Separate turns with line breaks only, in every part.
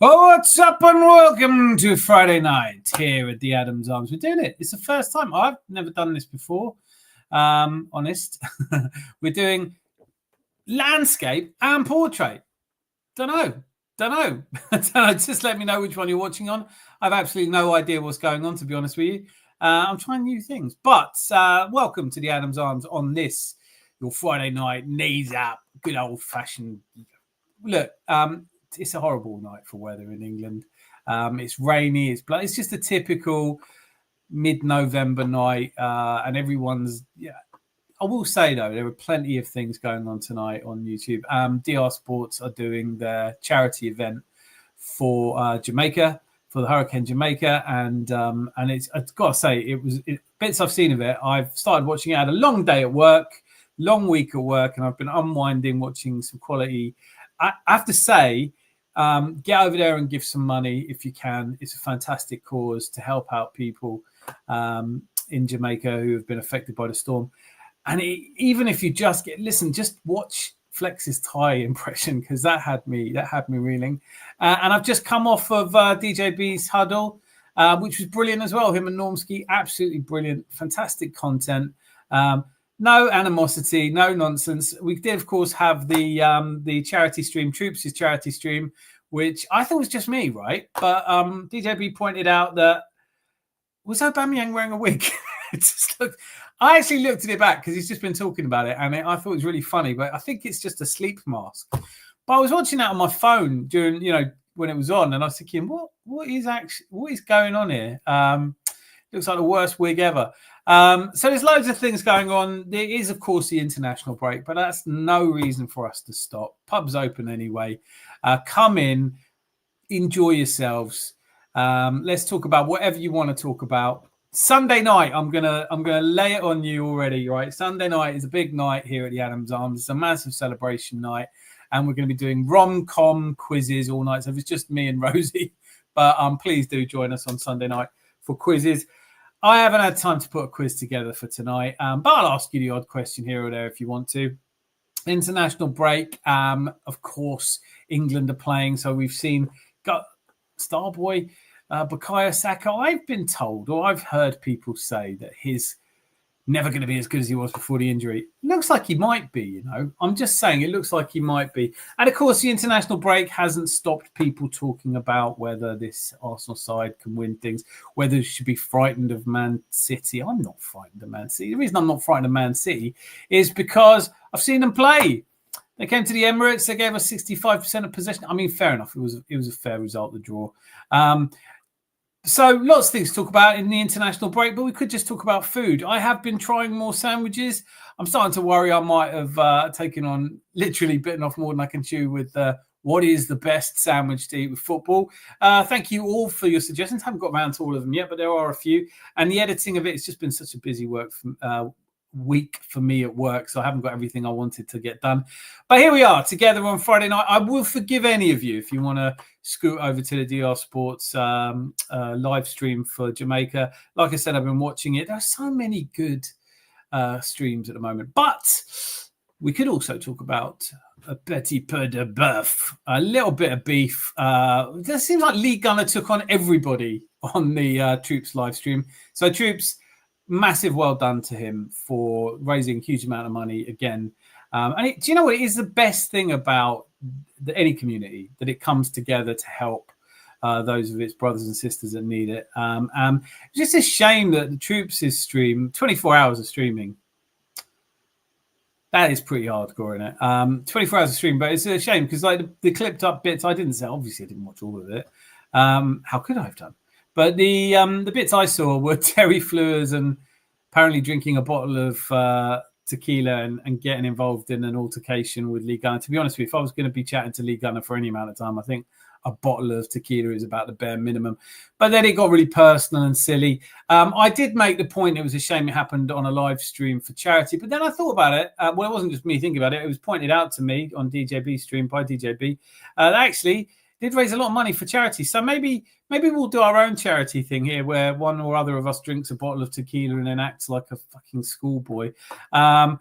Oh, what's up and welcome to Friday night here at the Adams Arms. We're doing it. It's the first time. I've never done this before, honest. We're doing landscape and portrait. Don't know. Just let me know which one you're watching on. I've absolutely no idea what's going on, to be honest with you. I'm trying new things. But welcome to the Adams Arms on this, your Friday night knees up, good old-fashioned. Look, it's a horrible night for weather in England. It's rainy. It's just a typical mid-November night, and everyone's. Yeah, I will say though, there are plenty of things going on tonight on YouTube. DR Sports are doing their charity event for Jamaica, for the Hurricane Jamaica, and it's. I've got to say, bits I've seen of it. I've started watching it. I had a long day at work, long week at work, and I've been unwinding, watching some quality. I have to say. Get over there and give some money if you can. It's a fantastic cause to help out people in Jamaica who have been affected by the storm. And even if you just watch Flex's Thai impression, because that had me reeling. And I've just come off of DJB's huddle, which was brilliant as well. Him and Normski, absolutely brilliant, fantastic content. No animosity, no nonsense. We did, of course, have the charity stream, Troops' charity stream, which I thought was just me, right? But DJB pointed out that, was Aubameyang wearing a wig? I actually looked at it back because he's just been talking about it, and I thought it was really funny, but I think it's just a sleep mask. But I was watching that on my phone during, when it was on, and I was thinking, what is going on here? Looks like the worst wig ever. So there's loads of things going on. There is, of course, the international break, but that's no reason for us to stop. Pub's open anyway. Come in, enjoy yourselves. Let's talk about whatever you want to talk about. Sunday night, I'm gonna lay it on you already, right? Sunday night is a big night here at the Adams Arms. It's a massive celebration night, and we're going to be doing rom-com quizzes all night. So if it's just me and Rosie, but please do join us on Sunday night for quizzes. I haven't had time to put a quiz together for tonight, but I'll ask you the odd question here or there if you want to. International break, of course, England are playing, so we've got Starboy, Bukayo Saka. I've been told, or I've heard people say that he's never going to be as good as he was before the injury. Looks like he might be, I'm just saying, it looks like he might be. And of course, the international break hasn't stopped people talking about whether this Arsenal side can win things, whether you should be frightened of Man City. I'm not frightened of Man City. The reason I'm not frightened of Man City is because I've seen them play. They came to the Emirates. They gave us 65% of possession. I mean, fair enough. It was a fair result, the draw. So lots of things to talk about in the international break, but we could just talk about food. I have been trying more sandwiches. I'm starting to worry I might have bitten off more than I can chew with what is the best sandwich to eat with football. Thank you all for your suggestions. Haven't got around to all of them yet, but there are a few. And the editing of it's just been such a busy week for me at work, so I haven't got everything I wanted to get done. But here we are together on Friday night. I will forgive any of you if you want to scoot over to the DR Sports live stream for Jamaica. Like I said, I've been watching it. There are so many good streams at the moment, but we could also talk about a petit peu de boeuf, a little bit of beef. It seems like Lee Gunner took on everybody on the Troops live stream. So Troops, massive well done to him for raising a huge amount of money again. Do you know what? It is the best thing about any community, that it comes together to help those of its brothers and sisters that need it. It's just a shame that the Troops' stream, 24 hours of streaming, that is pretty hardcore, isn't it? 24 hours of stream, but it's a shame because the clipped up bits, obviously I didn't watch all of it. How could I have done? But the bits I saw were Terry Fleurs and apparently drinking a bottle of tequila and getting involved in an altercation with Lee Gunner. To be honest with you, if I was going to be chatting to Lee Gunner for any amount of time, I think a bottle of tequila is about the bare minimum. But then it got really personal and silly. I did make the point it was a shame it happened on a live stream for charity. But then I thought about it. It wasn't just me thinking about it. It was pointed out to me on DJB's stream by DJB. Actually, did raise a lot of money for charity. So maybe we'll do our own charity thing here where one or other of us drinks a bottle of tequila and then acts like a fucking schoolboy. Don't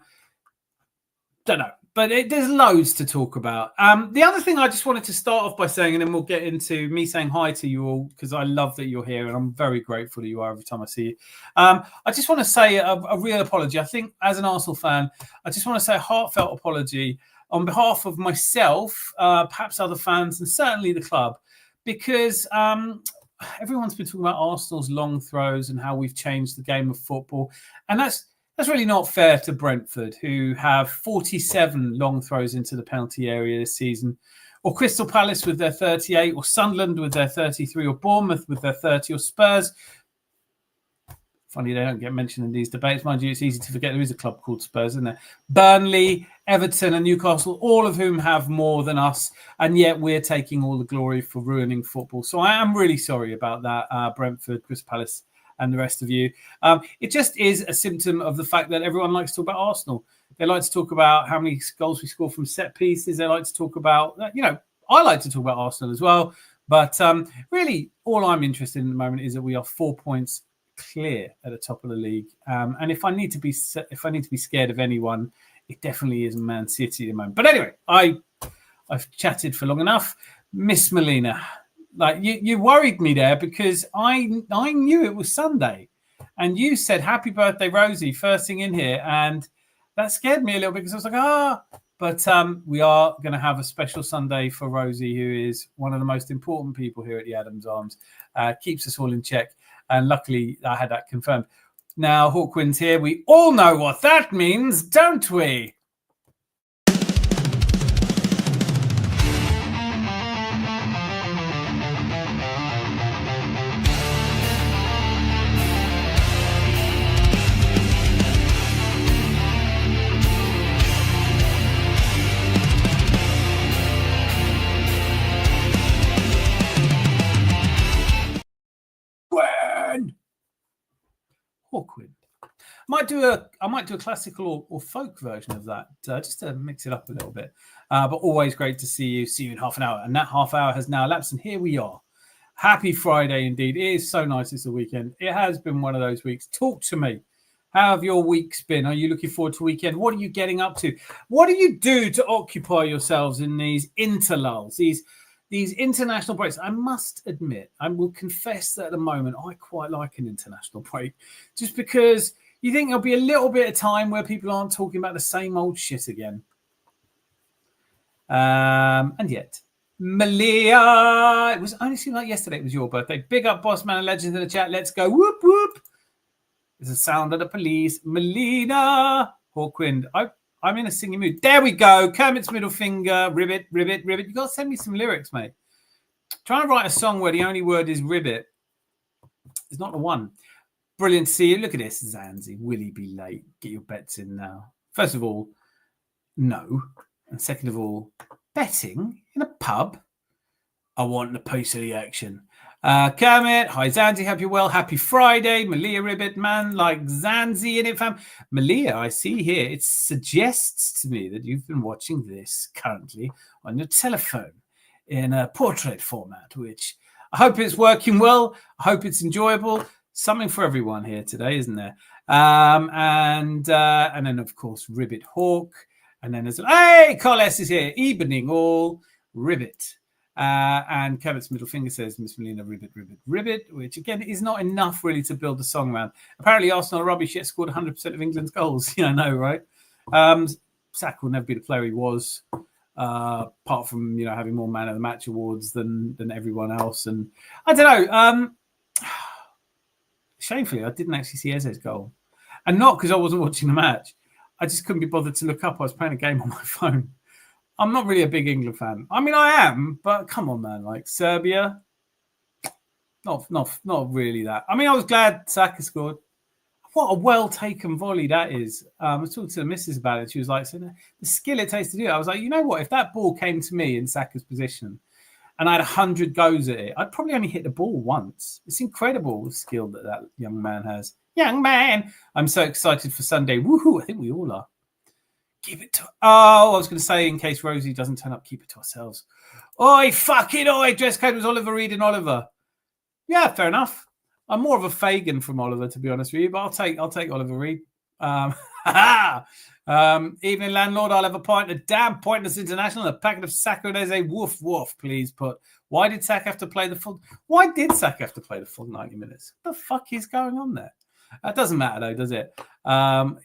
know. there's loads to talk about. The other thing I just wanted to start off by saying, and then we'll get into me saying hi to you all, because I love that you're here and I'm very grateful that you are every time I see you. I just want to say a real apology. I think as an Arsenal fan, I just want to say a heartfelt apology on behalf of myself, perhaps other fans, and certainly the club, because everyone's been talking about Arsenal's long throws and how we've changed the game of football. And that's really not fair to Brentford, who have 47 long throws into the penalty area this season, or Crystal Palace with their 38, or Sunderland with their 33, or Bournemouth with their 30, or Spurs. Funny they don't get mentioned in these debates. Mind you, it's easy to forget there is a club called Spurs, isn't there? Burnley, Everton and Newcastle, all of whom have more than us, and yet we're taking all the glory for ruining football. So I am really sorry about that, Brentford, Crystal Palace, and the rest of you. It just is a symptom of the fact that everyone likes to talk about Arsenal. They like to talk about how many goals we score from set pieces. They like to talk about, I like to talk about Arsenal as well. But really, all I'm interested in at the moment is that we are 4 points clear at the top of the league. And if I need to be scared of anyone, it definitely is Man City at the moment. But anyway, I've chatted for long enough. Miss Molina, like you worried me there because I knew it was Sunday, and you said happy birthday, Rosie, first thing in here, and that scared me a little bit because I was like, But we are going to have a special Sunday for Rosie, who is one of the most important people here at the Adams Arms, keeps us all in check. And luckily, I had that confirmed. Now, Hawkwind's here. We all know what that means, don't we? Hawkwind. I might do a classical or folk version of that, just to mix it up a little bit. But always great to see you. See you in half an hour. And that half hour has now elapsed, and here we are. Happy Friday indeed. It is so nice it's the weekend. It has been one of those weeks. Talk to me. How have your weeks been? Are you looking forward to weekend? What are you getting up to? What do you do to occupy yourselves in these interlulls, these international breaks? I must admit, I will confess that at the moment, I quite like an international break, just because you think there'll be a little bit of time where people aren't talking about the same old shit again. And yet, Malia, it was only seemed like yesterday it was your birthday. Big up, boss man and legends in the chat. Let's go. Whoop, whoop. There's the sound of the police. Melina Hawkwind. I'm in a singing mood. There we go. Kermit's middle finger. Ribbit, ribbit, ribbit. You got to send me some lyrics, mate. Trying to write a song where the only word is ribbit is not the one. Brilliant to see you. Look at this, Zanzi. Will he be late? Get your bets in now. First of all, no. And second of all, betting in a pub? I want the piece of the action. Kermit, hi Zanzi, hope you're well. Happy Friday. Malia Ribbit, man, like Zanzi in it, fam. Malia, I see here, it suggests to me that you've been watching this currently on your telephone in a portrait format, which I hope it's working well. I hope it's enjoyable. Something for everyone here today, isn't there? And then, of course, Ribbit Hawk. And then there's, hey, Carl S is here. Evening all, Ribbit. And Kevin's middle finger says, Miss Melina, ribbit, ribbit, ribbit, which again is not enough really to build a song around. Apparently, Arsenal are rubbish, yet scored 100% of England's goals. Yeah, I know, right? Saka will never be the player he was, apart from having more man of the match awards than everyone else. And I don't know. Shamefully, I didn't actually see Eze's goal, and not because I wasn't watching the match. I just couldn't be bothered to look up. I was playing a game on my phone. I'm not really a big England fan. I mean, I am, but come on, man. Like Serbia, not really that. I mean, I was glad Saka scored. What a well-taken volley that is. I was talking to the missus about it. She was like, so the skill it takes to do it. I was like, you know what? If that ball came to me in Saka's position and I had 100 goes at it, I'd probably only hit the ball once. It's incredible the skill that young man has. Young man. I'm so excited for Sunday. Woohoo. I think we all are. Keep it to... Oh, I was going to say, in case Rosie doesn't turn up, keep it to ourselves. Oi, fucking oi. Dress code was Oliver Reed and Oliver. Yeah, fair enough. I'm more of a Fagin from Oliver, to be honest with you, but I'll take Oliver Reed. Evening, landlord. I'll have a pint of damn pointless international, a packet of Sacrodese. Woof woof. Please put. Why did Sack have to play the full? Why did Sack have to play the full 90 minutes? What the fuck is going on there? It doesn't matter though, does it?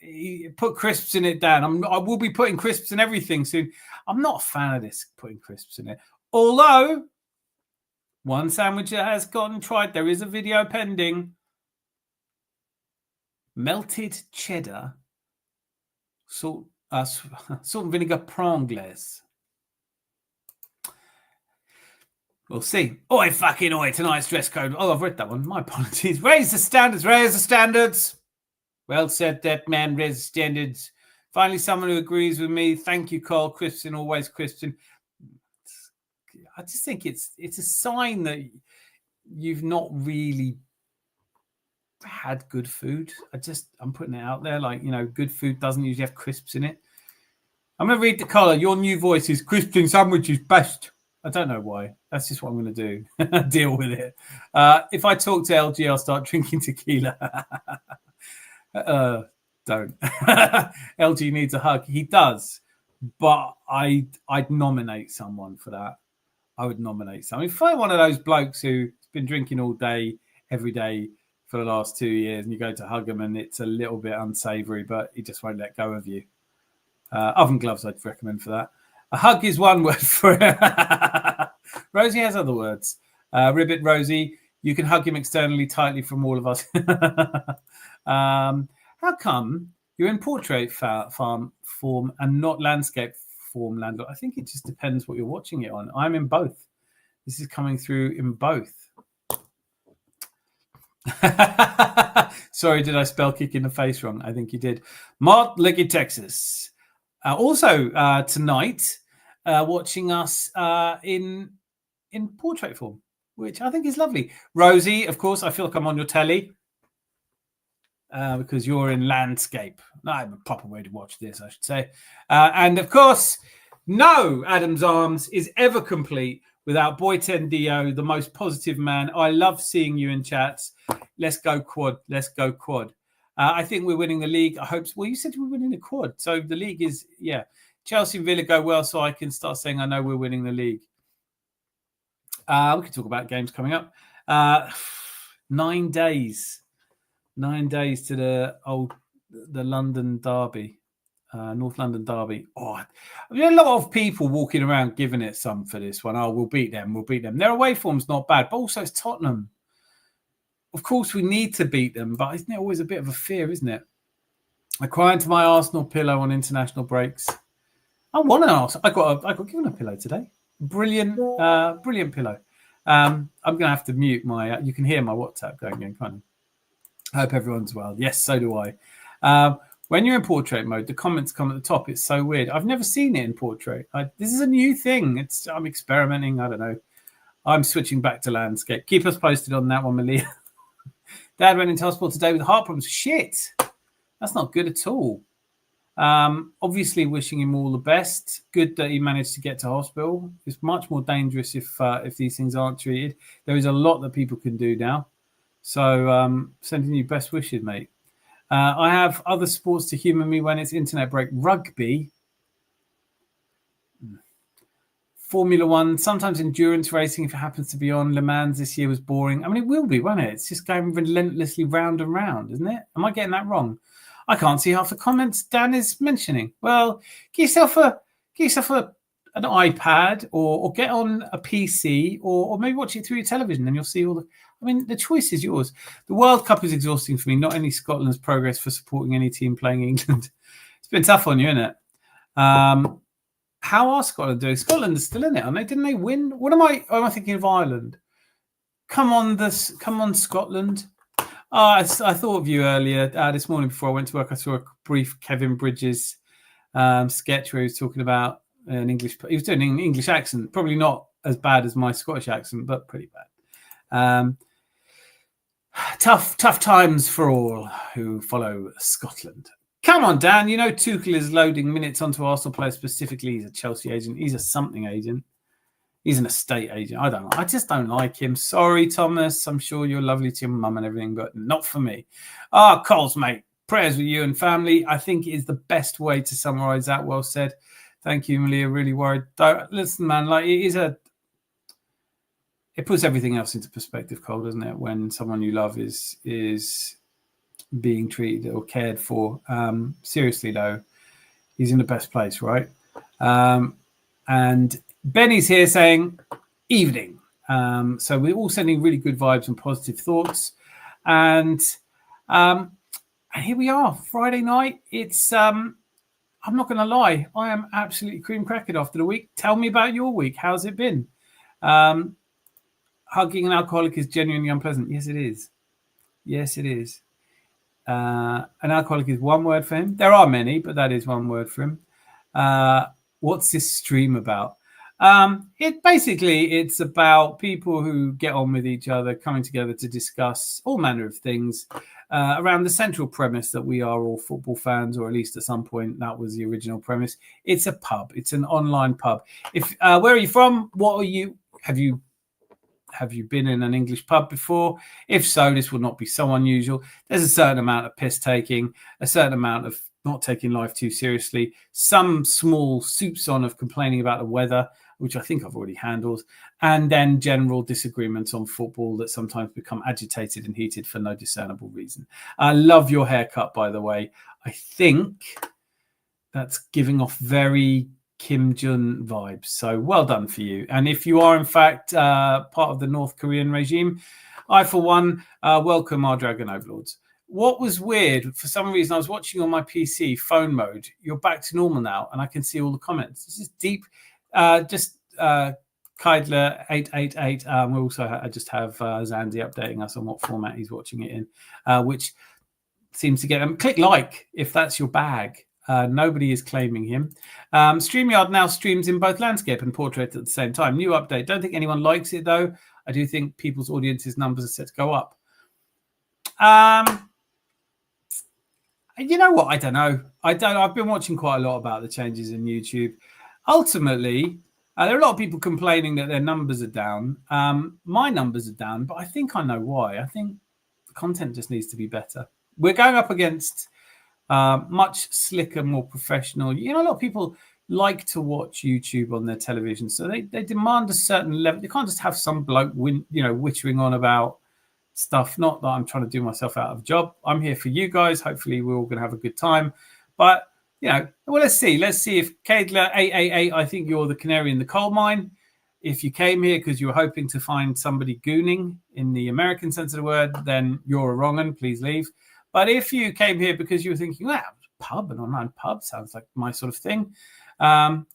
He put crisps in it, Dan. I will be putting crisps in everything soon. I'm not a fan of this putting crisps in it. Although one sandwich that has gotten tried, there is a video pending. Melted cheddar, salt and vinegar prawn glaze. We'll see. Oi, fucking oi, tonight's dress code. Oh, I've read that one. My apologies. Raise the standards, raise the standards. Well said, that man, raise the standards. Finally, someone who agrees with me. Thank you, Carl. Christian, always Christian. I just think it's a sign that you've not really had good food. I'm putting it out there. Like, good food doesn't usually have crisps in it. I'm going to read the color. Your new voice is Christian sandwich is best. I don't know why. That's just what I'm going to do. Deal with it. If I talk to LG, I'll start drinking tequila. Don't. LG needs a hug. He does. But I'd nominate someone for that. I would nominate someone. If I'm one of those blokes who's been drinking all day, every day for the last 2 years, and you go to hug him and it's a little bit unsavory, but he just won't let go of you. Oven gloves, I'd recommend for that. A hug is one word for it. Rosie has other words. Ribbit Rosie, you can hug him externally tightly from all of us. How come you're in portrait farm form and not landscape form, landlord? I think it just depends what you're watching it on. I'm in both. This is coming through in both. Sorry, did I spell kick in the face wrong? I think you did. Mart Licky, Texas. Also tonight, watching us in portrait form, which I think is lovely. Rosie, of course, I feel like I'm on your telly because you're in landscape. I have a proper way to watch this, I should say. And of course, no Adam's Arms is ever complete without Boyten Dio, the most positive man. I love seeing you in chats. Let's go quad. Let's go quad. I think we're winning the league. I hope so. Well, you said we're winning the quad. So the league is, yeah. Chelsea and Villa go well, so I can start saying I know we're winning the league. We can talk about games coming up. 9 days. 9 days to the London derby. North London derby. A lot of people walking around giving it some for this one. Oh, we'll beat them. We'll beat them. Their away form's not bad, but also it's Tottenham. Of course, we need to beat them, but isn't it always a bit of a fear, isn't it? I cry into my Arsenal pillow on international breaks. I want an Arsenal. I got given a pillow today. Brilliant pillow. I'm going to have to mute my. You can hear my WhatsApp going in, can't you? I hope everyone's well. Yes, so do I. When you're in portrait mode, the comments come at the top. It's so weird. I've never seen it in portrait. This is a new thing. I'm experimenting. I don't know. I'm switching back to landscape. Keep us posted on that one, Malia. Dad went into hospital today with heart problems. Shit. That's not good at all. Obviously, wishing him all the best. Good that he managed to get to hospital. It's much more dangerous if these things aren't treated. There is a lot that people can do now. So sending you best wishes, mate. I have other sports to humour me when it's internet break. Rugby. Formula One, sometimes endurance racing, if it happens to be on. Le Mans this year was boring. I mean, it will be, won't it? It's just going relentlessly round and round, isn't it? Am I getting that wrong? I can't see half the comments Dan is mentioning. Well, get yourself an iPad or get on a PC or maybe watch it through your television and you'll see all the... I mean, the choice is yours. The World Cup is exhausting for me, not only Scotland's progress for supporting any team playing England. It's been tough on you, isn't it? How are Scotland doing? Scotland is still in it, aren't they? Didn't they win? What am I thinking of Ireland? Come on, Scotland. I thought of you earlier this morning before I went to work. I saw a brief Kevin Bridges sketch where he was talking about an English. He was doing an English accent, probably not as bad as my Scottish accent, but pretty bad. Tough times for all who follow Scotland. Come on, Dan. You know Tuchel is loading minutes onto Arsenal players specifically. He's a Chelsea agent. He's a something agent. He's an estate agent. I just don't like him. Sorry, Thomas. I'm sure you're lovely to your mum and everything, but not for me. Coles, mate. prayers with you and family, I think is the best way to summarize that. Well said. Thank you, Malia. Really worried. Listen, man, like it puts everything else into perspective, Cole, doesn't it? When someone you love is being treated or cared for. Seriously, though, he's in the best place, right? And Benny's here saying, evening. So we're all sending really good vibes and positive thoughts. And here we are, Friday night. It's, I'm not going to lie, I am absolutely cream crackered after the week. Tell me about your week. How's it been? Hugging an alcoholic is genuinely unpleasant. Yes, it is. Yes, it is. An alcoholic is one word for him. There are many, but that is one word for him. What's this stream about? It's about people who get on with each other, coming together to discuss all manner of things around the central premise that we are all football fans, or at least at some point that was the original premise. It's a pub. It's an online pub. Where are you from? What are you? Have you been in an English pub before? If so, this will not be so unusual. There's a certain amount of piss taking, a certain amount of not taking life too seriously, some small soupçon of complaining about the weather, which I think I've already handled, and then general disagreements on football that sometimes become agitated and heated for no discernible reason. I love your haircut, by the way. I think that's giving off very Kim Jong vibes. So well done for you. And if you are, in fact, part of the North Korean regime, I, for one, welcome our Dragon Overlords. What was weird, for some reason, I was watching on my PC, phone mode. You're back to normal now, and I can see all the comments. This is deep. Keidler 888. We also I just have Zandy updating us on what format he's watching it in, which seems to get them. Click like if that's your bag. Nobody is claiming him. StreamYard now streams in both landscape and portrait at the same time. New update. Don't think anyone likes it, though. I do think people's audiences numbers are set to go up. You know what? I don't know. I've been watching quite a lot about the changes in YouTube. Ultimately, there are a lot of people complaining that their numbers are down. My numbers are down, but I think I know why. I think the content just needs to be better. We're going up against much slicker, more professional. You know, a lot of people like to watch YouTube on their television, so they demand a certain level. They can't just have some bloke whittering on about stuff. Not that I'm trying to do myself out of a job. I'm here for you guys. Hopefully we're all going to have a good time. But let's see if Kadler 888, I think you're the canary in the coal mine. If you came here because you were hoping to find somebody gooning in the American sense of the word, then you're a wrong un. Please leave. But if you came here because you were thinking, wow, pub, an online pub sounds like my sort of thing, who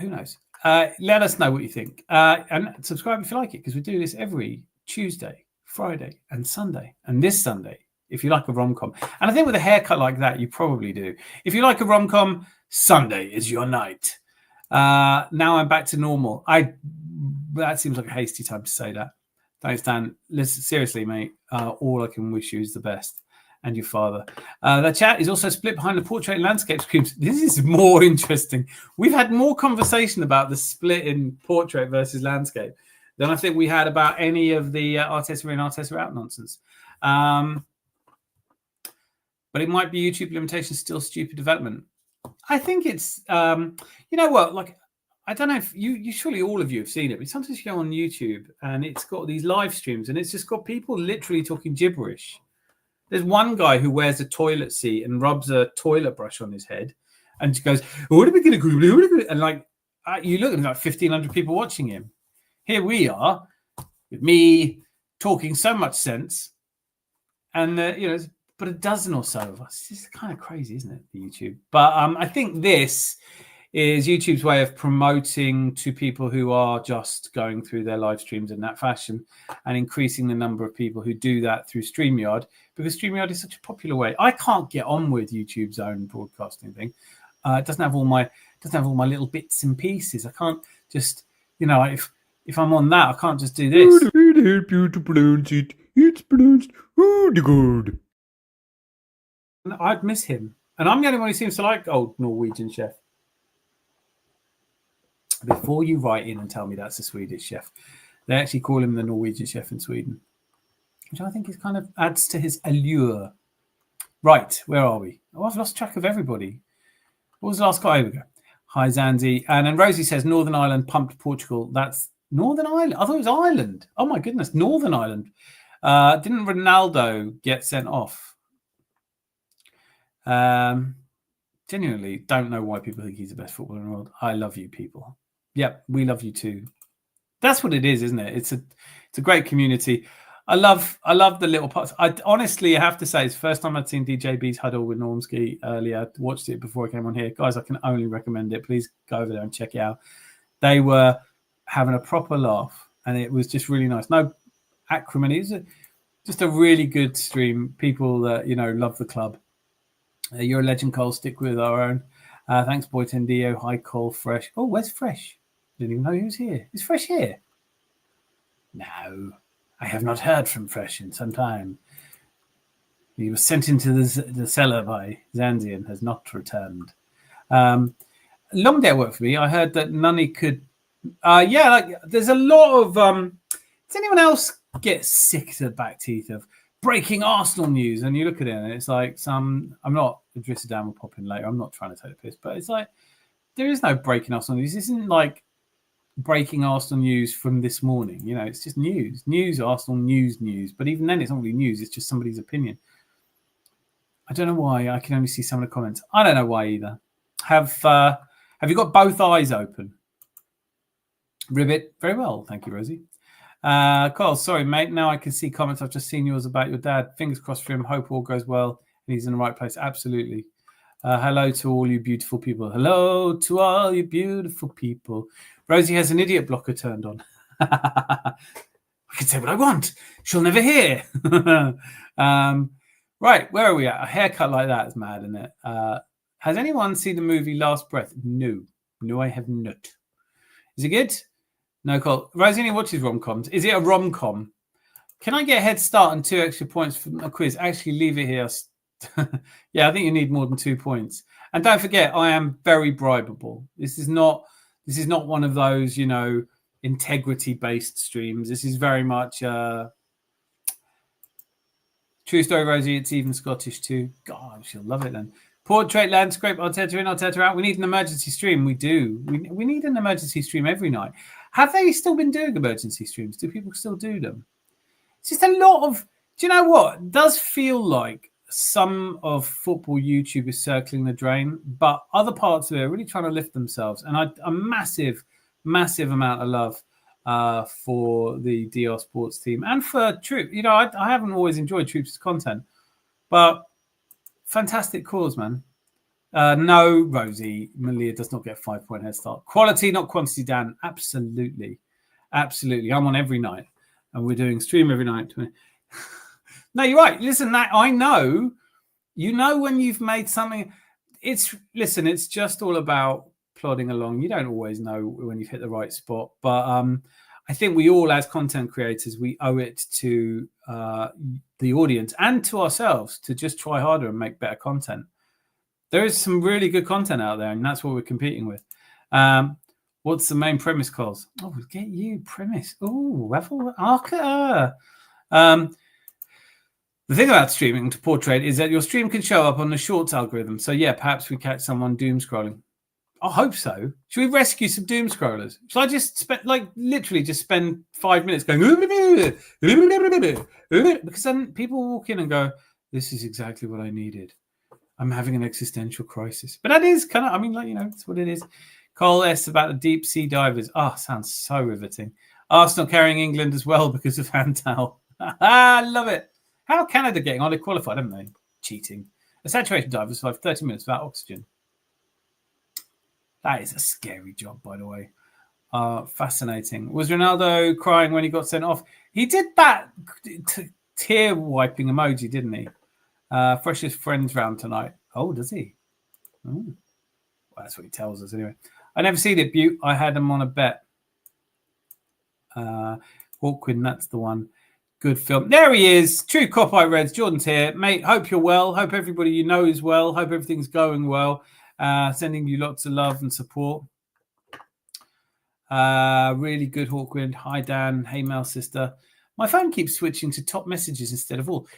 knows? Let us know what you think. And subscribe if you like it, because we do this every Tuesday, Friday, and Sunday. And this Sunday, if you like a rom-com. And I think with a haircut like that, you probably do. If you like a rom-com, Sunday is your night. Now I'm back to normal. That seems like a hasty time to say that. Thanks, Dan. Listen, seriously, mate, all I can wish you is the best, and your father. The chat is also split behind the portrait and landscape screens. This is more interesting. We've had more conversation about the split in portrait versus landscape than I think we had about any of the Arteta in, Arteta out nonsense. But it might be YouTube limitations, still stupid development. I think it's, you know what, like, I don't know if you surely all of you have seen it, but sometimes you go on YouTube and it's got these live streams and it's just got people literally talking gibberish. There's one guy who wears a toilet seat and rubs a toilet brush on his head and just goes, what are we going to do? And like, you look at like 1,500 people watching him. Here we are with me talking so much sense. And, but a dozen or so of us. It's kind of crazy, isn't it, the YouTube? But I think this is YouTube's way of promoting to people who are just going through their live streams in that fashion and increasing the number of people who do that through StreamYard, because StreamYard is such a popular way. I can't get on with YouTube's own broadcasting thing. It doesn't have all my little bits and pieces. I can't just, if I'm on that, I can't just do this. It's pronounced good. I'd miss him. And I'm the only one who seems to like old Norwegian chef. Before you write in and tell me that's a Swedish chef, they actually call him the Norwegian chef in Sweden, which I think is kind of adds to his allure. Right, where are we? Oh, I've lost track of everybody. What was the last guy? Here we go. Hi, Zanzi. And then Rosie says Northern Ireland pumped Portugal. That's Northern Ireland. I thought it was Ireland. Oh, my goodness. Northern Ireland. Didn't Ronaldo get sent off? Genuinely don't know why people think he's the best footballer in the world. I love you, people. Yep, we love you too. That's what it is, isn't it? It's a great community. I love the little parts. I honestly have to say, it's the first time I'd seen DJB's huddle with Normski earlier. I watched it before I came on here. Guys, I can only recommend it. Please go over there and check it out. They were having a proper laugh, and it was just really nice. No acrimony. It was just a really good stream. People that, love the club. You're a legend, Cole. Stick with our own. Thanks, Boy Tendio. Hi, Cole. Fresh. Oh, where's Fresh? Didn't even know he was here. Is Fresh here? No. I have not heard from Fresh in some time. He was sent into the cellar by Zanzi and has not returned. Long day work for me. I heard that Nunny could... there's a lot of... does anyone else get sick to the back teeth of breaking Arsenal news? And you look at it and it's like I'm not... Idrissa Dan will pop in later. I'm not trying to take the piss, but it's like there is no breaking Arsenal news. This isn't like breaking Arsenal news from this morning. It's just news, Arsenal news. But even then, it's not really news. It's just somebody's opinion. I don't know why. I can only see some of the comments. I don't know why either. Have you got both eyes open? Ribbit, very well. Thank you, Rosie. Carl, sorry, mate. Now I can see comments. I've just seen yours about your dad. Fingers crossed for him. Hope all goes well and he's in the right place. Absolutely. Hello to all you beautiful people. Hello to all you beautiful people. Rosie has an idiot blocker turned on. I can say what I want. She'll never hear. Right, where are we at? A haircut like that is mad, isn't it? Has anyone seen the movie Last Breath? No, I have not. Is it good? No, Cole. Rosie only watches rom-coms. Is it a rom-com? Can I get a head start and 2 extra points for a quiz? Actually, leave it here. Yeah, I think you need more than 2 points. And don't forget, I am very bribable. This is not one of those, integrity-based streams. This is very much true story, Rosie. It's even Scottish too. God, she'll love it then. Portrait landscape. Arteta in, Arteta out. We need an emergency stream. We do. We need an emergency stream every night. Have they still been doing emergency streams? Do people still do them? It's just a lot of... Do you know what? It does feel like some of football YouTube is circling the drain, but other parts of it are really trying to lift themselves. And a massive amount of love for the DR Sports team and for Troop. I haven't always enjoyed Troop's content, but fantastic cause, man. No, Rosie, Malia does not get 5-point head start. Quality, not quantity, Dan. Absolutely. I'm on every night, and we're doing stream every night. No, you're right. Listen, that I know. When you've made something. It's just all about plodding along. You don't always know when you've hit the right spot, but I think we all, as content creators, we owe it to the audience and to ourselves to just try harder and make better content. There is some really good content out there, and that's what we're competing with. What's the main premise, Coles? Oh, we'll get you premise. Oh, Raffle Arca. The thing about streaming to Portrait is that your stream can show up on the shorts algorithm. So, yeah, perhaps we catch someone doom scrolling. I hope so. Should we rescue some doom scrollers? Shall I just spend 5 minutes going, because then people walk in and go, this is exactly what I needed. I'm having an existential crisis. But that is kind of, it's what it is. Cole S about the deep sea divers. Sounds so riveting. Arsenal carrying England as well because of Hantal. I love it. How are Canada getting on? They qualified, haven't they? Cheating. A saturation diver survived 30 minutes without oxygen. That is a scary job, by the way. Fascinating. Was Ronaldo crying when he got sent off? He did that tear-wiping emoji, didn't he? Freshest friends round tonight. Oh, does he? Oh. Well, that's what he tells us anyway. I never seen it, Butte. I had him on a bet. Hawkwind, that's the one. Good film. There he is. True Copyright Reds. Jordan's here. Mate, hope you're well. Hope everybody you know is well. Hope everything's going well. Sending you lots of love and support. Really good, Hawkwind. Hi, Dan. Hey, Mel, sister. My phone keeps switching to top messages instead of all.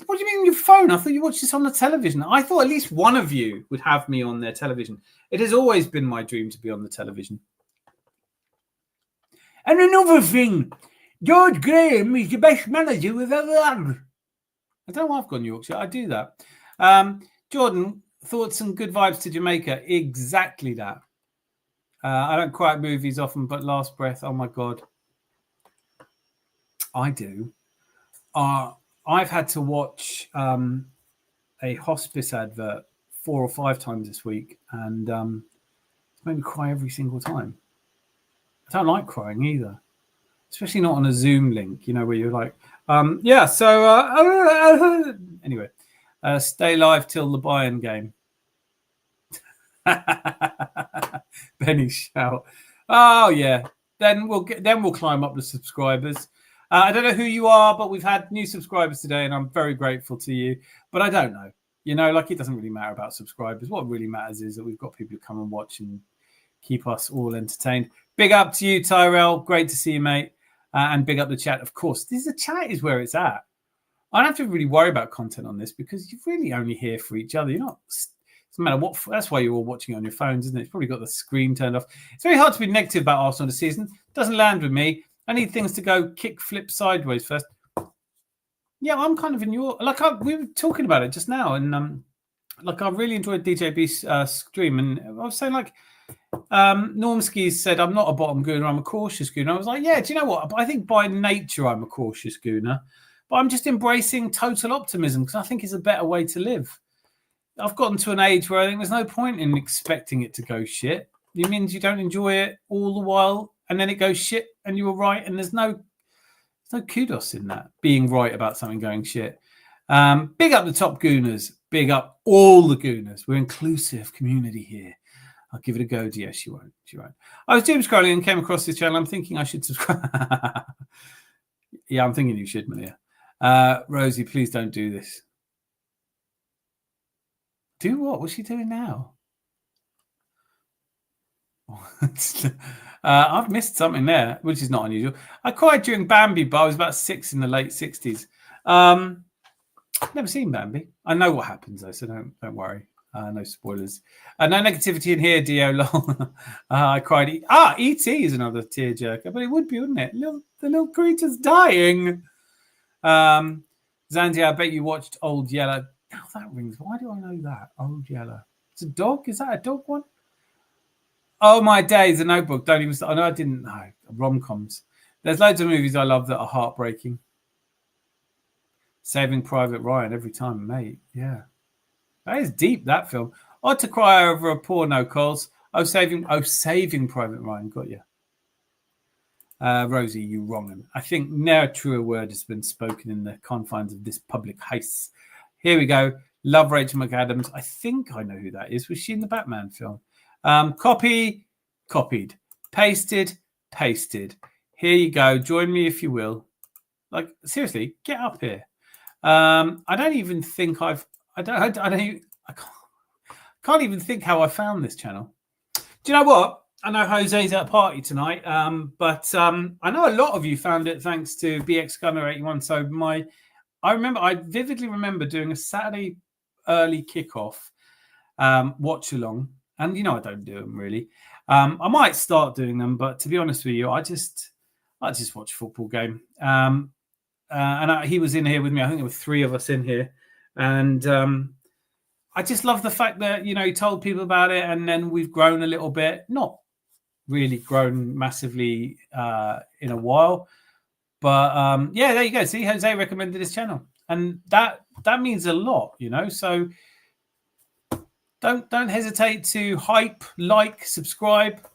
What do you mean on your phone? I thought you watched this on the television. I thought at least one of you would have me on their television. It has always been my dream to be on the television. And another thing, George Graham is the best manager we've ever had. I don't know why I've gone Yorkshire. I do that. Jordan, thoughts and good vibes to Jamaica. Exactly that. I don't cry at movies often, but Last Breath, oh my God. I do. I've had to watch a hospice advert 4 or 5 times this week, and it's made me cry every single time. I don't like crying either, especially not on a Zoom link, where you're like, anyway, stay live till the Bayern game. Benny shout. Oh yeah, then we'll climb up the subscribers. I don't know who you are, but we've had new subscribers today, and I'm very grateful to you. But I don't know, it doesn't really matter about subscribers. What really matters is that we've got people who come and watch and keep us all entertained. Big up to you, Tyrell. Great to see you, mate. And big up the chat, of course. The chat is where it's at. I don't have to really worry about content on this because you're really only here for each other. You're not. Doesn't matter what. That's why you're all watching on your phones, isn't it? It's probably got the screen turned off. It's very hard to be negative about Arsenal this season. Doesn't land with me. I need things to go kick flip sideways first. Yeah, I'm kind of in your we were talking about it just now, and I really enjoyed DJB's stream, and I was saying Normski said I'm not a bottom gooner, I'm a cautious gooner. I was like, yeah, do you know what? I think by nature I'm a cautious gooner, but I'm just embracing total optimism because I think it's a better way to live. I've gotten to an age where I think there's no point in expecting it to go shit. It means you don't enjoy it all the while, and then it goes shit, and you were right, and there's no kudos in that, being right about something going shit. Big up the top gooners. Big up all the gooners. We're inclusive community here. I'll give it a go. Yes, she won't. She won't. I was doom scrolling and came across this channel. I'm thinking I should subscribe. Yeah, I'm thinking you should, Malia. Rosie, please don't do this. Do what? What's she doing now? I've missed something there, which is not unusual. I cried during Bambi, but I was about 6 in the late 60s. Never seen Bambi. I know what happens though, so don't worry. No spoilers. No negativity in here, Dio. Lol. I cried. E.T. is another tearjerker, but it would be, wouldn't it? The little creature's dying. Zandia, I bet you watched Old Yeller. Now that rings. Why do I know that? Old Yeller. It's a dog. Is that a dog one? Oh my days, The Notebook. Don't even. I know I didn't know. Rom-coms. There's loads of movies I love that are heartbreaking. Saving Private Ryan every time, mate. Yeah. That is deep, that film. Odd to cry over a porno, Coles. Saving Private Ryan. Got you. Rosie, you wrong. I think ne'er a truer word has been spoken in the confines of this public house. Here we go. Love Rachel McAdams. I think I know who that is. Was she in the Batman film? Copied. Pasted. Here you go. Join me if you will. Seriously, get up here. I don't even think I can't even think how I found this channel. Do you know what? I know Jose's at a party tonight, but I know a lot of you found it thanks to BX Gunner 81. So I vividly remember doing a Saturday early kickoff watch along, and I don't do them really. I might start doing them, but to be honest with you, I just watch a football game. He was in here with me. I think there were 3 of us in here, and I just love the fact that he told people about it, and then we've grown a little bit. Not really grown massively in a while, but there you go. See, Jose recommended this channel, and that means a lot, So don't hesitate to hype, subscribe.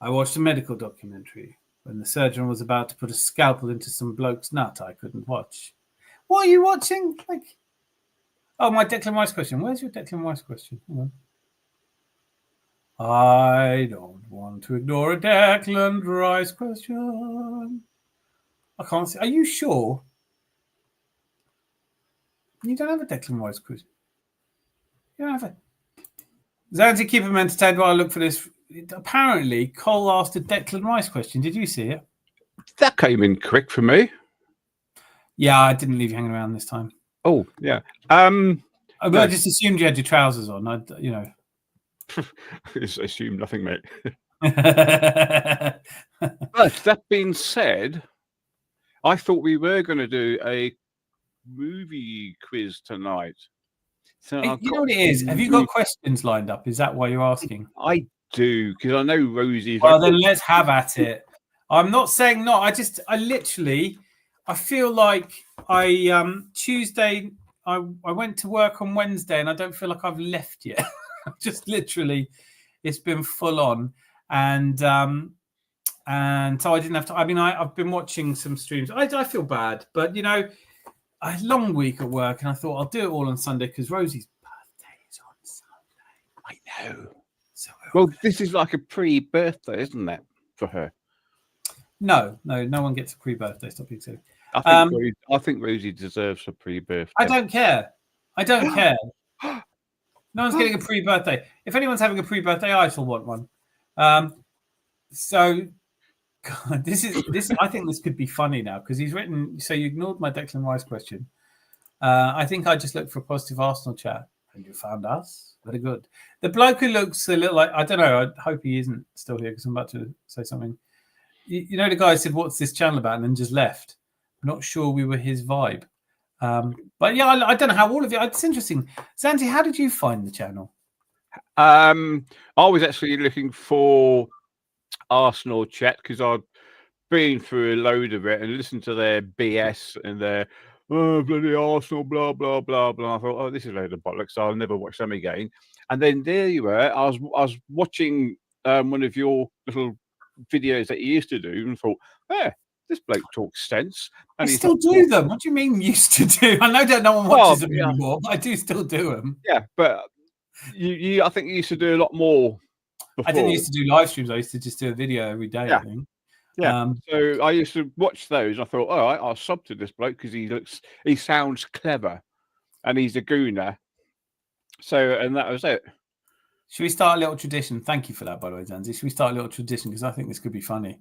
I watched a medical documentary when the surgeon was about to put a scalpel into some bloke's nut. I couldn't watch. What are you watching? My Declan Rice question. Where's your Declan Rice question? Hold on. I don't want to ignore a Declan Rice question. I can't see. Are you sure? You don't have a Declan Rice question. You don't have it. Zanzi, keep him entertained while I look for this. Apparently, Cole asked a Declan Rice question. Did you see it?
That came in quick for me.
Yeah, I didn't leave you hanging around this time.
Oh, yeah.
I just assumed you had your trousers on.
Assume nothing, mate.
But
But that being said, I thought we were going to do a movie quiz tonight. So
you know what it is? Have you got questions lined up? Is that why you're asking?
I do, because I know Rosie's.
Well, then let's have at it. I'm not saying not. I feel like Tuesday, I went to work on Wednesday and I don't feel like I've left yet. Just literally, it's been full on. And so I didn't have to. I mean, I've been watching some streams. I feel bad, but I had a long week at work and I thought I'll do it all on Sunday because Rosie's birthday is on Sunday.
I know. So this is like a pre-birthday, isn't it, for her?
No one gets a pre-birthday. Stop being silly.
I think Rosie deserves a pre-birthday.
I don't care. No one's getting a pre-birthday. If anyone's having a pre-birthday, I shall want one. So God, this. I think this could be funny now because he's written. So you ignored my Declan Rice question. I think I just looked for a positive Arsenal chat, and you found us. Very good. The bloke who looks a little like, I don't know. I hope he isn't still here because I'm about to say something. You know, the guy said, "What's this channel about?" and then just left. I'm not sure we were his vibe. But yeah, I don't know how all of you. It's interesting. Zanti, how did you find the channel?
I was actually looking for Arsenal chat because I'd been through a load of it and listened to their BS and their bloody Arsenal, blah blah blah blah. I thought, oh, this is a load of bollocks. So I'll never watch them again. And then there you were. I was watching one of your little videos that you used to do and thought, this bloke talks sense. And
I still do them. What do you mean used to do? I know that no one watches them anymore, but I do still do them.
Yeah, but I think you used to do a lot more before.
I didn't used to do live streams. I used to just do a video every day, I think.
Yeah. So I used to watch those. I thought, all right, I'll sub to this bloke because he sounds clever and he's a gooner. So, and that was it.
Should we start a little tradition? Thank you for that, by the way, Zanzi. Should we start a little tradition? Because I think this could be funny.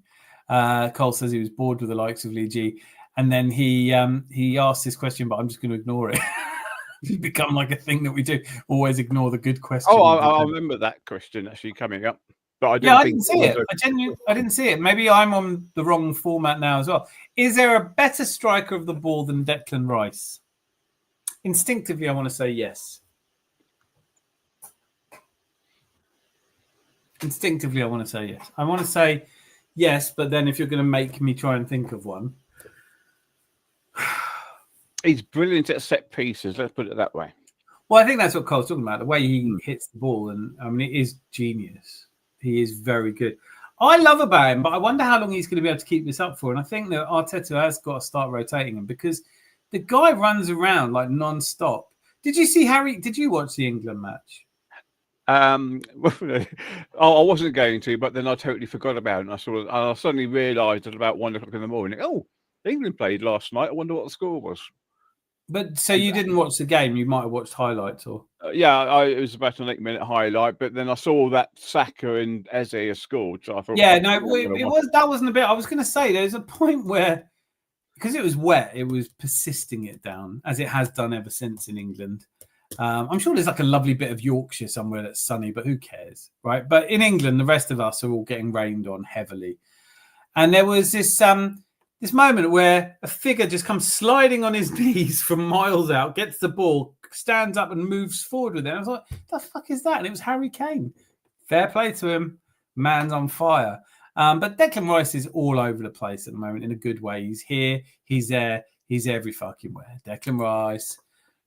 Cole says he was bored with the likes of Lee G. And then he asked this question, but I'm just going to ignore it. It's become like a thing that we do. Always ignore the good question.
Oh, I remember that question actually coming up. But I didn't see it.
I didn't see it. Maybe I'm on the wrong format now as well. Is there a better striker of the ball than Declan Rice? Instinctively, I want to say yes. Instinctively, I want to say yes. I want to say yes, but then if you're going to make me try and think of one.
He's brilliant at set pieces, let's put it that way.
Well, I think that's what Cole's talking about, the way he hits the ball. And I mean, it is genius. He is very good. I love about him, but I wonder how long he's going to be able to keep this up for. And I think that Arteta has got to start rotating him because the guy runs around like non-stop. Did you see Harry? Did you watch the England match?
I wasn't going to, but then I totally forgot about it. And I suddenly realised at about 1 o'clock in the morning, oh, England played last night. I wonder what the score was.
But so you didn't watch the game? You might have watched highlights, or
it was about an 8-minute highlight. But then I saw that Saka and Eze had scored, so I thought,
that wasn't a bit. I was going to say there's a point where because it was wet, it was persisting it down as it has done ever since in England. I'm sure there's like a lovely bit of Yorkshire somewhere that's sunny, but who cares, right? But in England, the rest of us are all getting rained on heavily. And there was this moment where a figure just comes sliding on his knees from miles out, gets the ball, stands up and moves forward with it. And I was like, the fuck is that? And it was Harry Kane. Fair play to him. Man's on fire. But Declan Rice is all over the place at the moment in a good way. He's here. He's there. He's every fucking where. Declan Rice.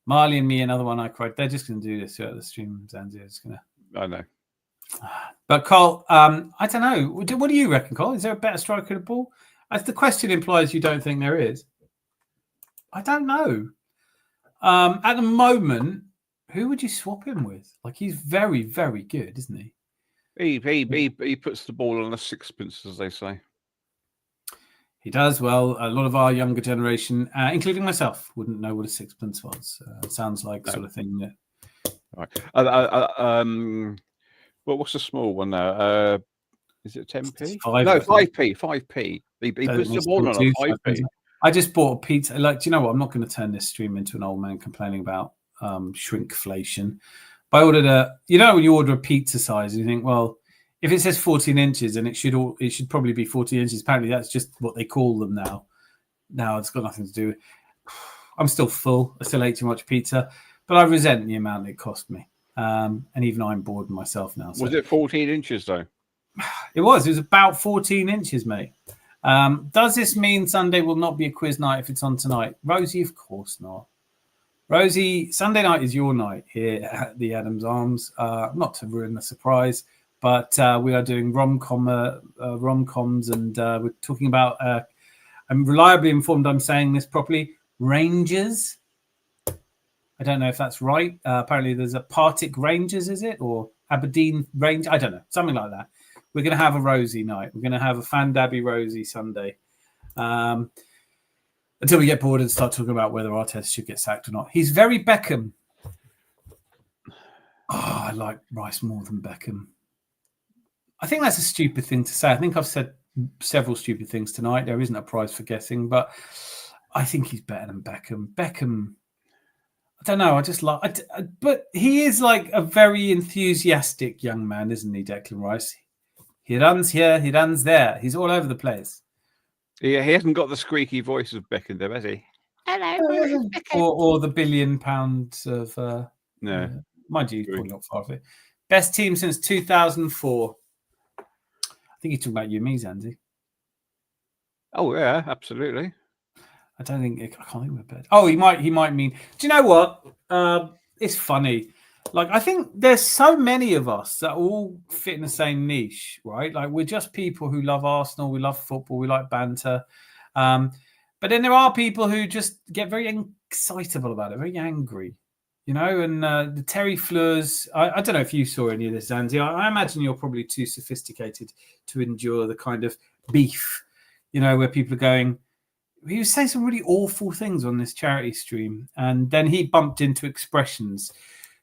Marley and me, another one I cried. They're just going to do this throughout the stream. Zanzi's just going to.
I know.
But Cole, I don't know. What do you reckon, Cole? Is there a better striker of the ball? As the question implies, you don't think there is. I don't know. At the moment, who would you swap him with? Like, he's very, very good, isn't he?
He puts the ball on a sixpence, as they say.
He does. Well, a lot of our younger generation, including myself, wouldn't know what a sixpence was. It sounds like sort of thing that.
Right. What's the small one now? Is it 10p?
5,
no, 5p. 5p. He puts the ball on a 5p.
I just bought a pizza. Like, do you know what? I'm not going to turn this stream into an old man complaining about shrinkflation. But I ordered when you order a pizza size, you think, well, if it says 14 inches, and it should probably be 14 inches. Apparently, that's just what they call them now. Now it's got nothing to do. I'm still full. I still ate too much pizza, but I resent the amount it cost me. And even I'm bored myself now. So.
Was it 14 inches though?
It was about 14 inches, mate. Does this mean Sunday will not be a quiz night if it's on tonight? Rosie, of course not. Rosie, Sunday night is your night here at the Adams Arms. Not to ruin the surprise, but we are doing rom-coms, and we're talking about, I'm reliably informed I'm saying this properly, Rangers. I don't know if that's right. Apparently there's a Partick Rangers, is it? Or Aberdeen Rangers? I don't know. Something like that. We're going to have a Rosie night. We're going to have a Fan Dabby Rosie Sunday. Until we get bored and start talking about whether Arteta should get sacked or not. He's very Beckham. Oh, I like Rice more than Beckham. I think that's a stupid thing to say. I think I've said several stupid things tonight. There isn't a prize for guessing, but I think he's better than Beckham. Beckham, I don't know. I just like, but he is like a very enthusiastic young man, isn't he, Declan Rice? He runs here, he runs there. He's all over the place.
Yeah, he hasn't got the squeaky voice of Beckham, though, has he?
Hello,
or the £1 billion of
no.
Mind you, he's probably not far off it. Best team since 2004. I think he's talking about you and me, Zanzi.
Oh yeah, absolutely.
I don't think I can't think of a bed. Oh, he might mean. Do you know what? It's funny. Like, I think there's so many of us that all fit in the same niche, right? Like, we're just people who love Arsenal, we love football, we like banter. But then there are people who just get very excitable about it, very angry, you know. And the Terry Fleurs, I don't know if you saw any of this, Zanzi. I imagine you're probably too sophisticated to endure the kind of beef, you know, where people are going, he was saying some really awful things on this charity stream. And then he bumped into Expressions,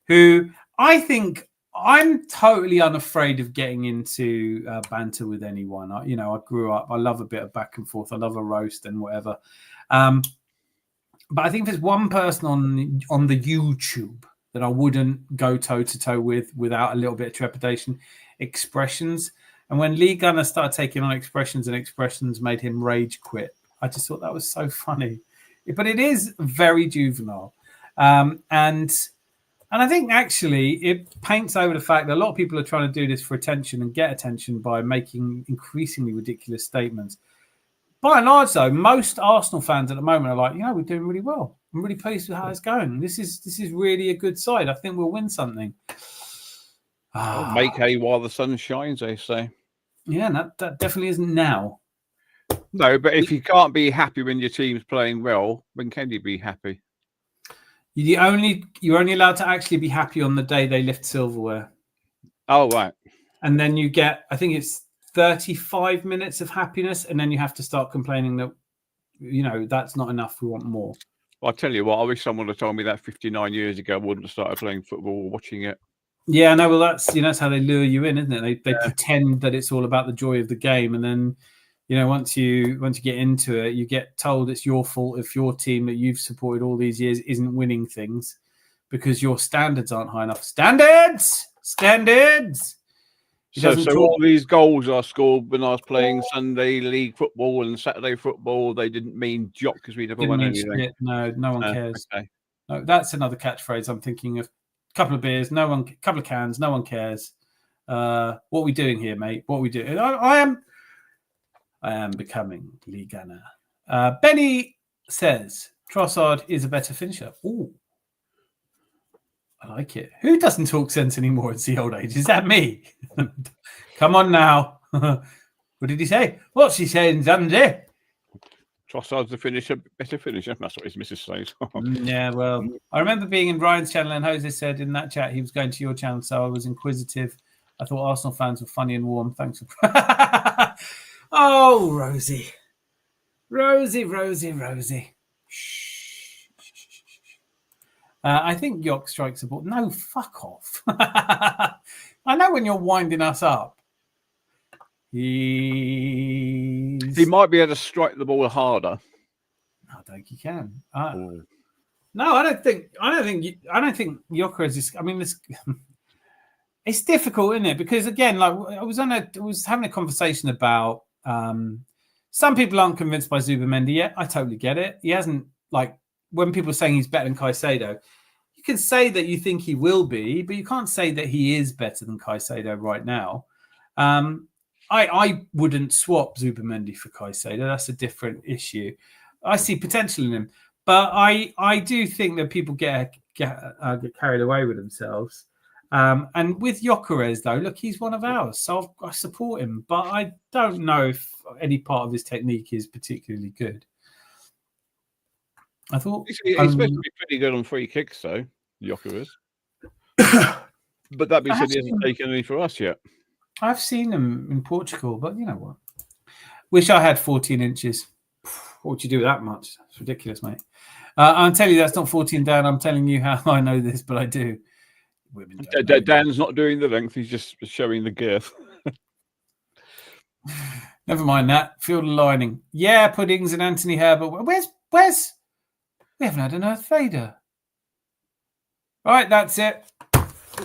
who I think I'm totally unafraid of getting into banter with anyone. I grew up, I love a bit of back and forth. I love a roast and whatever. But I think there's one person on the YouTube that I wouldn't go toe-to-toe with without a little bit of trepidation, Expressions. And when Lee Gunner started taking on Expressions and Expressions made him rage quit, I just thought that was so funny. But it is very juvenile. And I think actually it paints over the fact that a lot of people are trying to do this for attention and get attention by making increasingly ridiculous statements. By and large, though, most Arsenal fans at the moment are like, we're doing really well. I'm really pleased with how it's going. This is really a good side. I think we'll win something.
Make hay while the sun shines, they say.
Yeah, that definitely isn't now.
No, but if you can't be happy when your team's playing well, when can you be happy?
You're only allowed to actually be happy on the day they lift silverware.
Oh, right.
And then you get, I think it's 35 minutes of happiness, and then you have to start complaining that, that's not enough. We want more.
Well, I'll tell you what, I wish someone had told me that 59 years ago I wouldn't have started playing football or watching it.
Yeah, no, well, that's how they lure you in, isn't it? They pretend that it's all about the joy of the game, and then, once you get into it, you get told it's your fault if your team that you've supported all these years isn't winning things because your standards aren't high enough. Standards.
So all these goals I scored when I was playing Sunday league football and Saturday football, they didn't mean jock because we never won anything.
Shit. No one cares.
Okay.
No, that's another catchphrase I'm thinking of. A couple of beers, couple of cans, no one cares. What are we doing here, mate? What are we doing? I am becoming Lee Gunner. Benny says Trossard is a better finisher. Ooh, I like it. Who doesn't talk sense anymore at the old age? Is that me? Come on now. What did he say? What's he saying, Zandy?
Trossard's the finisher, better finisher. That's what his missus says.
Yeah, well, I remember being in Ryan's channel and Jose said in that chat he was going to your channel, so I was inquisitive. I thought Arsenal fans were funny and warm. Thanks for... Oh, Rosie. Shh. I think York strikes a ball. No, fuck off. I know when you're winding us up.
He might be able to strike the ball harder.
don't think you can.
Oh.
No, I don't think Gyökeres is. I mean, it's difficult, isn't it? Because again, like I was having a conversation about some people aren't convinced by Zubamendi yet. I totally get it. He hasn't, like, when people are saying he's better than Caicedo, you can say that you think he will be, but you can't say that he is better than Caicedo right now. I wouldn't swap Zubamendi for Caicedo. That's a different issue. I see potential in him, but I do think that people get carried away with themselves. And with Gyökeres, though, look, he's one of ours, so I support him. But I don't know if any part of his technique is particularly good. I thought
he's supposed to be pretty good on free kicks, though, Gyökeres. But that being said, he hasn't taken any for us yet.
I've seen him in Portugal, but you know what? Wish I had 14 inches. What would you do with that much? It's ridiculous, mate. I'll tell you that's not 14 down. I'm telling you how I know this, but I do.
Dan's not doing the length; he's just showing the girth.
Never mind that. Field lining. Yeah, Puddings and Anthony Herbert. Where's? We haven't had an Earth Vader. Right, that's it.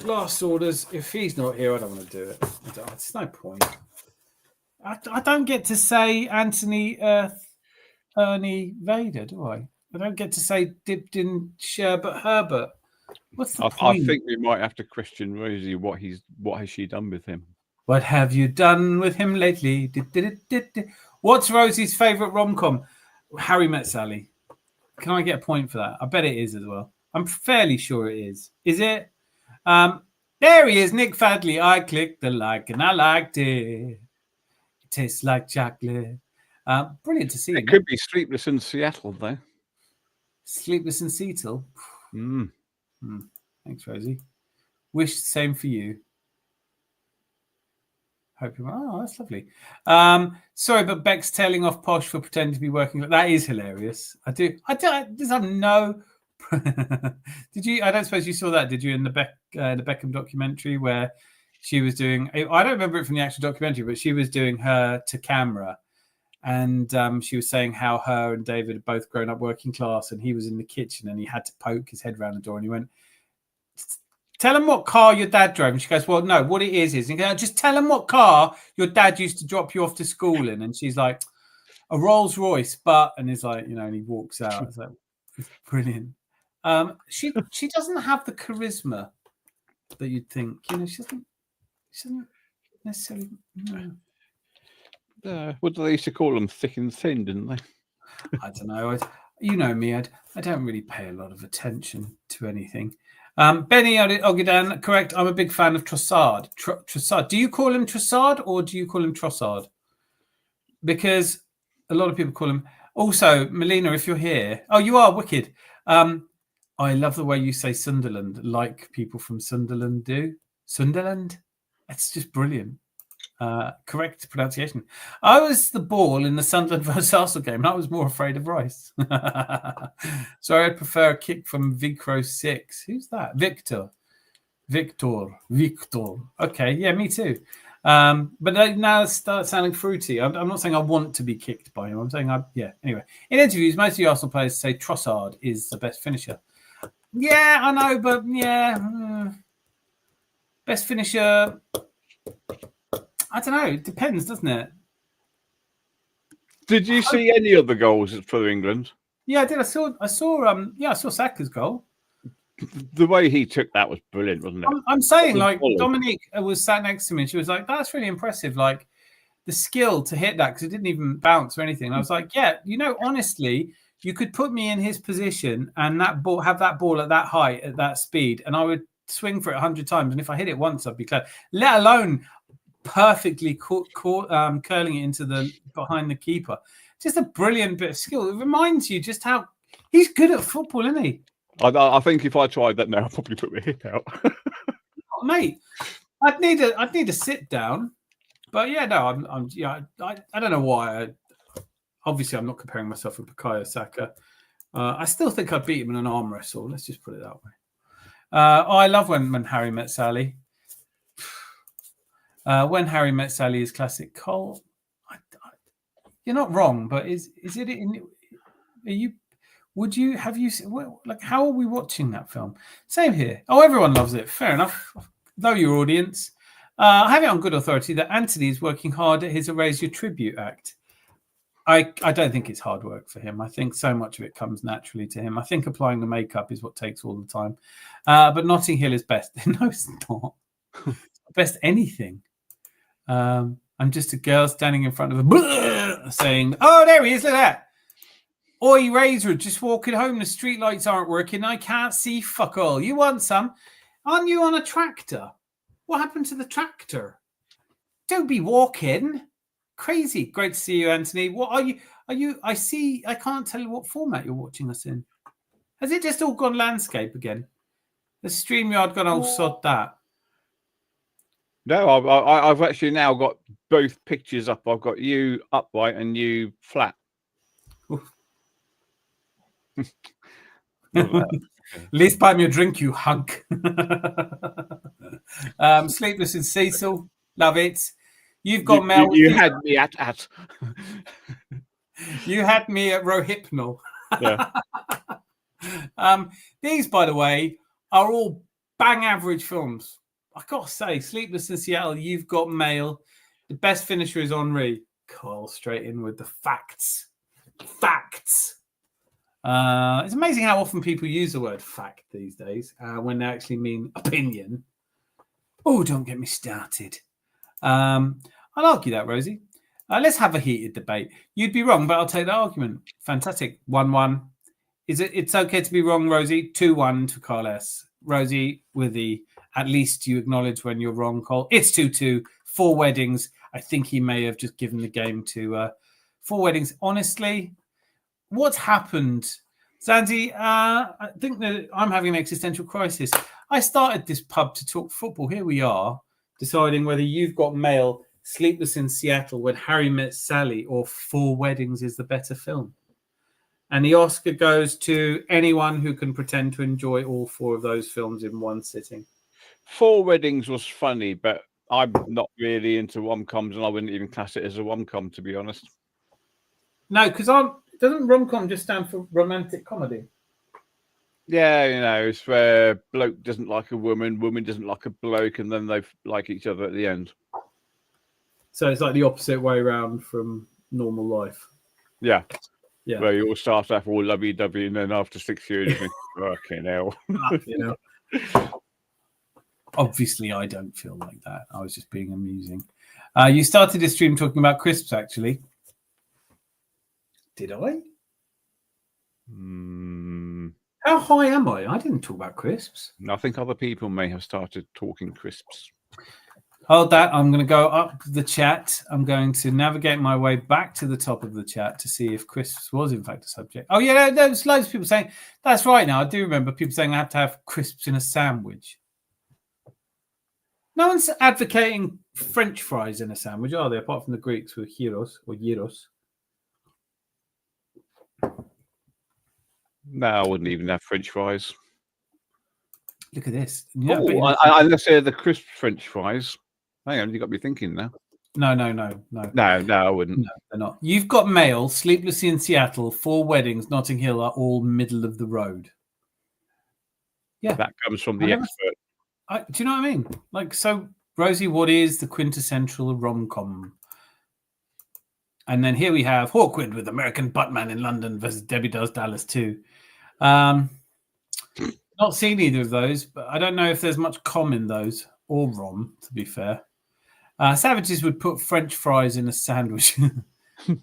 Last orders. If he's not here, I don't want to do it. It's no point. I don't get to say Anthony Ernie Vader, do I? I don't get to say Dibden Sherbert Herbert. What's the point?
I think we might have to question Rosie. What has she done with him?
What have you done with him lately? What's Rosie's favourite rom-com? Harry Met Sally. Can I get a point for that? I bet it is as well. I'm fairly sure it is. Is it? There he is, Nick Fadley. I clicked the like and I liked it. It tastes like chocolate. Brilliant to see.
It could be Sleepless in Seattle, though.
Sleepless in Seattle. Thanks, Rosie. Wish the same for you. Hope you're. Oh, that's lovely. Sorry, but Beck's tailing off Posh for pretending to be working. That is hilarious. I just have no. Did you? I don't suppose you saw that, did you? In the Beckham documentary where she was doing. I don't remember it from the actual documentary, but she was doing her to camera, and she was saying how her and David had both grown up working class, and he was in the kitchen and he had to poke his head around the door, and he went, "Tell him what car your dad drove." And she goes, "Well, no, what it is." And he goes, "Just tell him what car your dad used to drop you off to school in." And she's like, "A Rolls Royce," and he's like, and he walks out. It's like, it's brilliant. She doesn't have the charisma that you'd think. She doesn't necessarily.
What do they used to call them? Thick and thin, didn't they?
I don't know. You know me. I don't really pay a lot of attention to anything. Benny Ogidan, correct. I'm a big fan of Trossard. Trossard. Do you call him Trossard or do you call him Trossard? Because a lot of people call him. Also, Melina, if you're here, you are wicked. I love the way you say Sunderland, like people from Sunderland do. Sunderland? It's just brilliant. Correct pronunciation. I was the ball in the Sunderland versus Arsenal game, and I was more afraid of Rice. So I prefer a kick from Vicro 6. Who's that? Victor. Okay, yeah, me too. But now it starts sounding fruity. I'm not saying I want to be kicked by him. I'm saying Anyway, in interviews, most of the Arsenal players say Trossard is the best finisher. Yeah, I know, but best finisher. I don't know. It depends, doesn't it?
Did you see any of the goals for England?
Yeah, I did. I saw Saka's goal.
The way he took that was brilliant, wasn't it?
I'm saying, like, Dominique was sat next to me and she was like, "That's really impressive." Like, the skill to hit that, because it didn't even bounce or anything. And I was like, yeah, honestly, you could put me in his position and have that ball at that height, at that speed, and I would swing for it 100 times. And if I hit it once, I'd be clear. Let alone perfectly curling it into behind the keeper. Just a brilliant bit of skill. It reminds you just how he's good at football, isn't he?
I think if I tried that now, I'd probably put my hip out.
Oh, mate, I'd need a sit down. But yeah, no, I don't know why. Obviously, I'm not comparing myself with Bukayo Saka. I still think I'd beat him in an arm wrestle. Let's just put it that way. I love when Harry Met Sally. When Harry Met Sally is classic. Cole, you're not wrong, but is it in? Are you Have you like, how are we watching that film? Same here. Oh, everyone loves it. Fair enough. Know your audience. I have it on good authority that Anthony is working hard at his Erase Your Tribute act. I don't think it's hard work for him. I think so much of it comes naturally to him. I think applying the makeup is what takes all the time. But Notting Hill is best. No, it's not. Best anything. I'm just a girl standing in front of a saying, "Oh, there he is! Look at that! Oi, Razor, just walking home. The streetlights aren't working. I can't see fuck all. You want some? Aren't you on a tractor? What happened to the tractor? Don't be walking." Crazy. Great to see you, Anthony. What are you? I can't tell you what format you're watching us in. Has it just all gone landscape again? The StreamYard gone, oh, sod that.
No, I've actually now got both pictures up. I've got you upright and you flat.
At least buy me a drink, you hunk. Sleepless in Cecil. Love it. You've got Mel.
You had me at.
You had me at Rohypnol.
Yeah.
These, by the way, are all bang average films. I gotta say, Sleepless in Seattle, You've Got Mail. The best finisher is Henri. Coil straight in with the facts. Facts. It's amazing how often people use the word fact these days when they actually mean opinion. Oh, don't get me started. I'll argue that, Rosie. Let's have a heated debate. You'd be wrong, but I'll take that argument. Fantastic. 1-1. It's okay to be wrong, Rosie? 2-1 to Carl S. Rosie, with the at least you acknowledge when you're wrong, Cole. It's 2-2. 4 weddings. I think he may have just given the game to 4 weddings. Honestly, what's happened? Zanzi, I think that I'm having an existential crisis. I started this pub to talk football. Here we are, deciding whether You've Got Mail, Sleepless in Seattle, When Harry Met Sally, or 4 Weddings is the better film. And the Oscar goes to anyone who can pretend to enjoy all 4 of those films in one sitting.
4 Weddings was funny, but I'm not really into rom-coms, and I wouldn't even class it as a rom-com, to be honest.
No, because doesn't rom-com just stand for romantic comedy?
Yeah, it's where bloke doesn't like a woman, woman doesn't like a bloke, and then they like each other at the end.
So it's like the opposite way around from normal life.
Yeah.
Yeah.
Where you all start off all lovey-dovey, and then after 6 years, you think, fucking hell.
Obviously, I don't feel like that. I was just being amusing. You started this stream talking about crisps, actually. Did I? How high am I? I didn't talk about crisps.
I think other people may have started talking crisps.
Hold that. I'm going to go up the chat. I'm going to navigate my way back to the top of the chat to see if crisps was in fact a subject. Oh, yeah, there's loads of people saying, that's right now. I do remember people saying I have to have crisps in a sandwich. No one's advocating French fries in a sandwich, are they? Apart from the Greeks with gyros or gyros.
No, I wouldn't even have French fries.
Look at this.
Unless they're the crisp French fries. Hang on, you got me thinking now.
No,
I wouldn't.
No, they're not. You've Got Mail, Sleepless in Seattle, 4 Weddings, Notting Hill are all middle of the road. Yeah.
That comes from the expert.
Do you know what I mean? Like, so, Rosie, what is the quintessential rom-com? And then here we have Hawkwind with American Buttman in London versus Debbie Does Dallas 2. Not seen either of those, but I don't know if there's much com in those, or rom, to be fair. Savages would put French fries in a sandwich. Do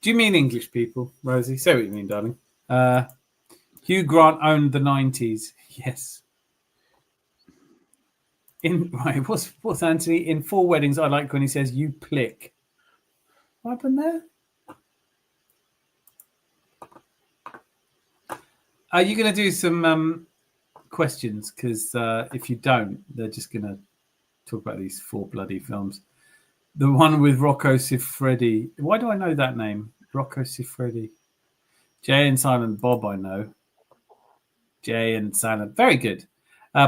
you mean English people, Rosie? Say what you mean, darling. Hugh Grant owned the 90s. Yes. What's Anthony? In 4 Weddings, I like when he says, you plick. What happened there? Are you going to do some questions? Because if you don't, they're just going to talk about these 4 bloody films. The one with Rocco Siffredi. Why do I know that name? Rocco Siffredi. Jay and Silent Bob, I know. Jay and Silent. Very good.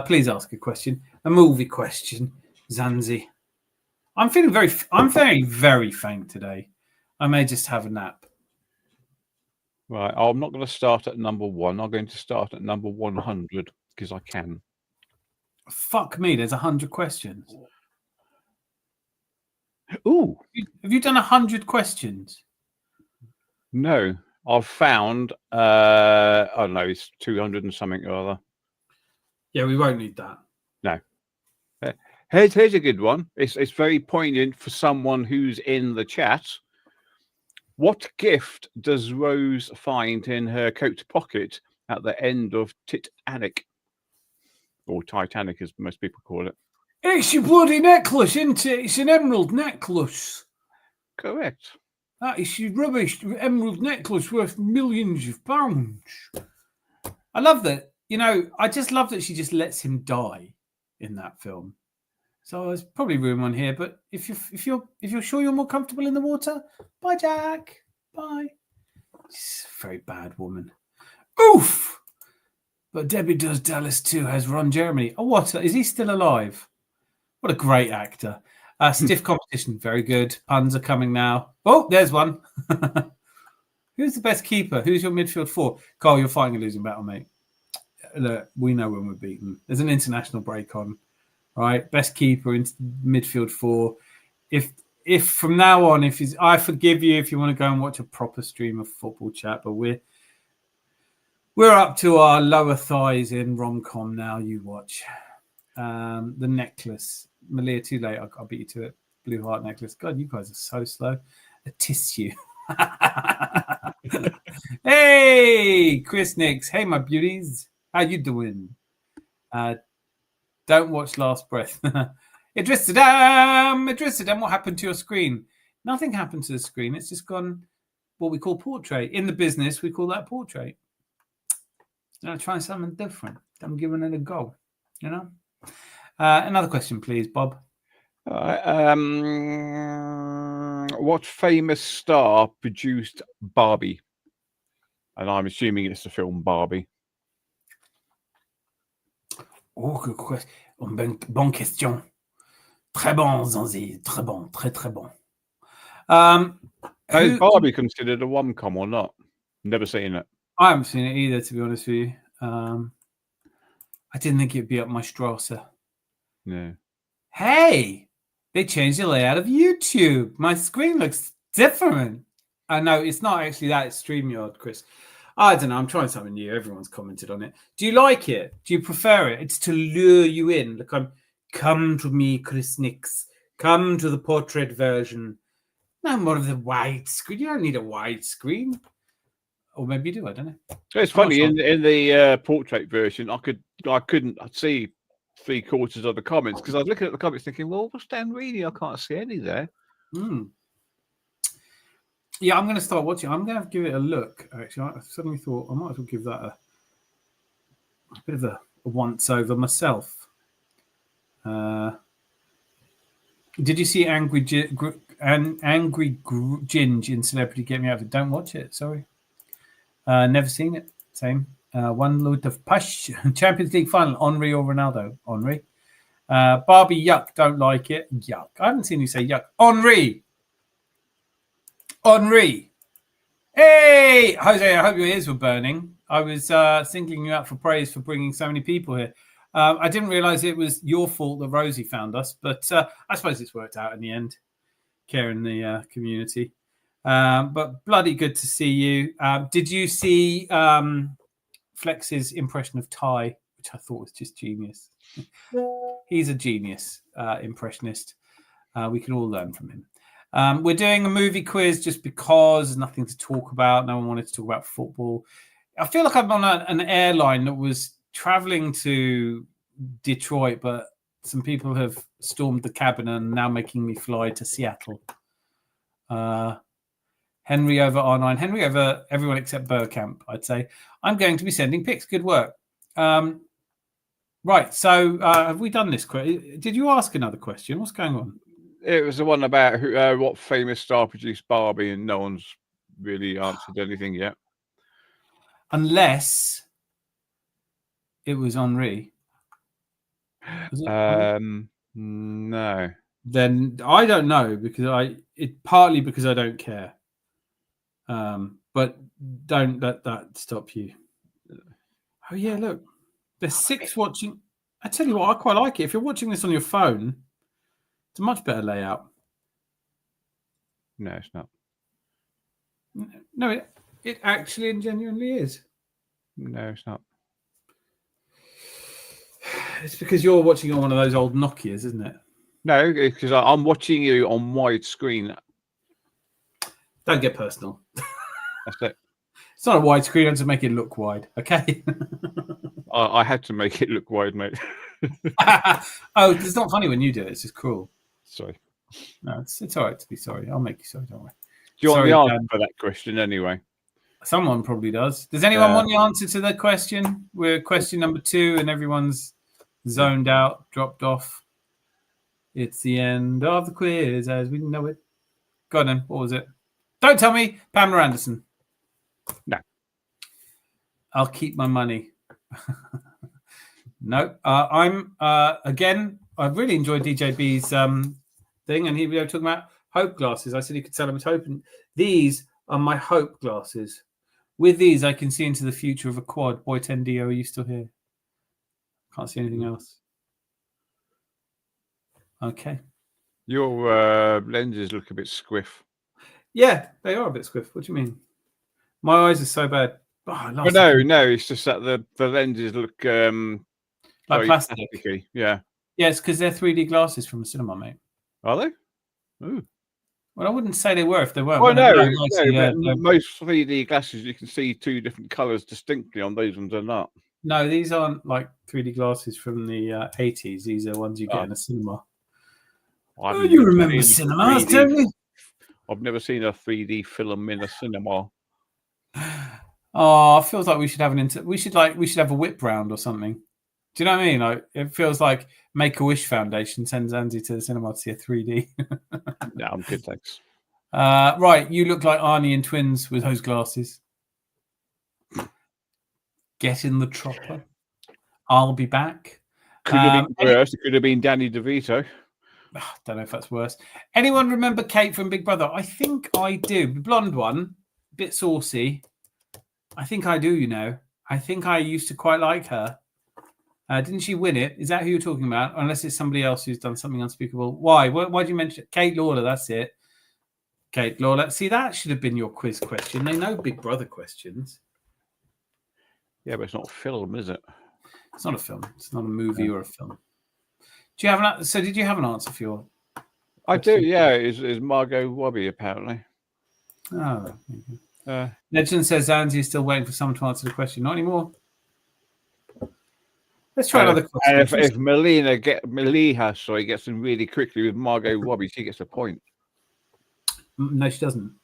Please ask a question. A movie question. Zanzi. I'm very, very faint today. I may just have a nap.
Right. I'm not going to start at number 1. I'm going to start at number 100 because I can.
Fuck me, there's 100 questions.
Ooh.
Have you done 100 questions?
No. I've found, I don't know, it's 200 and something or other.
Yeah, we won't need that.
No. Here's a good one. It's very poignant for someone who's in the chat. What gift does Rose find in her coat pocket at the end of Titanic? Or Titanic, as most people call it.
It's your bloody necklace, isn't it? It's an emerald necklace.
Correct.
That is your rubbish emerald necklace worth millions of pounds. I love that. You know, I just love that she just lets him die in that film. So there's probably room on here, but if you're sure you're more comfortable in the water, bye, Jack. Bye. She's a very bad woman. Oof. But Debbie Does Dallas too has Ron Jeremy. Oh, what? Is he still alive? What a great actor. Stiff competition. Very good. Puns are coming now. Oh, there's one. Who's the best keeper? Who's your midfield four? Carl, you're fighting a losing battle, mate. Look, we know when we're beaten. There's an international break on, right? Best keeper in midfield four. If from now on, I forgive you if you want to go and watch a proper stream of football chat, but we're up to our lower thighs in rom-com now. You watch. The necklace. Malia, too late. I'll beat you to it. Blue heart necklace. God, you guys are so slow. A tissue. Hey, Chris Nix. Hey, my beauties. How you doing? Don't watch Last Breath. Idris Saddam. What happened to your screen? Nothing happened to the screen. It's just gone what we call portrait. In the business, we call that portrait. I'm trying something different. I'm giving it a go, you know? Another question, please, Bob.
What famous star produced Barbie? And I'm assuming it's the film Barbie.
Oh, good question. Bonne question. Très bon, Zanzi. Très bon. Très, très bon.
Is Barbie considered a rom-com or not? Never seen it.
I haven't seen it either, to be honest with you. I didn't think it'd be up my Strasse.
No.
Hey, they changed the layout of YouTube. My screen looks different. I know it's not actually that. It's StreamYard, Chris. I don't know. I'm trying something new. Everyone's commented on it. Do you like it? Do you prefer it? It's to lure you in. Look, come to me, Chris Nix. Come to the portrait version. No more of the wide screen. You don't need a wide screen. Or maybe you do. I don't know.
It's funny in the portrait version. I couldn't see 3/4 of the comments because I was looking at the comments thinking, well, what's Dan reading? I can't see any there.
Yeah, I'm going to start watching. I'm going to give it a look. Actually, I suddenly thought I might as well give that a bit of a once over myself. Did you see Angry Ginge in Celebrity Get Me Out of It? Don't watch it. Sorry. Never seen it. Same. One load of push. Champions League final. Henry or Ronaldo? Henry. Barbie, yuck. Don't like it. Yuck. I haven't seen you say yuck. Henry. Hey, Jose, I hope your ears were burning. I was singling you out for praise for bringing so many people here. I didn't realize it was your fault that Rosie found us, but I suppose it's worked out in the end, caring the community. But bloody good to see you. Did you see Flex's impression of Ty, which I thought was just genius? He's a genius impressionist. We can all learn from him. We're doing a movie quiz just because there's nothing to talk about. No one wanted to talk about football. I feel like I'm on an airline that was traveling to Detroit, but some people have stormed the cabin and now making me fly to Seattle. Henry over R9. Henry over everyone except Burkamp, I'd say. I'm going to be sending pics. Good work. Right. So have we done this? Did you ask another question? What's going on?
It was the one about what famous star produced Barbie, and no one's really answered anything yet.
Unless it was Henri. Was it
no. Then
I don't know because partly because I don't care. But but don't let that stop you. Oh yeah, look, there's 6 watching. I tell you what, I quite like it. If you're watching this on your phone, it's a much better layout.
No, it's not.
No, it actually and genuinely is.
No, it's not.
It's because you're watching on one of those old Nokias, isn't it?
No, because I'm watching you on wide screen.
Don't get personal.
That's it.
It's not a wide screen. I just make it look wide. Okay.
I had to make it look wide, mate.
Oh, it's not funny when you do it. It's just cruel.
Sorry.
No, it's all right to be sorry. I'll make you sorry. Don't worry.
Do you want
Sorry,
the answer
Dan.
for that question anyway?
Someone probably does. Does anyone want the answer to the question? We're question number 2 and everyone's zoned out, dropped off. It's the end of the quiz as we know it. Go on then. What was it? Don't tell me. Pamela Anderson.
No.
I'll keep my money. No. I'm, again, I've really enjoyed DJ B's thing. And here we are talking about hope glasses. I said he could sell them as hope. And these are my hope glasses. With these, I can see into the future of a quad. Boy 10D, are you still here? Can't see anything else. Okay.
Your lenses look a bit squiff.
Yeah, they are a bit squiff. What do you mean? My eyes are so bad. Oh,
no, it's just that the lenses look
like plastic.
plasticky. Yeah.
Yeah, it's because they're 3D glasses from a cinema, mate.
Are they? Ooh.
Well, I wouldn't say they were if they weren't.
Well, no,
but
most 3D glasses you can see 2 different colours distinctly. On those ones are not.
No, these aren't like 3D glasses from the 80s. These are ones you get in a cinema. Oh, you remember cinemas, don't you?
I've never seen a 3D film in a cinema.
Oh, it feels like we should have we should have a whip round or something. Do you know what I mean? Like, it feels like Make-A-Wish Foundation sends Andy to the cinema to see a 3D.
No, I'm good, thanks.
Right, you look like Arnie in Twins with those glasses. Get in the chopper. I'll be back.
Could have been worse. It could have been Danny DeVito.
Don't know if that's worse. Anyone remember Kate from Big Brother? I think I do. The blonde one, bit saucy. I think I do, you know. I think I used to quite like her. Didn't she win it? Is that who you're talking about? Unless it's somebody else who's done something unspeakable. Why? Why do you mention it? Kate Lawler? That's it. Kate Lawler. See, that should have been your quiz question. They know Big Brother questions.
Yeah, but it's not a film, is it?
It's not a film. It's not a movie or a film. Do you have so did you have an answer for your question?
I do, yeah. It's Margot Robbie, apparently.
Oh. Legend says Andy is still waiting for someone to answer the question. Not anymore. Let's try another question.
And if Maliha gets them really quickly with Margot Robbie, she gets a point.
No, she doesn't.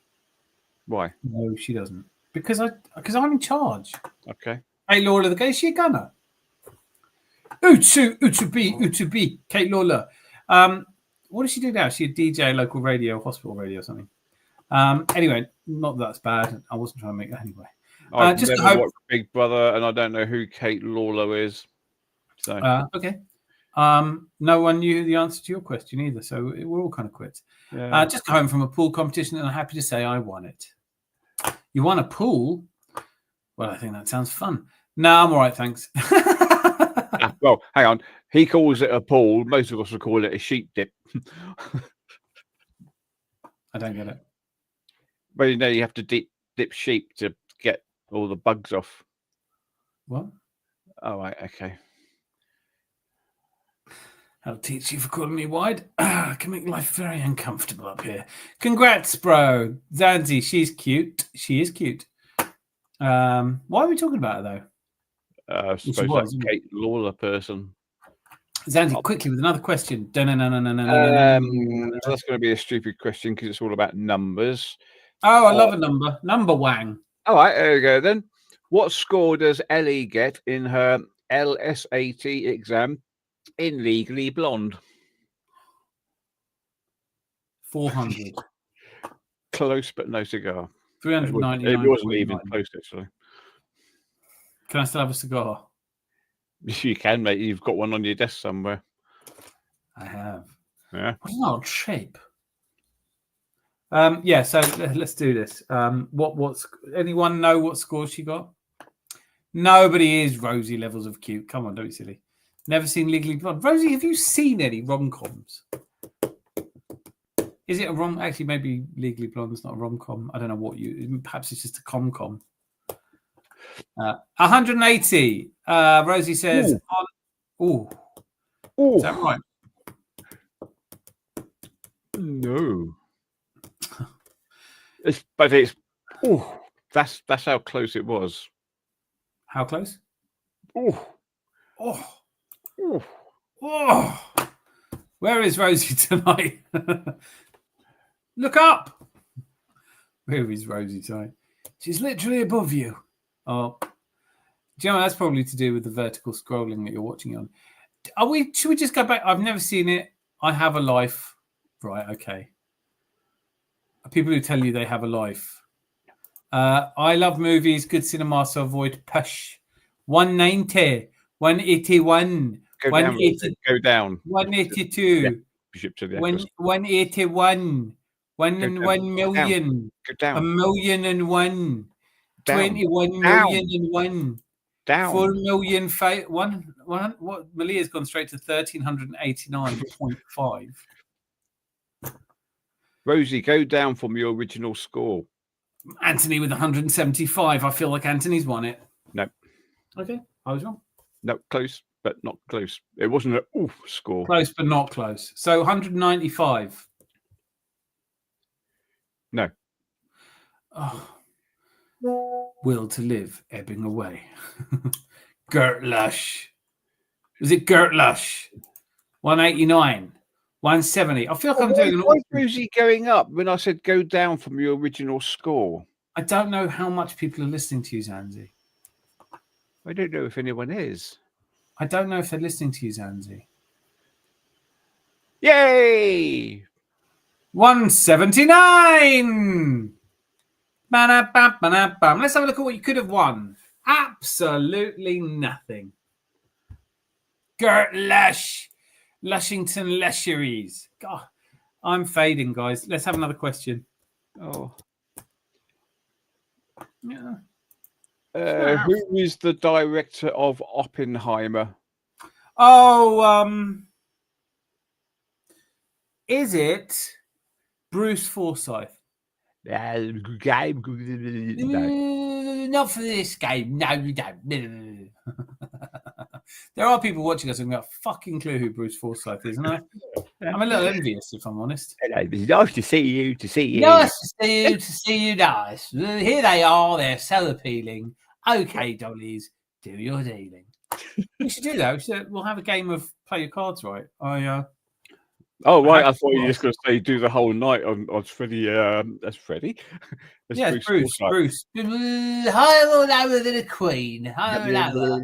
Why?
No, she doesn't. Because I'm in charge.
Okay.
Hey, Lawler, the guy, is she a gunner? Utubi, Kate Lawler. What does she do now? She a DJ, local radio, hospital radio, or something. Anyway, not that that's bad. I wasn't trying to make that anyway.
I've never watched Big Brother, and I don't know who Kate Lawler is. So
okay. No one knew the answer to your question either, so we're all kind of quits. Yeah. Just got home from a pool competition, and I'm happy to say I won it. You won a pool? Well, I think that sounds fun. No, I'm all right, thanks.
Well, hang on. He calls it a pool. Most of us would call it a sheep dip.
I don't get it.
But you know, you have to dip sheep to get all the bugs off.
What?
Oh, right, okay.
I'll teach you for calling me wide. I can make life very uncomfortable up here. Congrats, bro. Zanzi, she's cute. She is cute. Why are we talking about her, though?
I suppose that's Kate Lawler person.
Zanzi, quickly with another question.
That's going to be a stupid question because it's all about numbers.
Oh, I love a number. Number wang.
All right, there we go then. What score does Ellie get in her LSAT exam in Legally Blonde?
400.
Close, but no cigar.
399.
It wasn't even close, actually.
Can I still have a cigar?
You can, mate. You've got one on your desk somewhere.
I have.
Yeah.
What an odd shape. Yeah, so let's do this. What's anyone know what score she got? Nobody is Rosie levels of cute. Come on, don't be silly. Never seen Legally Blonde. Rosie, have you seen any rom-coms? Is it a rom? Actually, maybe Legally Blonde's not a rom-com. I don't know what you. Perhaps it's just a com-com. 180. Rosie says. Oh, is that right?
No. It's. Oh, that's how close it was.
How close?
Oh.
Oh.
Oh.
Oh. Where is Rosie tonight? Look up. Where is Rosie tonight? She's literally above you. Oh, do you know that's probably to do with the vertical scrolling that you're watching on? Should we just go back? I've never seen it. I have a life. Right. Okay. People who tell you they have a life. I love movies. Good cinema. So avoid push. 190. 181.
Go down.
182.
Yeah. Bishop to the
181. 1 million.
Go down.
1,000,001.
Down.
21,000,001.
Down.
4,000,000. What? Malia's gone straight to 1,389.5.
Rosie, go down from your original score.
Anthony with 175. I feel like Anthony's won it.
No.
Okay, I was wrong.
No, close, but not close. It wasn't an score.
Close, but not close. So 195.
No.
Oh. Will to live ebbing away. Gert Lush. Was it Gert Lush? 189. 170. I feel like I'm doing an.
Why is Rosie going up when I said go down from your original score?
I don't know how much people are listening to you, Zanzi.
I don't know if anyone is.
I don't know if they're listening to you, Zanzi.
Yay!
179. Ba-da-ba-ba-da-bum. Let's have a look at what you could have won. Absolutely nothing. Gert Lush. Lushington Lesheries. God, I'm fading, guys. Let's have another question.
Oh.
Yeah.
Who is the director of Oppenheimer?
Oh, is it Bruce Forsyth?
No.
Not for this game. No, you don't. There are people watching us who've got a fucking clue who Bruce Forsyth is, and I'm a little envious, if I'm honest.
Hello, it's nice to see you.
Nice to see you. Nice. Here they are. They're so appealing. Okay, dollies, do your dealing. We should do that. We'll have a game of play your cards right.
Oh, right. I thought you were just going to say do the whole night on Freddie. That's Freddie.
That's Bruce. Higher or lower than a queen? Higher or lower?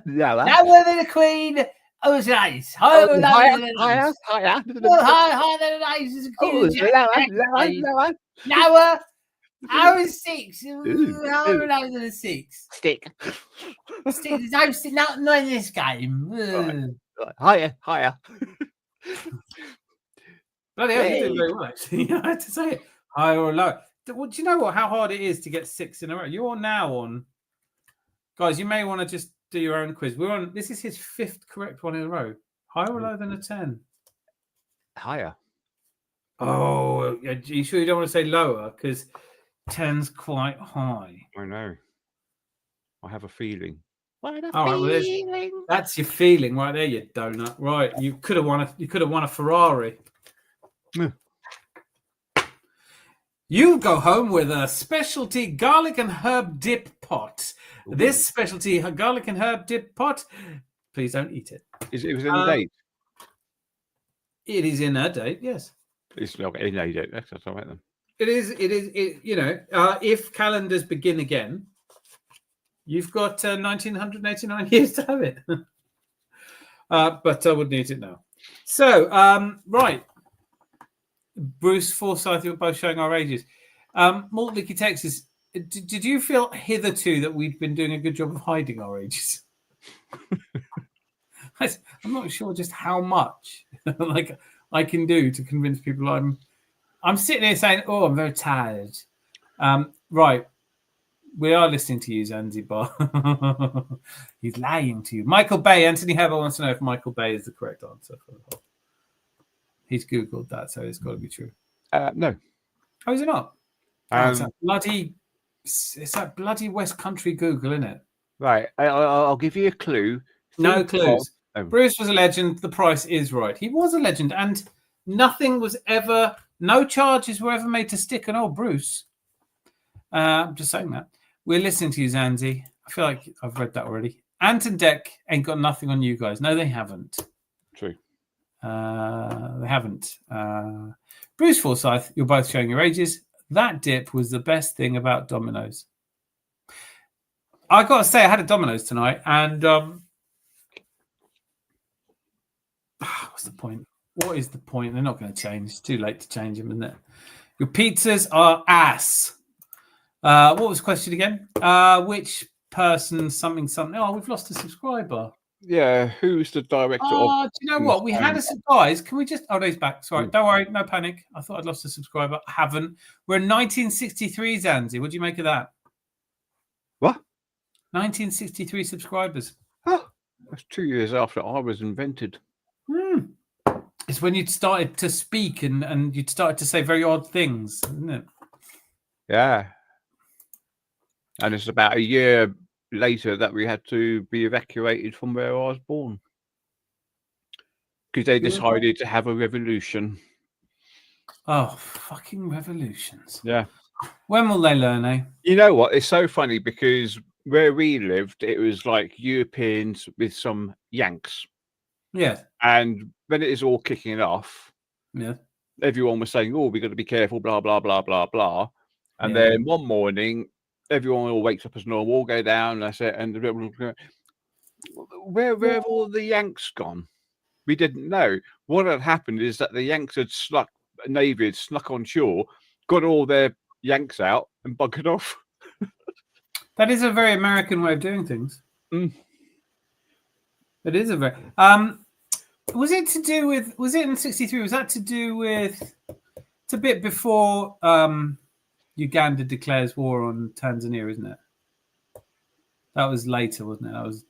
Lower than a queen. Oh, it's nice. Higher or lower than a
higher.
Higher than an ice is a
Oh, lower.
Lower. Hour is 6. Higher or lower than a 6.
Stick.
There's no stick. Not in this game.
Right. Higher.
Bloody hell, you did very well, actually. I had to say it. Higher or lower. Do you know how hard it is to get 6 in a row? You're now on. Guys, you may want to just do your own quiz. This is his 5th correct one in a row. Higher or lower than a 10?
Higher.
Oh, are you sure you don't want to say lower? Because 10's quite high.
I know. I have a feeling.
That's your feeling right there, you donut. Right, you could have won a Ferrari.
Yeah.
You go home with a specialty garlic and herb dip pot. Ooh. This specialty garlic and herb dip pot, please don't eat it.
It was in a date.
It is in a date, yes.
It's not in a date. That's all right then.
It is. If calendars begin again, you've got 1989 years to have it. But I wouldn't eat it now. So, right. Bruce Forsyth, you're both showing our ages. Malt Licky Texas, did you feel hitherto that we've been doing a good job of hiding our ages? I'm not sure just how much I can do to convince people I'm I'm sitting here saying, "Oh, I'm very tired." Right. We are listening to you, Zanzibar. He's lying to you. Michael Bay. Anthony Herbert wants to know if Michael Bay is the correct answer. He's Googled that, so it's got to be true.
No.
Oh, is it not? It's that bloody West Country Google, isn't it?
Right. I'll give you a clue.
No clues. Bruce was a legend. The price is right. He was a legend, and no charges were ever made to stick on old Bruce. I'm just saying that. We're listening to you, Zanzi. I feel like I've read that already. Ant and Dec ain't got nothing on you guys. No, they haven't.
True.
They haven't. Bruce Forsyth, you're both showing your ages. That dip was the best thing about Domino's. I got to say, I had a Domino's tonight, and what's the point? What is the point? They're not going to change. It's too late to change them, isn't it? Your pizzas are ass. What was the question again? Which person, something? Oh, we've lost a subscriber.
Yeah, who's the director?
Oh, do you know what? We had a surprise. Can we just... Oh, no, he's back. Sorry. Don't worry. No panic. I thought I'd lost a subscriber. I haven't. We're in 1963, Zanzi. What do you make of that?
What?
1963 subscribers.
Oh, that's 2 years after I was invented.
It's when you'd started to speak and you'd started to say very odd things, isn't it?
Yeah. And it's about a year later that we had to be evacuated from where I was born. Because they decided to have a revolution.
Oh, fucking revolutions.
Yeah.
When will they learn, eh?
You know what? It's so funny because where we lived, it was like Europeans with some Yanks.
Yeah.
And when it is all kicking off, everyone was saying, "Oh, we've got to be careful, blah, blah, blah, blah, blah." And then one morning, everyone all wakes up as normal, go down, that's it. And where have all the Yanks gone? We didn't know. What had happened is that the Yanks had Navy had snuck on shore, got all their Yanks out and buggered off.
That is a very American way of doing things. It is a very... was it to do with... Was it in 63? Was that to do with... It's a bit before Uganda declares war on Tanzania, isn't it? That was later, wasn't it? That was...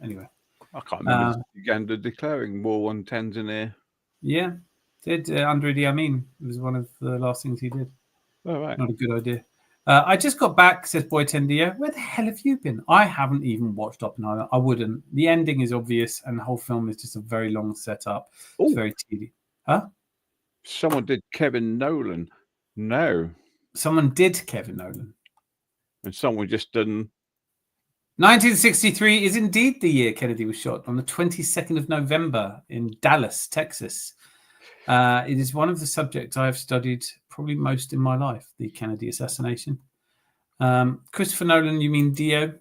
Anyway.
I can't remember Uganda declaring war on Tanzania.
Yeah. Did under Idi Amin. It was one of the last things he did.
Oh, right.
Not a good idea. I just got back, says Boy Tendia. Where the hell have you been? I haven't even watched Oppenheimer. I wouldn't. The ending is obvious, and the whole film is just a very long setup. It's very tedious. Huh?
Someone did Kevin Nolan. No.
Someone did Kevin Nolan.
And someone just didn't.
1963 is indeed the year Kennedy was shot, on the 22nd of November in Dallas, Texas. It is one of the subjects I have studied probably most in my life, the Kennedy assassination. Christopher Nolan, you mean Dio?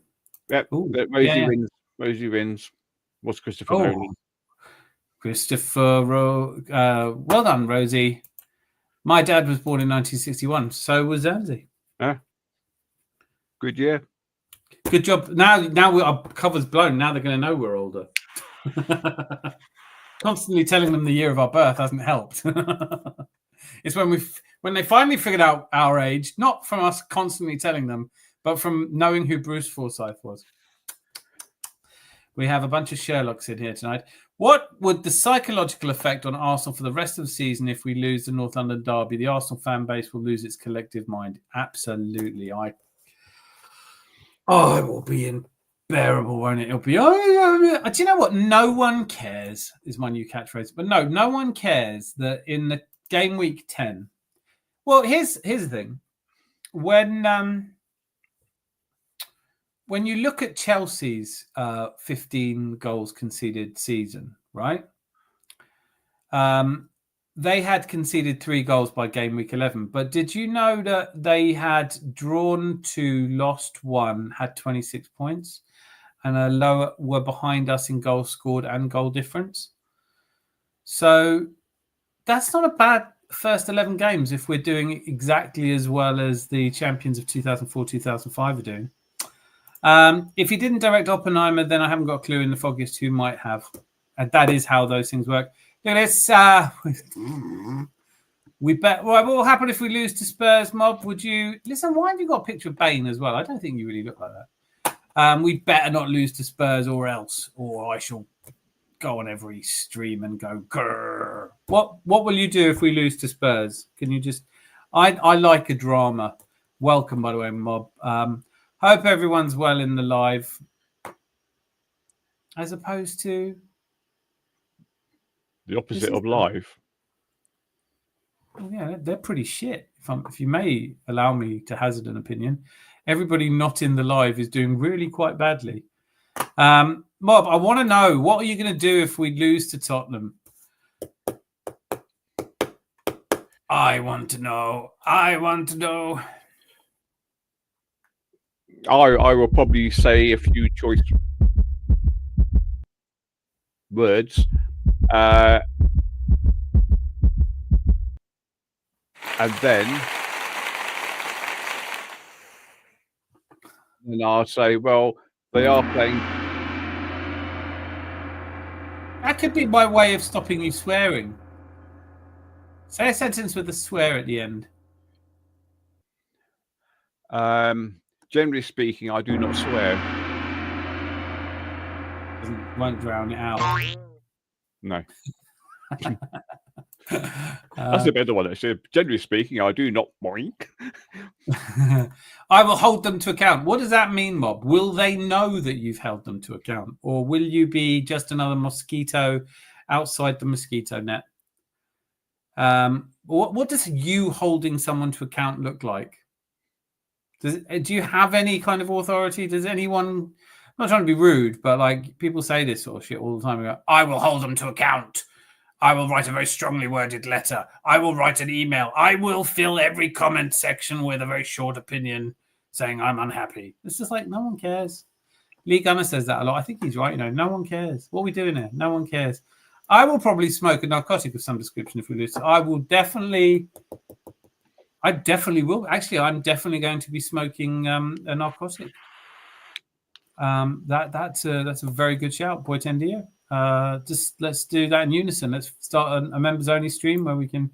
Yep. Rosie wins. Rosie wins. What's Christopher Nolan?
Christopher, well done, Rosie. My dad was born in 1961. So was Zanzi.
Good year.
Good job. Now our cover's blown. Now they're going to know we're older. Constantly telling them the year of our birth hasn't helped. It's when they finally figured out our age, not from us constantly telling them, but from knowing who Bruce Forsyth was. We have a bunch of Sherlocks in here tonight. What would the psychological effect on Arsenal for the rest of the season if we lose the North London derby? The Arsenal fan base will lose its collective mind. Absolutely. It will be unbearable, won't it? It'll be, do you know what? No one cares is my new catchphrase. But no one cares that in the game week 10. Well, here's the thing. When you look at Chelsea's 15 goals conceded season, right? They had conceded 3 goals by game week 11. But did you know that they had drawn 2, lost 1, had 26 points, and were behind us in goals scored and goal difference? So that's not a bad first 11 games if we're doing exactly as well as the champions of 2004-2005 are doing. If he didn't direct Oppenheimer, then I haven't got a clue in the foggiest who might have. And that is how those things work. Look at this. We bet. Right, what will happen if we lose to Spurs, Mob? Would you listen? Why have you got a picture of Bane as well? I don't think you really look like that. We better not lose to Spurs, or else, or I shall go on every stream and go grrr. What will you do if we lose to Spurs? Can you just? I like a drama. Welcome, by the way, Mob. Hope everyone's well in the live, as opposed to
the opposite of live.
Yeah, they're pretty shit. If you may allow me to hazard an opinion, everybody not in the live is doing really quite badly. Mob, I want to know, what are you going to do if we lose to Tottenham? I want to know. I
will probably say a few choice words. And then I'll say, well, they are playing.
That could be my way of stopping you swearing. Say a sentence with a swear at the end.
Generally speaking, I do not swear.
Won't drown it out.
No. That's a better one, actually. Generally speaking, I do not boink.
I will hold them to account. What does that mean, Mob? Will they know that you've held them to account? Or will you be just another mosquito outside the mosquito net? What does you holding someone to account look like? Do you have any kind of authority? Does anyone... I'm not trying to be rude, but like people say this sort of shit all the time. Go, I will hold them to account. I will write a very strongly worded letter. I will write an email. I will fill every comment section with a very short opinion saying I'm unhappy. It's just like, no one cares. Lee Gunner says that a lot. I think he's right. No one cares. What are we doing here? No one cares. I will probably smoke a narcotic of some description if we lose. I definitely will. Actually, I'm definitely going to be smoking a narcotic. That's a very good shout, Boy Tendio. Just let's do that in unison. Let's start a members only stream where we can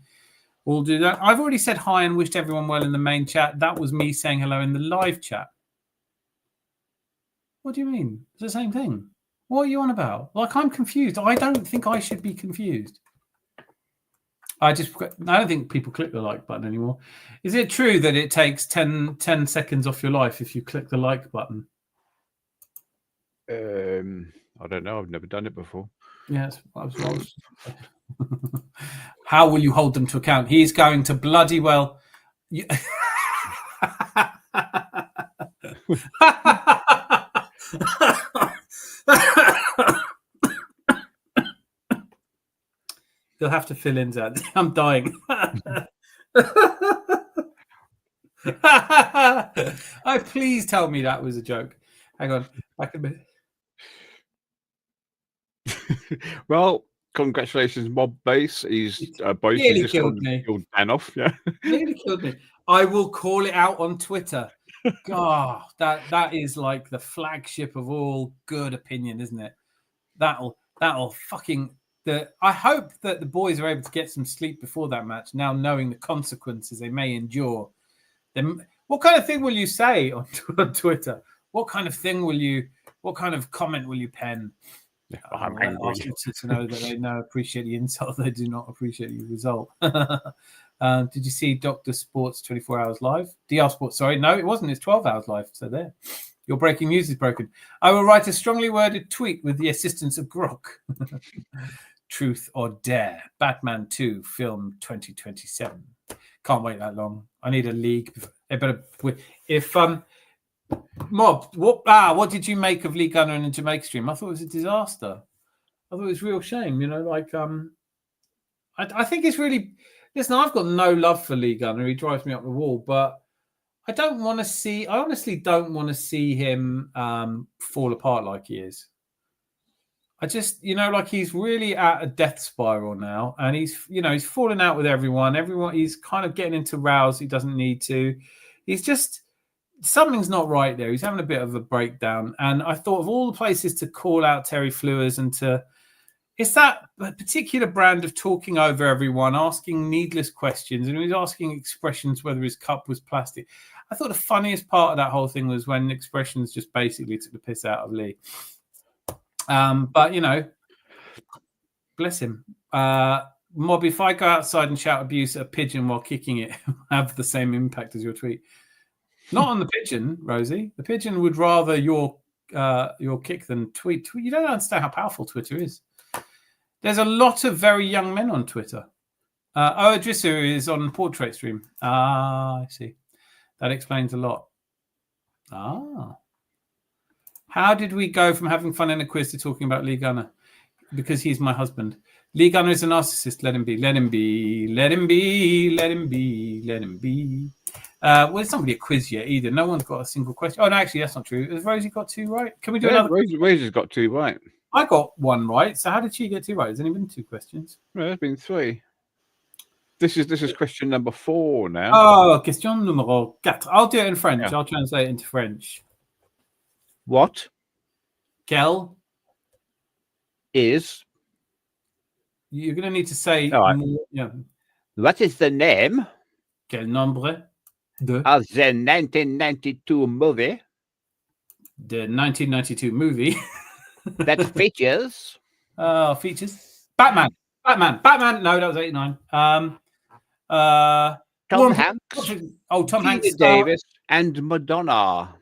all do that. I've already said hi and wished everyone well in the main chat. That was me saying hello in the live chat. What do you mean? It's the same thing. What are you on about? Like, I'm confused. I don't think I should be confused. I don't think people click the like button anymore. Is it true that it takes 10 seconds off your life if you click the like button?
I don't know. I've never done it before.
Yes, I was. How will you hold them to account? He's going to bloody well. You'll have to fill in that. I'm dying. Please tell me that was a joke. Hang on. Back a minute.
Well, congratulations, Mob Base. He's both
nearly killed me.
Dan off. Yeah,
nearly killed me. I will call it out on Twitter. God, that is like the flagship of all good opinion, isn't it? That'll fucking. I hope that the boys are able to get some sleep before that match, now knowing the consequences they may endure. Then, what kind of thing will you say on Twitter? What kind of comment will you pen?
I'm angry.
Ask them to know that they appreciate the insult, they do not appreciate the result. Did you see Dr. Sports 24 Hours Live? DR Sports, sorry. No, it wasn't. It's 12 Hours Live. So there. Your breaking news is broken. I will write a strongly worded tweet with the assistance of Grok. Truth or Dare. Batman 2 film 2027. Can't wait that long. I need a league. If Mob, what did you make of Lee Gunner and the Jamaica stream? I thought it was a disaster. I thought it was a real shame. I think it's really. Listen, I've got no love for Lee Gunner. He drives me up the wall, but I honestly don't want to see him fall apart like he is. I just, he's really at a death spiral now, and he's falling out with everyone. He's kind of getting into rows he doesn't need to. He's just. Something's not right there. He's having a bit of a breakdown. And I thought of all the places to call out Terry Flewers and It's that particular brand of talking over everyone, asking needless questions, and he was asking Expressions whether his cup was plastic. I thought the funniest part of that whole thing was when Expressions just basically took the piss out of Lee. But, you know, bless him. Mob, if I go outside and shout abuse at a pigeon while kicking it, have the same impact as your tweet. Not on the pigeon, Rosie. The pigeon would rather your kick than tweet. You don't understand how powerful Twitter is. There's a lot of very young men on Twitter. Idrissa is on Portrait Stream. I see. That explains a lot. How did we go from having fun in a quiz to talking about Lee Gunner? Because he's my husband. Lee Gunner is a narcissist. Let him be. Let him be. Let him be. Let him be. Let him be. Well, it's not really a quiz yet either. No one's got a single question. Oh, no, actually, that's not true. Has Rosie got 2 right? Can we do another?
Rosie's got 2 right.
I got 1 right. So how did she get 2 right? There's only been 2 questions.
Well, there's been 3. This is question number 4 now.
Oh, question numéro 4. I'll do it in French. Yeah. I'll translate it into French.
What?
Quel
is?
You're going to need to say
right.
more. Yeah.
What is the name?
Quel nombre de?
Of the 1992 movie.
The 1992 movie.
That features.
Features. Batman. No, that was 89.
Tom Hanks.
Oh, Tom Hanks.
Davis and Madonna.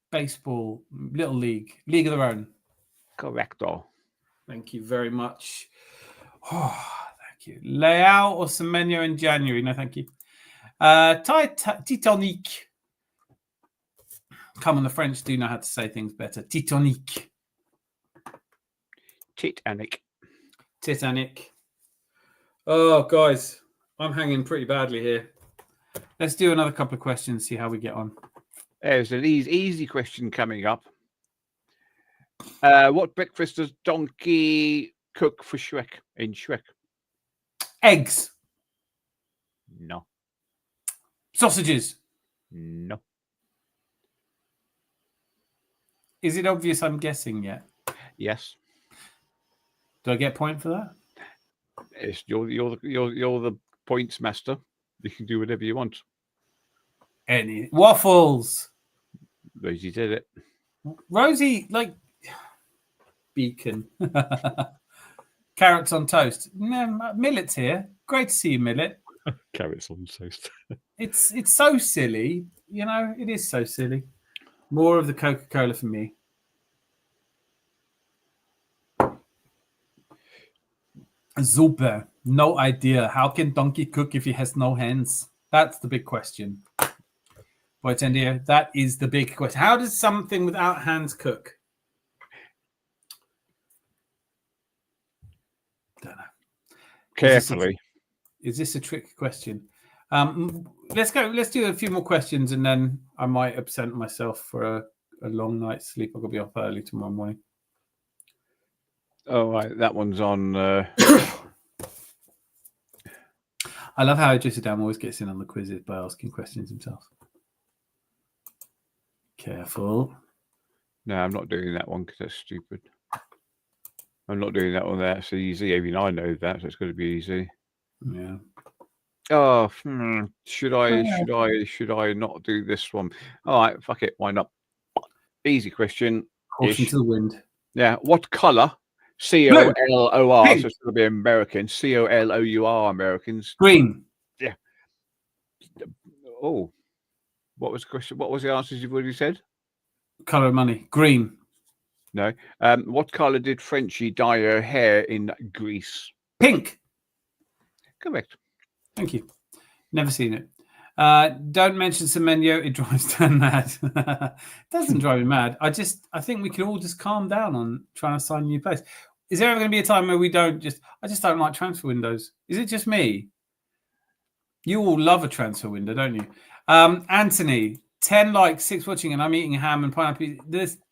Baseball, Little League, League of Their Own.
Correcto.
Thank you very much. Oh, thank you. Leao or Semenyo in January? No, thank you. Titanic. Come on, the French do know how to say things better. Titanic. Titanic. Oh, guys, I'm hanging pretty badly here. Let's do another couple of questions, see how we get on.
There's an easy question coming up. What breakfast does Donkey cook for Shrek in Shrek?
Eggs.
No.
Sausages.
No.
Is it obvious I'm guessing yet?
Yes.
Do I get a point for that?
Yes, you're the points master. You can do whatever you want.
Any waffles.
Rosie did it.
Rosie, like beacon. Carrots on toast. No, Millet's here. Great to see you, Millet.
Carrots on toast.
It's so silly. You know, it is so silly. More of the Coca-Cola for me. Super. No idea. How can Donkey cook if he has no hands? That's the big question. Boytendia, that is the big question. How does something without hands cook? Don't know.
Carefully.
Is this a trick question? Let's go. Let's do a few more questions, and then I might absent myself for a long night's sleep. I've got to be up early tomorrow morning.
Oh, right. That one's on.
I love how Idrissa Dam always gets in on the quizzes by asking questions himself. Careful.
No, I'm not doing that one because that's stupid. I'm not doing that one. That's easy. Even I know that, so it's going to be easy.
Yeah.
Oh, should I not do this one? All right, fuck it. Why not? Easy question.
Caution to the wind.
Yeah. What color? COLOR. So it's going to be American. COLOUR Americans.
Green.
Yeah. Oh. What was the question? What was the answers you've already said?
Color of money. Green.
No. What color did Frenchie dye her hair in Greece?
Pink.
Correct.
Thank you. Never seen it. Don't mention Semenyo. It drives Dan mad. It doesn't drive me mad. I think we can all just calm down on trying to sign a new place. Is there ever going to be a time where we don't I just don't like transfer windows. Is it just me? You all love a transfer window, don't you? Anthony, 10 likes, 6 watching, and I'm eating ham and pineapple.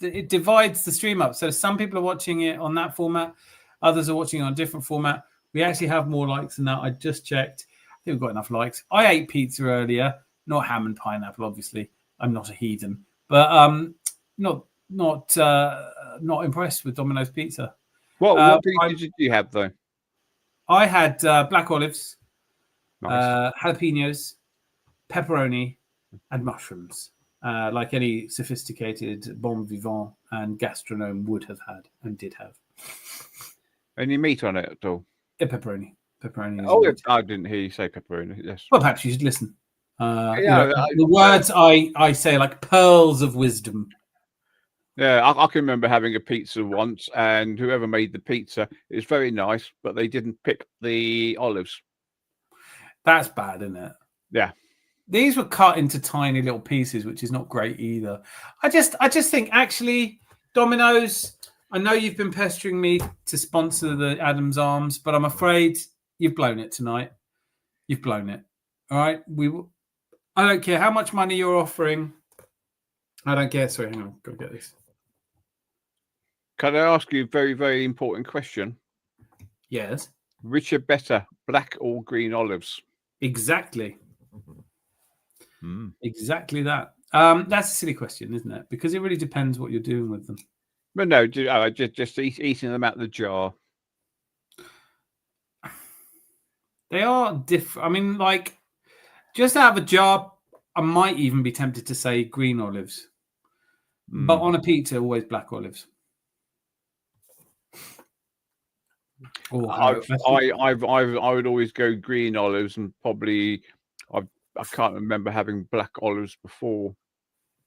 It divides the stream up. So some people are watching it on that format. Others are watching it on a different format. We actually have more likes than that. I just checked. I think we've got enough likes. I ate pizza earlier, not ham and pineapple, obviously. I'm not a heathen. But not not impressed with Domino's pizza.
What pizza did you have though?
I had black olives,
Nice.
jalapenos, pepperoni, and mushrooms, like any sophisticated bon vivant and gastronome would have had and did have.
Any meat on it at all?
Yeah, pepperoni. Pepperoni.
I didn't hear you say pepperoni. Yes.
Well, perhaps you should listen.
Yeah,
the words I say like pearls of wisdom.
Yeah, I can remember having a pizza once, and whoever made the pizza is very nice, but they didn't pick the olives.
That's bad, isn't it?
Yeah.
These were cut into tiny little pieces, which is not great either. I just think actually, Domino's, I know you've been pestering me to sponsor the Adam's Arms, but I'm afraid you've blown it tonight. You've blown it. All right. I don't care how much money you're offering. I don't care. Sorry, hang on. Go get this.
Can I ask you a very, very important question?
Yes.
Which are better, black or green olives?
Exactly. Exactly that. That's a silly question, isn't it? Because it really depends what you're doing with them.
But no, just eating them out of the jar.
They are different. I mean, like, just out of a jar, I might even be tempted to say green olives. But on a pizza, always black olives.
I would always go green olives, and probably I can't remember having black olives before.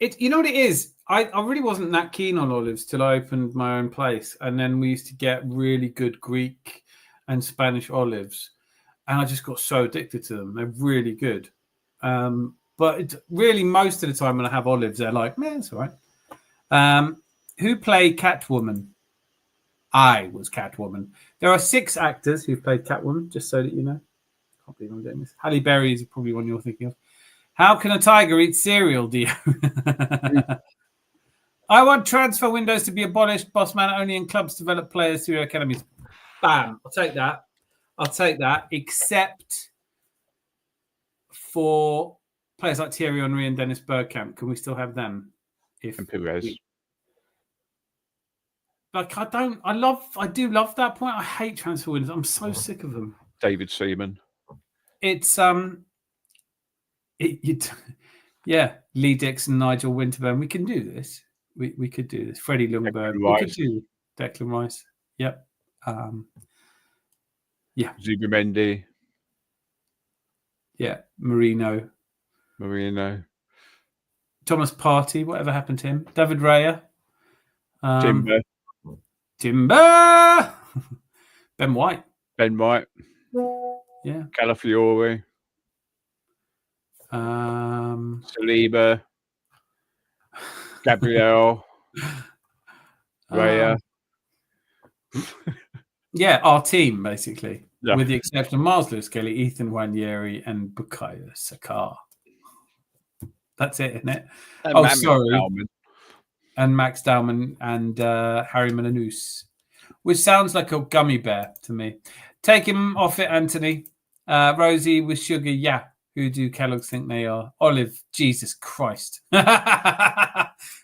You know what it is? I really wasn't that keen on olives till I opened my own place, and then we used to get really good Greek and Spanish olives, and I just got so addicted to them. They're really good. But it's really most of the time when I have olives, they're like, man, it's all right. Who played Catwoman? I was Catwoman. There are 6 actors who've played Catwoman, just so that you know. I can't believe I'm getting this. Halle Berry is probably one you're thinking of. How can a tiger eat cereal, Dio? I want transfer windows to be abolished. Boss man, only in clubs develop players through academies. Bam. I'll take that. Except for players like Thierry Henry and Dennis Bergkamp. Can we still have them?
And Perez.
Like I do love that point. I hate transfer windows. I'm so sick of them.
David Seaman.
It's yeah, Lee Dixon, Nigel Winterburn. We can do this. We could do this. Freddie Ljungberg. We could do Declan Rice. Yep. Yeah.
Zubimendi.
Yeah. Marino. Thomas Partey. Whatever happened to him? David Raya. Timber. Ben White. Yeah.
Calafiore. Saliba. Gabriel. Raya.
Yeah, our team basically,
with
the exception of Miles Lewis Kelly, Ethan Wanyeri, and Bukayo Saka. That's it, isn't it? And Max Dowman and Harry Mananous, which sounds like a gummy bear to me. Take him off it, Anthony. Rosie with sugar, yeah. Who do Kellogg's think they are? Olive, Jesus Christ.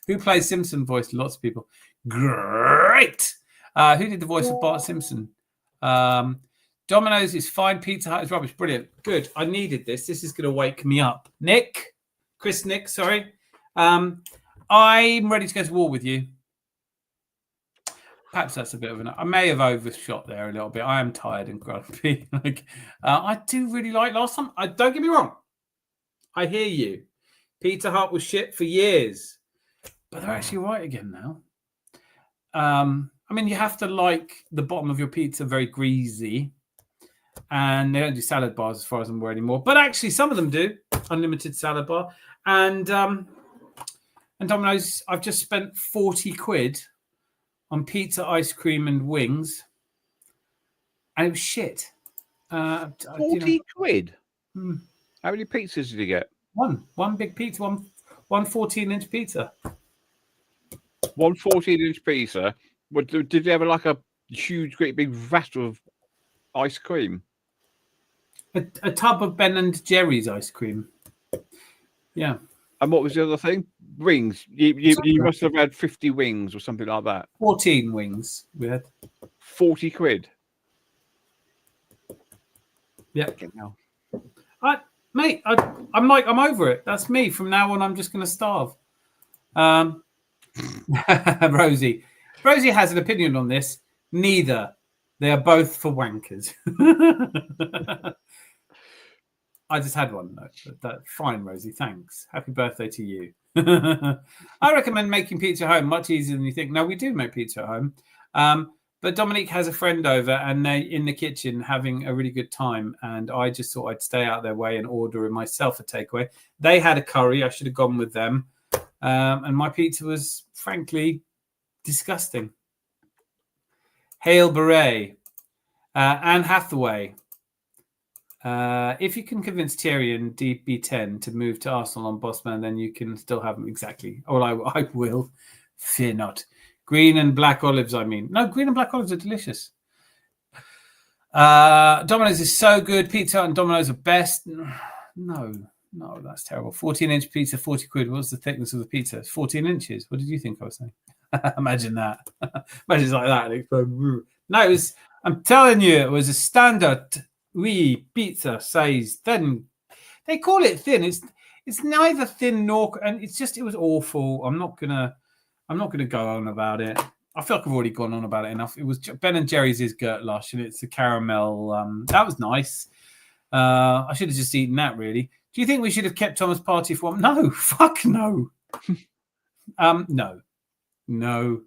Who plays Simpson voice? Lots of people. Great. Who did the voice of Bart Simpson? Domino's is fine. Pizza Hut is rubbish. Brilliant. Good. I needed this. This is going to wake me up. Nick. Sorry. I'm ready to go to war with you. Perhaps that's a bit of I may have overshot there a little bit. I am tired and grumpy. I do really like last time. Don't get me wrong. I hear you. Pizza Hut was shit for years, but they're actually right again now. I mean, you have to like the bottom of your pizza very greasy, and they don't do salad bars as far as I'm aware anymore. But actually, some of them do unlimited salad bar. And Domino's, I've just spent 40 quid on pizza, ice cream, and wings, and it was shit.
40 quid. How many pizzas did you get?
One big pizza, one 14-inch pizza.
One 14-inch pizza. Did you have like a huge, great big vat of ice cream?
A tub of Ben and Jerry's ice cream. Yeah.
And what was the other thing? Wings. You must have had 50 wings or something like that.
14 wings we had.
40 quid.
Yeah.
No.
Mate, I'm over it. That's me. From now on, I'm just going to starve. Rosie has an opinion on this. Neither. They are both for wankers. I just had one though. Fine, Rosie. Thanks. Happy birthday to you. I recommend making pizza at home. Much easier than you think. Now we do make pizza at home, but Dominique has a friend over, and they in the kitchen having a really good time. And I just thought I'd stay out their way and order myself a takeaway. They had a curry. I should have gone with them, and my pizza was frankly disgusting. Hail Beret, Anne Hathaway. If you can convince Thierry and DB10 to move to Arsenal on Bossman, then you can still have them. Exactly. Oh, I will. Fear not. Green and black olives, I mean. No, green and black olives are delicious. Domino's is so good. Pizza and Domino's are best. No, that's terrible. 14-inch pizza, 40 quid. What's the thickness of the pizza? It's 14 inches. What did you think I was saying? Imagine that. Imagine it's like that. No, I'm telling you, it was a standard pizza size thin. They call it thin. It's neither thin nor, and it was awful. I'm not gonna go on about it. I feel like I've already gone on about it enough. It was Ben and Jerry's is Gertlush, and it's a caramel. That was nice. I should have just eaten that. Really. Do you think we should have kept Thomas Party for one? No, fuck no. No.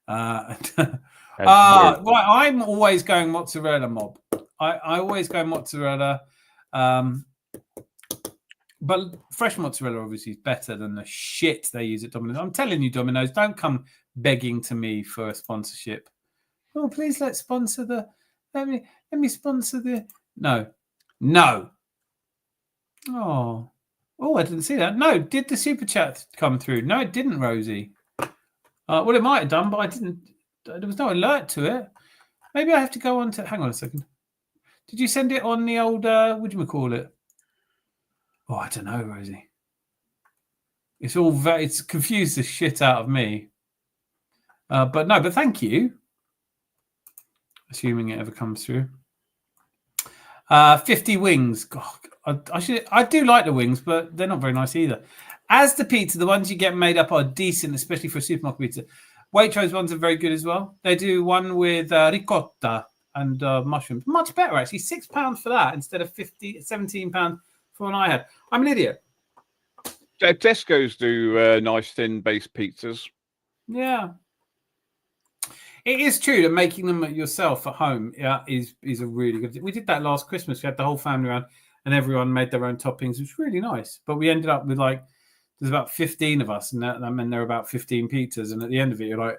Right, I'm always going mozzarella mob. I always go mozzarella, but fresh mozzarella obviously is better than the shit they use at Domino's. I'm telling you, Domino's, don't come begging to me for a sponsorship. Oh, please let's sponsor the. Let me sponsor the. No. Oh, I didn't see that. No, did the super chat come through? No, it didn't, Rosie. Well, it might have done, but I didn't. There was no alert to it. Maybe I have to go on to. Hang on a second. Did you send it on the old? What do you call it? Oh, I don't know, Rosie. It's confused the shit out of me. But thank you. Assuming it ever comes through. 50 wings. God, I do like the wings, but they're not very nice either. As the pizza, the ones you get made up are decent, especially for a supermarket pizza. Waitrose ones are very good as well. They do one with ricotta and mushrooms. Much better, actually. £6 for that instead of £17 for one I had. I'm an idiot.
Tesco's do nice thin-based pizzas.
Yeah. It is true that making them yourself at home is a really good thing. We did that last Christmas. We had the whole family around and everyone made their own toppings. It was really nice. But we ended up with there's about 15 of us, and there are about 15 pizzas. And at the end of it, you're like,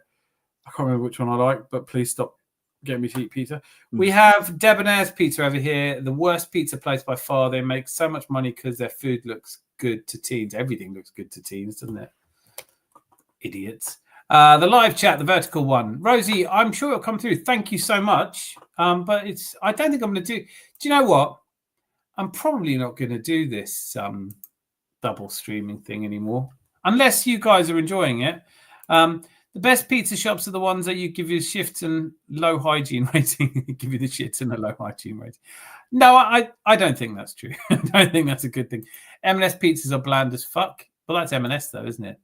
I can't remember which one I like, but please stop getting me to eat pizza. We have Debonair's Pizza over here, the worst pizza place by far. They make so much money because their food looks good to teens. Everything looks good to teens, doesn't it? Idiots. The live chat, the vertical one. Rosie, I'm sure it'll come through. Thank you so much. But I don't think I'm going to do. Do you know what? I'm probably not going to do this double streaming thing anymore, unless you guys are enjoying it. The best pizza shops are the ones that you give you shifts and low hygiene rating. Give you the shits and a low hygiene rating. No, I don't think that's true. I don't think that's a good thing. M&S pizzas are bland as fuck. Well, that's M&S though, isn't it?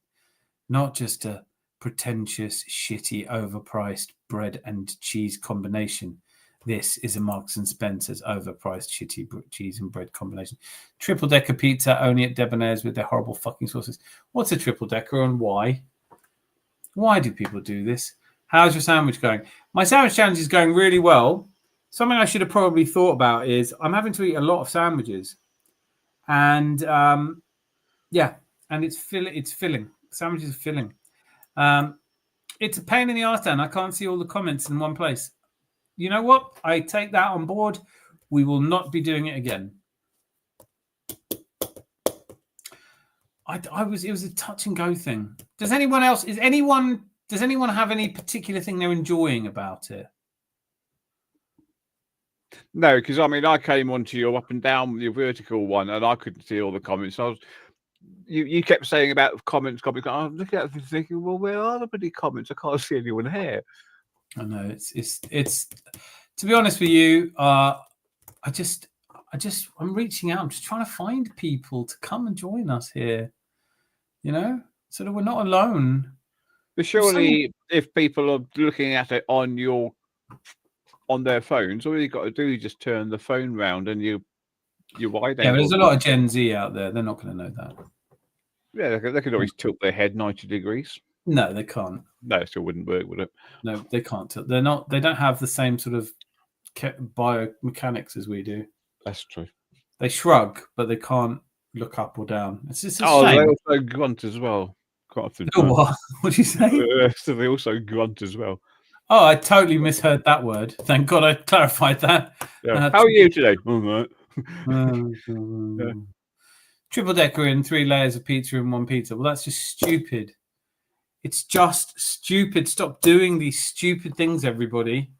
Not just a pretentious, shitty, overpriced bread and cheese combination. This is a Marks and Spencer's overpriced, shitty cheese and bread combination. Triple decker pizza only at Debonair's with their horrible fucking sauces. What's a triple decker and why? Why do people do this? How's your sandwich going? My sandwich challenge is going really well. Something I should have probably thought about is I'm having to eat a lot of sandwiches, and and it's filling. Sandwiches are filling. It's a pain in the arse, Dan. I can't see all the comments in one place. You know what? I take that on board. We will not be doing it again. It was a touch and go thing. Does anyone have any particular thing they're enjoying about it?
No, because I came onto your up and down your vertical one, and I couldn't see all the comments. I was you kept saying about comments. I'm looking at it thinking, well, where are the bloody comments? I can't see anyone here.
I know it's. To be honest with you, I'm reaching out. I'm just trying to find people to come and join us here. So that we're not alone.
But surely, if people are looking at it on their phones, all you got to do is just turn the phone round and you're wide angle.
Yeah, but there's a lot of Gen Z out there. They're not going to know that.
Yeah, they could always tilt their head 90 degrees.
No, they can't.
No, it still wouldn't work, would it?
No, they can't tilt. They're not. They don't have the same sort of biomechanics as we do.
That's true.
They shrug, but they can't look up or down. It's just a
shame.
They
also grunt as well. Quite often.
What? What did you say?
So they also grunt as well.
Oh, I totally misheard that word. Thank God I clarified that.
Yeah. How are you today? All right.
Yeah. Triple decker in 3 layers of pizza in one pizza. Well, that's just stupid. It's just stupid. Stop doing these stupid things, everybody.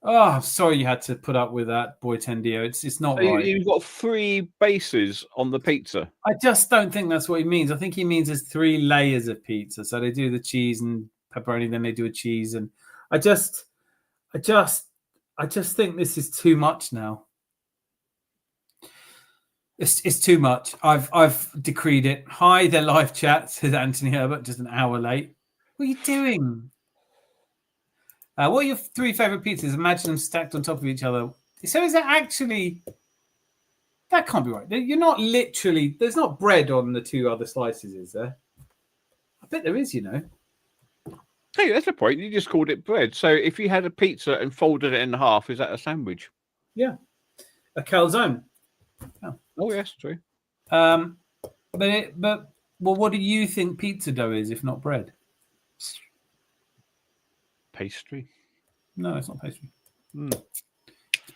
Oh, I'm sorry you had to put up with that, Boy Tendio. It's not right.
You've got 3 bases on the pizza.
I just don't think that's what he means. I think he means there's 3 layers of pizza. So they do the cheese and pepperoni, then they do a cheese, and I just think this is too much now. It's too much. I've decreed it. Hi, their live chat, says Anthony Herbert, just an hour late. What are you doing? What are your 3 favorite pizzas? Imagine them stacked on top of each other. So is that actually? That can't be right. You're not literally. There's not bread on the 2 other slices, is there? I bet there is.
Hey, that's the point. You just called it bread. So if you had a pizza and folded it in half, is that a sandwich?
Yeah, a calzone.
Oh yes, true.
But what do you think pizza dough is if not bread?
Pastry.
No, it's not pastry. It's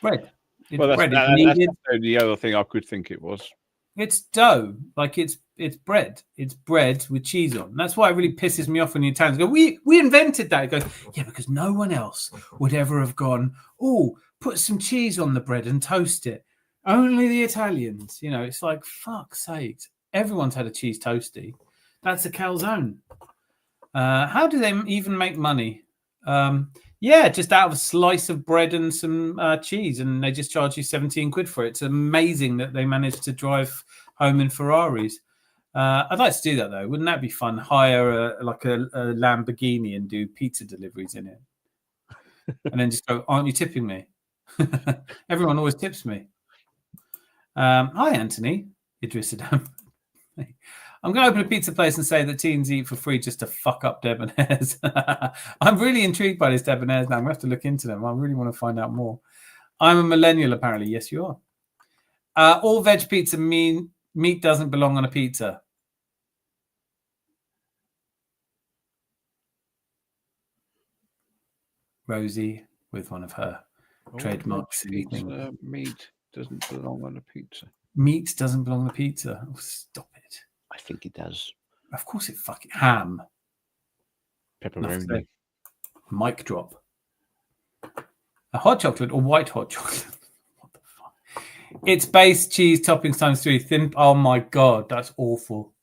bread. It's
well,
bread.
That's the other thing I could think it was.
It's dough, like it's bread. It's bread with cheese on. That's why it really pisses me off when the Italians go, we invented that. It goes, yeah, because no one else would ever have gone, oh, put some cheese on the bread and toast it. Only the Italians. It's like, fuck's sake. Everyone's had a cheese toasty. That's a calzone. How do they even make money? Just out of a slice of bread and some cheese, and they just charge you 17 quid for it. It's amazing that they managed to drive home in Ferraris. I'd like to do that though. Wouldn't that be fun? Hire a Lamborghini and do pizza deliveries in it, and then just go, aren't you tipping me? Everyone always tips me. Hi Anthony, Idris Adam. I'm going to open a pizza place and say that teens eat for free just to fuck up debonaires. I'm really intrigued by this debonaires now. I'm going to have to look into them. I really want to find out more. I'm a millennial, apparently. Yes, you are. All veg pizza mean meat doesn't belong on a pizza. Rosie with one of her trademarks.
Meat doesn't belong on a pizza.
Meat doesn't belong on a pizza. Oh, stop it.
I think it does.
Of course it fucking ham.
Pepperoni.
Mic drop. A hot chocolate or white hot chocolate? What the fuck? It's base, cheese, toppings times 3. Thin. Oh my God, that's awful.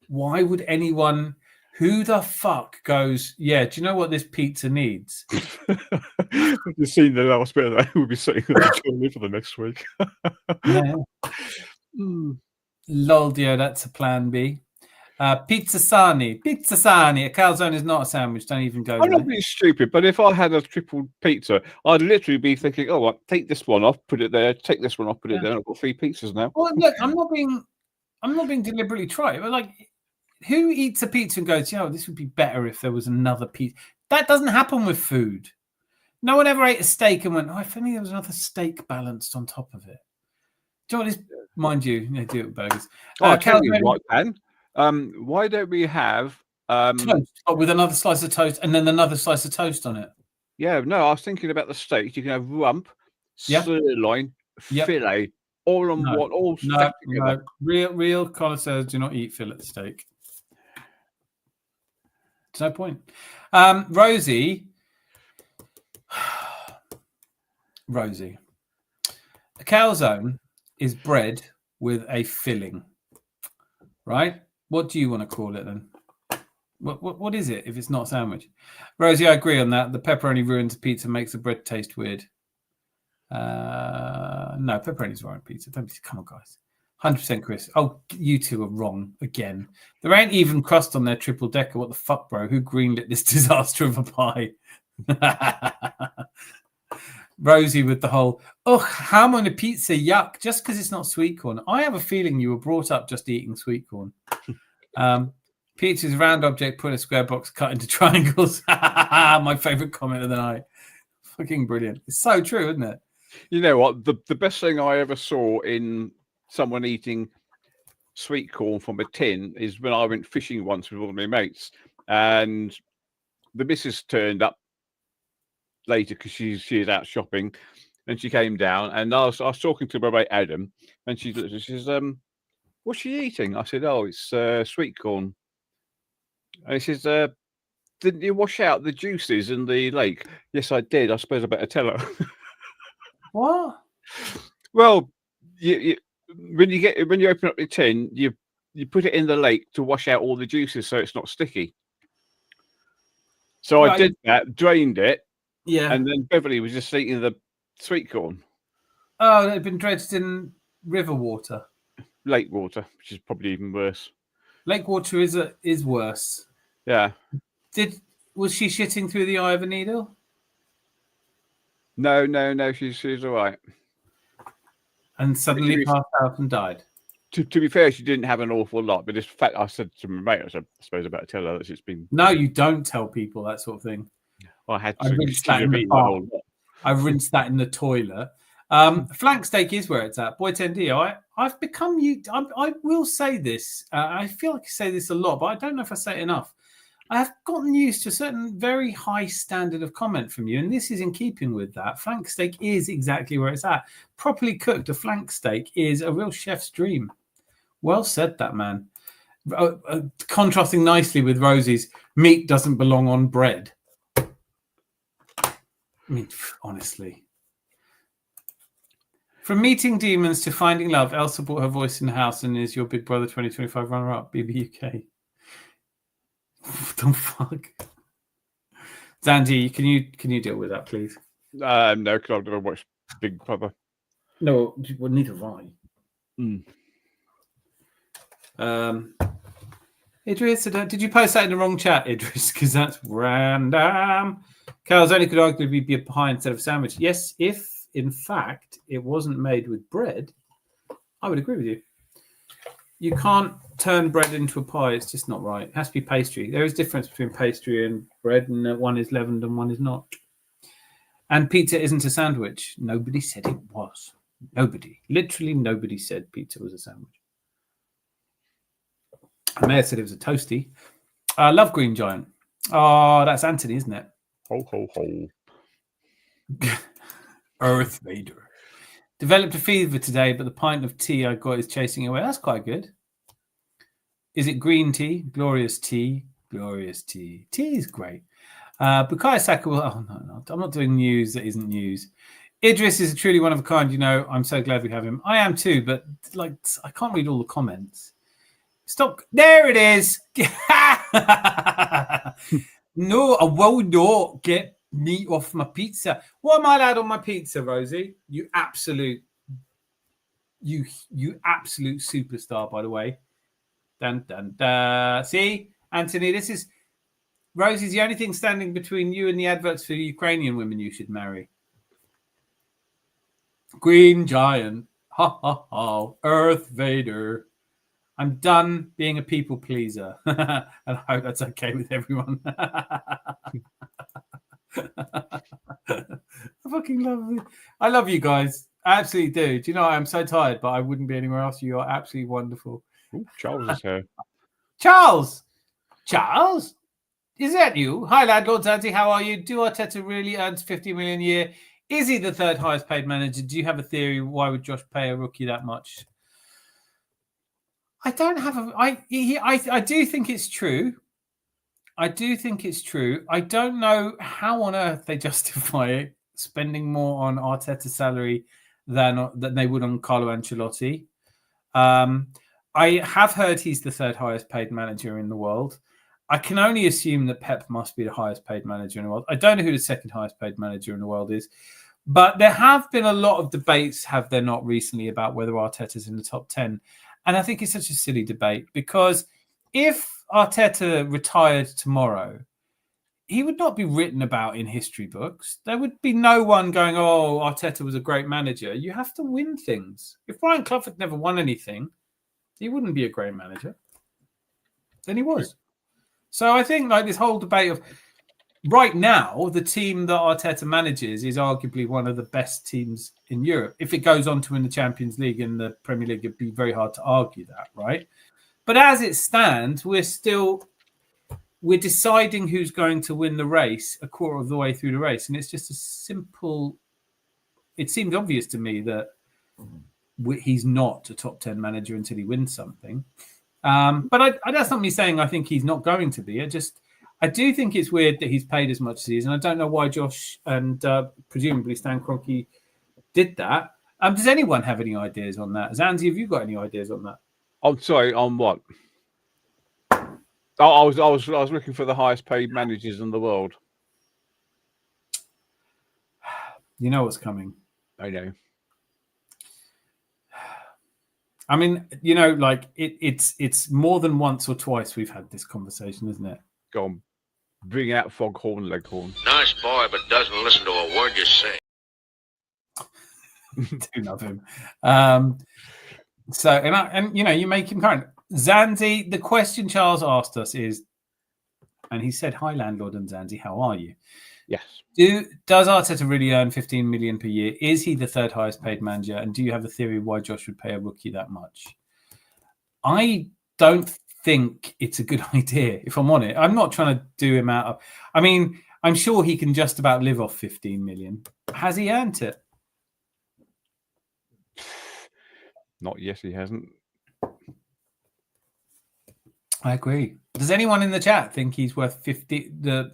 Why would anyone... Who the fuck goes, yeah, do you know what this pizza needs?
You've seen the last bit of that. We'll be sitting on the trolley for the next week.
Yeah. Lol, Dio, that's a plan B. Pizza Sani. A calzone is not a sandwich. Don't even go
I'm not being stupid, but if I had a triple pizza, I'd literally be thinking, oh, well, take this one off, put it there, take this one off, put it there. I've got 3 pizzas now.
Well, look, I'm not being deliberately trite, but like, who eats a pizza and goes, this would be better if there was another pizza? That doesn't happen with food. No one ever ate a steak and went, if only there was another steak balanced on top of it. Do you know what this? Mind you, they do it with burgers.
I'll tell you what, Dan. Why don't we have
toast with another slice of toast and then another slice of toast on it?
Yeah, no, I was thinking about the steak. You can have rump, sirloin, fillet, all on one, all stacked together.
No. Real connoisseurs do not eat fillet steak. There's no point. Rosie, a calzone is bread with a filling. right? What do you want to call it then? What is it if it's not a sandwich? Rosie, I agree on that. The pepperoni ruins pizza, makes the bread taste weird. No, pepperoni's right on pizza. Don't be, come on, guys. 100% Chris. Oh, you two are wrong again. There ain't even crust on their triple decker. What the fuck, bro? Who greenlit this disaster of a pie? Rosie with the whole, oh, ham on a pizza, yuck, just because it's not sweet corn. I have a feeling you were brought up just eating sweet corn. Pizza is a round object, put in a square box, cut into triangles. My favorite comment of the night. Fucking brilliant. It's so true, isn't it?
You know what? The best thing I ever saw in someone eating sweet corn from a tin is when I went fishing once with all my mates, and the missus turned up later because she's out shopping, and she came down, and I was talking to my mate Adam, and she says, "What's she eating?" I said, "Oh, it's sweet corn." And he says, "Didn't you wash out the juices in the lake?" Yes, I did. I suppose I better tell her.
What?
Well, when you open up the tin, you put it in the lake to wash out all the juices so it's not sticky. So I did that, drained it, and then Beverly was just eating the sweet corn.
Oh, it had been dredged in river water.
Lake water, which is probably even worse.
Lake water is worse.
Yeah.
Was she shitting through the eye of a needle?
No. She's all right.
And suddenly passed out and died.
To be fair, she didn't have an awful lot, but in fact, I said to my mate, I suppose I better tell her that it's been.
No, you don't tell people that sort of thing.
I had to.
I rinsed that in the bar. I rinsed that in the toilet. Flank steak is where it's at. Boy 10D, I've become you. I will say this. I feel like I say this a lot, but I don't know if I say it enough. I have gotten used to a certain very high standard of comment from you, and this is in keeping with that. Flank steak is exactly where it's at. Properly cooked, a flank steak is a real chef's dream. Well said, that man. Contrasting nicely with Rosie's, meat doesn't belong on bread. I mean, honestly. From meeting demons to finding love, Elsa brought her voice in the house and is your Big Brother 2025 runner-up, BBUK. What the fuck? Zandy, can you deal with that, please?
No, because I've never watched Big Brother.
No, well, neither have I. Idris, did you post that in the wrong chat, Idris? Because that's random. Carol's only could arguably be a pie instead of a sandwich. Yes, if in fact it wasn't made with bread, I would agree with you. You can't turn bread into a pie. It's just not right. It has to be pastry. There is a difference between pastry and bread, and one is leavened and one is not. And pizza isn't a sandwich. Nobody said it was. Nobody. Literally nobody said pizza was a sandwich. I may have said it was a toasty. I love Green Giant. Oh, that's Anthony, isn't it?
Ho, ho, ho.
Earth Vader. Developed a fever today, but the pint of tea I got is chasing away. That's quite good. Is it green tea? Glorious tea. Glorious tea. Tea is great. Bukayo Saka will... Oh, no. I'm not doing news that isn't news. Idris is truly one of a kind. You know, I'm so glad we have him. I am too, but like I can't read all the comments. Stop. There it is. No, I will not get meat off my pizza. What am I allowed on my pizza, Rosie? You absolute superstar, by the way. Dun, dun, dun. See, Anthony, this is Rosie's the only thing standing between you and the adverts for Ukrainian women you should marry. Green Giant. Ha ha ha. Earth Vader. I'm done being a people pleaser. And I hope that's okay with everyone. I fucking love you. I love you guys. I absolutely do. Do you know, I'm so tired, but I wouldn't be anywhere else. You are absolutely wonderful.
Ooh, Charles is here.
Charles! Is that you? Hi, Landlord Zanzi. How are you? Do Arteta really earns 50 million a year? Is he the third highest paid manager? Do you have a theory? Why would Josh pay a rookie that much? I don't have a... I do think it's true. I don't know how on earth they justify it, spending more on Arteta's salary than they would on Carlo Ancelotti. I have heard he's the third highest paid manager in the world. I can only assume that Pep must be the highest paid manager in the world. I don't know who the second highest paid manager in the world is, but there have been a lot of debates, have there not, recently about whether Arteta's in the top 10. And I think it's such a silly debate because if Arteta retired tomorrow, he would not be written about in history books. There would be no one going, oh, Arteta was a great manager. You have to win things. If Brian Clough had never won anything, he wouldn't be a great manager. Then he was. So I think like this whole debate of right now, the team that Arteta manages is arguably one of the best teams in Europe. If it goes on to win the Champions League and the Premier League, it'd be very hard to argue that, right? But as it stands, we're deciding who's going to win the race a quarter of the way through the race. And it's just a simple, it seems obvious to me that he's not a top 10 manager until he wins something. But that's not me saying I think he's not going to be. I do think it's weird that he's paid as much as he is. And I don't know why Josh and presumably Stan Kroenke did that. Does anyone have any ideas on that? Zanzi, have you got any ideas on that?
I'm sorry, on what? I was looking for the highest paid managers in the world.
You know what's coming.
I know.
I mean, you know, like it's more than once or twice we've had this conversation, isn't it?
Go on, bring out Foghorn Leghorn.
Nice boy, but doesn't listen to a word you say.
Do love him. So, and you know, you make him current. Zanzi, the question Charles asked us is, and he said, "Hi, landlord and Zanzi, how are you?"
Yes.
Does Arteta really earn 15 million per year? Is he the third highest paid manager? And do you have a theory why Josh would pay a rookie that much? I don't think it's a good idea, if I'm honest. I'm not trying to do him out of. I mean, I'm sure he can just about live off 15 million. Has he earned it?
Not yes, he hasn't.
I agree. Does anyone in the chat think he's worth 50? So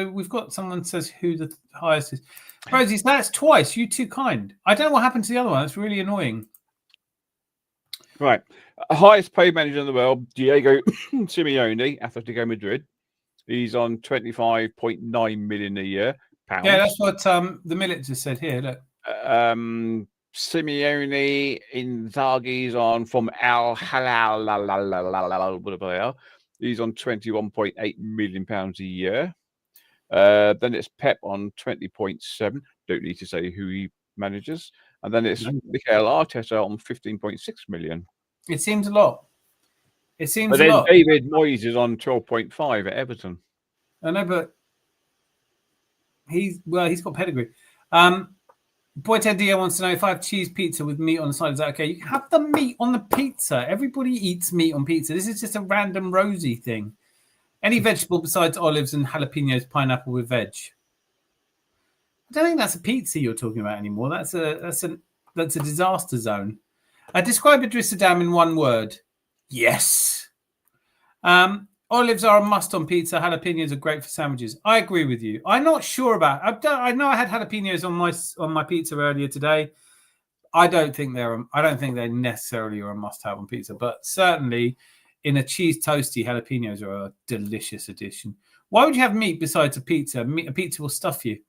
we've got someone says who the highest is. Rosie, that's twice. You too kind. I don't know what happened to the other one. It's really annoying.
Right. Highest paid manager in the world, Diego Simeone, Atletico Madrid. He's on 25.9 million a year. Pounds.
Yeah, that's what the Millet just said here. Look.
Simeone Inzaghi's on from Al Hilal, whatever they are. He's on 21.8 million pounds a year. Then it's Pep on 20.7. Don't need to say who he manages. And then it's Mikel Arteta on 15.6 million.
It seems a lot. It seems
but
a
then
lot.
David Moyes is on 12.5 at Everton.
I know, but he's got pedigree. Boy Ted Dio wants to know if I have cheese pizza with meat on the side, is that okay? You can have the meat on the pizza. Everybody eats meat on pizza. This is just a random Rosie thing. Any vegetable besides olives and jalapenos, pineapple with veg. I don't think that's a pizza you're talking about anymore. That's a disaster zone. Describe Idris Adam in one word. Yes. Olives are a must on pizza. Jalapenos are great for sandwiches. I agree with you. I'm not sure about. I know I had jalapenos on my pizza earlier today. I don't think they necessarily are a must-have on pizza, but certainly in a cheese toasty, jalapenos are a delicious addition. Why would you have meat besides a pizza? A pizza will stuff you.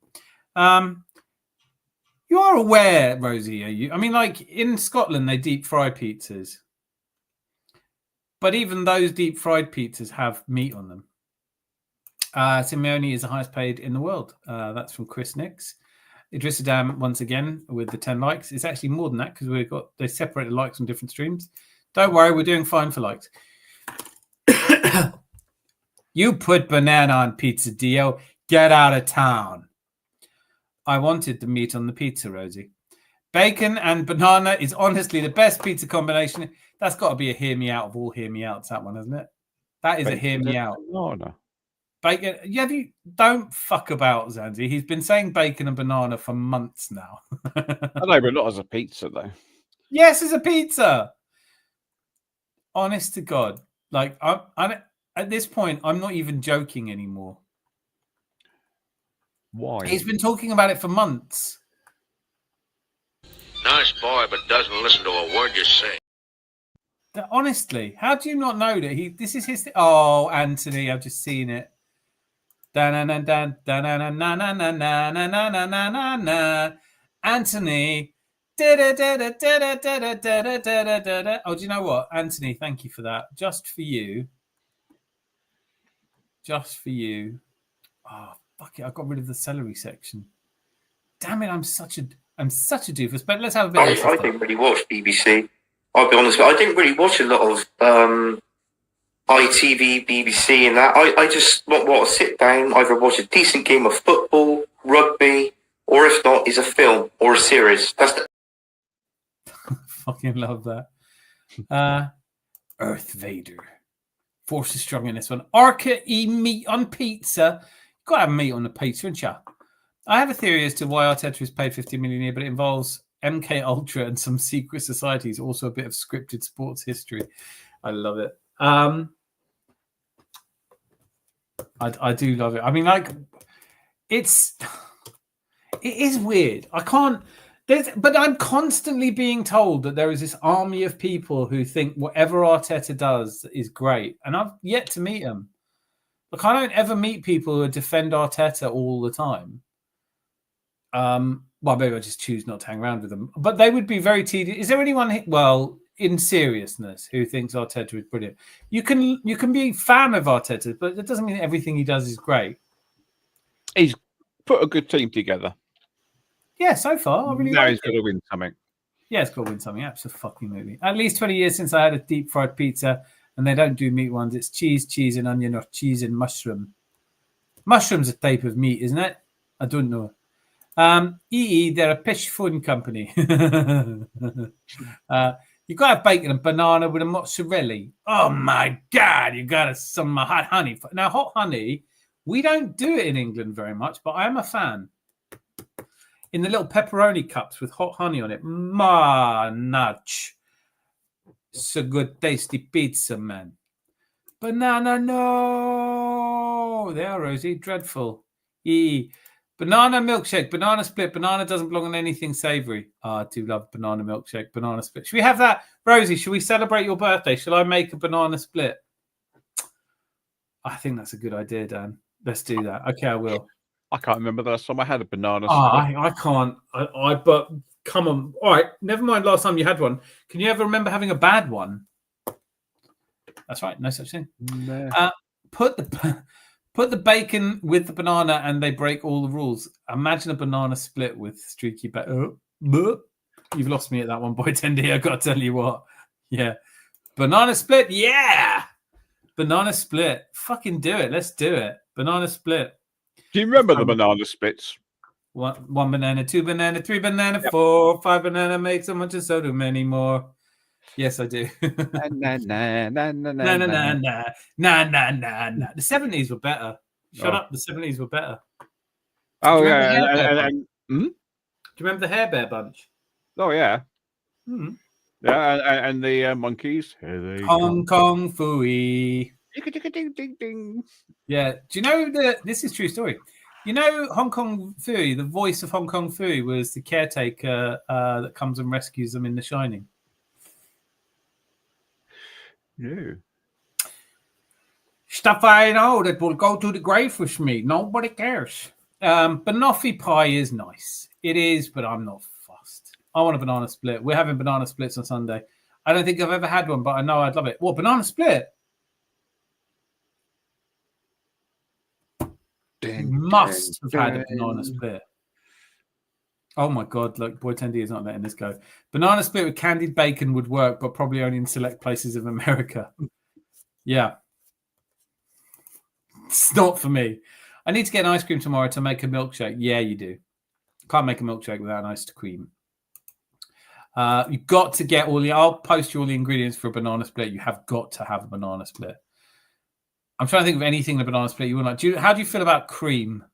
You are aware, Rosie, are you? I mean, like in Scotland, they deep fry pizzas. But even those deep fried pizzas have meat on them. Simeone is the highest paid in the world. That's from Chris Nix. Idris Adam, once again, with the 10 likes. It's actually more than that because they separated likes on different streams. Don't worry, we're doing fine for likes. You put banana on pizza, Dio. Get out of town. I wanted the meat on the pizza, Rosie. Bacon and banana is honestly the best pizza combination. That's got to be a hear me out of all hear me outs, that one, isn't it? That is bacon a hear me out.
Banana.
Bacon. Yeah, don't fuck about, Zanzi. He's been saying bacon and banana for months now.
I know, but not as a pizza, though.
Yes, as a pizza. Honest to God. Like, I'm at this point, I'm not even joking anymore.
Why?
He's been talking about it for months.
Nice boy, but doesn't listen to a word you say.
Honestly, how do you not know that this is his? Oh, Anthony, I've just seen it. Anthony. Oh, do you know what, Anthony? Thank you for that. Just for you. Just for you. Oh, fuck it! I got rid of the celery section. Damn it! I'm such a doofus. But let's have a bit.
I didn't really watch BBC. I'll be honest. I didn't really watch a lot of ITV, BBC, and that. I just want to sit down, either watch a decent game of football, rugby, or if not, is a film or a series. That's the
fucking love that. Earth Vader. Force is strong in this one. Arca e meat on pizza. You've got to have meat on the pizza, haven't you? I have a theory as to why Arteta is paid 50 million a year, but it involves MK Ultra and some secret societies, also a bit of scripted sports history. I love it. I do love it. I mean, like, it is weird. I can't. But I'm constantly being told that there is this army of people who think whatever Arteta does is great, and I've yet to meet them. Like, I don't ever meet people who defend Arteta all the time. Well, maybe I just choose not to hang around with them. But they would be very tedious. Is there anyone, well, in seriousness, who thinks Arteta is brilliant? You can be a fan of Arteta, but that doesn't mean everything he does is great.
He's put a good team together.
Yeah, so far. I really
now
like
he's got to win something.
Yeah, it's got to win something. Absolutely. At least 20 years since I had a deep fried pizza, and they don't do meat ones. It's cheese and onion, or cheese and mushroom. Mushroom's a type of meat, isn't it? I don't know. They're a fish food company. You've got to have bacon and banana with a mozzarella. Oh my God, you got some hot honey. Now, hot honey, we don't do it in England very much, but I am a fan. In the little pepperoni cups with hot honey on it. Nudge. So good, tasty pizza, man. Banana, no. There, Rosie. Dreadful. Banana milkshake, banana split. Banana doesn't belong on anything savory. I do love banana milkshake, banana split. Should we have that? Rosie, should we celebrate your birthday? Shall I make a banana split? I think that's a good idea, Dan. Let's do that. Okay, I will.
I can't remember the last time I had a banana split.
I can't. But come on. All right. Never mind last time you had one. Can you ever remember having a bad one? That's right. No such thing. No. Put the bacon with the banana and they break all the rules. Imagine a banana split with streaky bacon. You've lost me at that one, boy Tendy. I've got to tell you what. Yeah. Banana split. Yeah. Banana split. Fucking do it. Let's do it. Banana split.
Do you remember the banana splits?
One banana, two banana, three banana, 4, 5 banana, make so much and so do many more. Yes, I do. Na. The 70s were better. Shut up. The 70s were better.
Oh, yeah.
Do you remember the Hair Bear Bunch?
Oh, yeah. Yeah, and the monkeys.
Hong Kong Fooey.
Ding, ding, ding.
Yeah. Do you know this is a true story? You know, Hong Kong Fooey, the voice of Hong Kong Fooey was the caretaker that comes and rescues them in The Shining.
No.
Stuff I know that will go to the grave with me. Nobody cares. Banoffee pie is nice. It is, but I'm not fussed. I want a banana split. We're having banana splits on Sunday. I don't think I've ever had one, but I know I'd love it. What, banana split? Must have had a banana split. Oh my God, look, Boy Tendy is not letting this go. Banana split with candied bacon would work, but probably only in select places of America. Yeah. It's not for me. I need to get an ice cream tomorrow to make a milkshake. Yeah, you do. Can't make a milkshake without an ice cream. You've got to get I'll post you all the ingredients for a banana split. You have got to have a banana split. I'm trying to think of anything in a banana split you would like. How do you feel about cream?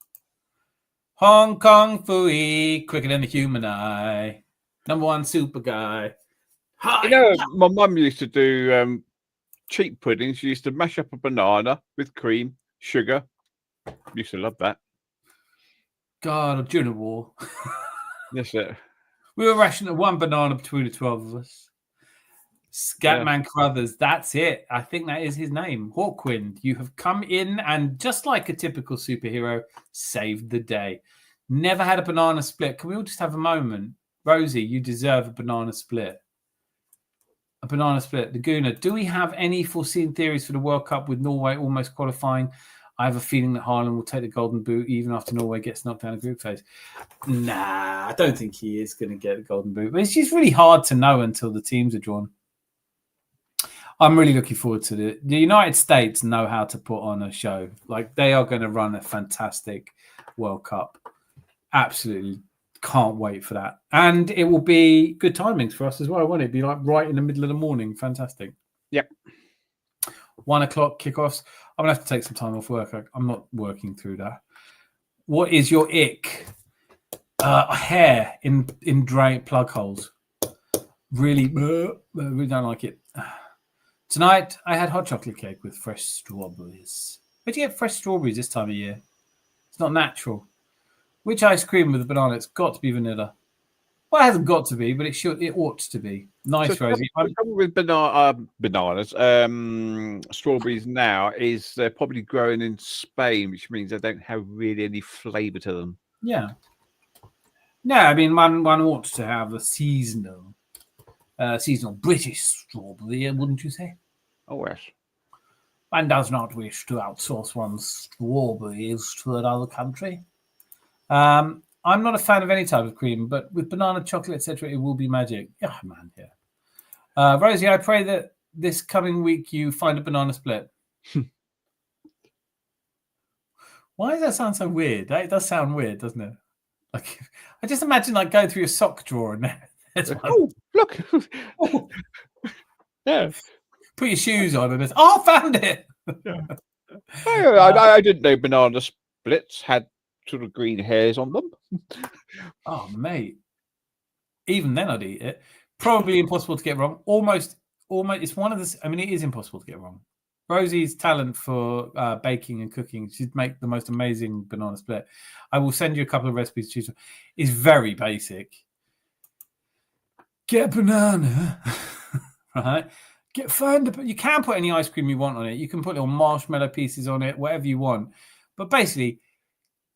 Hong Kong Fooey, quicker than the human eye. #1 super guy. Hi.
You know, my mum used to do cheap puddings. She used to mash up a banana with cream, sugar. Used to love that.
God, during the war.
That's it.
We were rationing one banana between the 12 of us. Scatman Crothers, that's it. I think that is his name. Hawkwind, you have come in and just like a typical superhero, saved the day. Never had a banana split. Can we all just have a moment? Rosie, you deserve a banana split. A banana split. Laguna, do we have any foreseen theories for the World Cup with Norway almost qualifying? I have a feeling that Haaland will take the golden boot even after Norway gets knocked down a group phase. Nah, I don't think he is going to get the golden boot. But it's just really hard to know until the teams are drawn. I'm really looking forward to it. The United States know how to put on a show. Like, they are going to run a fantastic World Cup. Absolutely can't wait for that. And it will be good timings for us as well, won't it? Be like right in the middle of the morning. Fantastic.
Yep.
1 o'clock kickoffs. I'm going to have to take some time off work. I'm not working through that. What is your ick? Hair in drain plug holes. Really don't like it. Tonight, I had hot chocolate cake with fresh strawberries. Where do you get fresh strawberries this time of year? It's not natural. Which ice cream with a banana? It's got to be vanilla. Well, it hasn't got to be, but it ought to be. Nice,
So
Rosie.
the trouble with bananas, strawberries now is they're probably growing in Spain, which means they don't have really any flavour to them.
Yeah. No, I mean, one ought to have a seasonal British strawberry, wouldn't you say?
Oh, yes.
One does not wish to outsource one's strawberries to another country. I'm not a fan of any type of cream, but with banana, chocolate, etc., it will be magic. Yeah, man, yeah. Rosie, I pray that this coming week you find a banana split. Why does that sound so weird? It does sound weird, doesn't it? Like, I just imagine like going through your sock drawer and there's one.
Oh, look.
Oh.
Yeah.
Put your shoes on and it's, I found it.
Yeah. I didn't know banana splits had sort of green hairs on them.
Oh, mate. Even then I'd eat it. Probably impossible to get wrong. Almost. It's one of the. I mean, it is impossible to get wrong. Rosie's talent for baking and cooking, she'd make the most amazing banana split. I will send you a couple of recipes to choose from. It's very basic. Get a banana, right? You can put any ice cream you want on it. You can put little marshmallow pieces on it, whatever you want. But basically,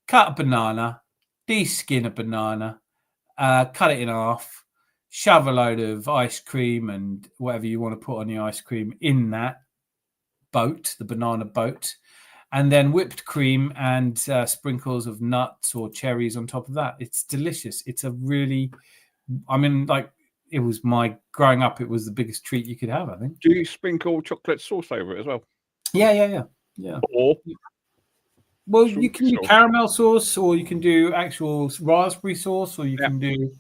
cut a banana, de-skin a banana, cut it in half, shove a load of ice cream and whatever you want to put on the ice cream in that boat, the banana boat, and then whipped cream and sprinkles of nuts or cherries on top of that. It's delicious. It's a really, I mean, like, it was my growing up, it was the biggest treat you could have, I think.
Do you sprinkle chocolate sauce over it as well?
Yeah.
Or
well, you can do caramel sauce, or you can do actual raspberry sauce, or you can do.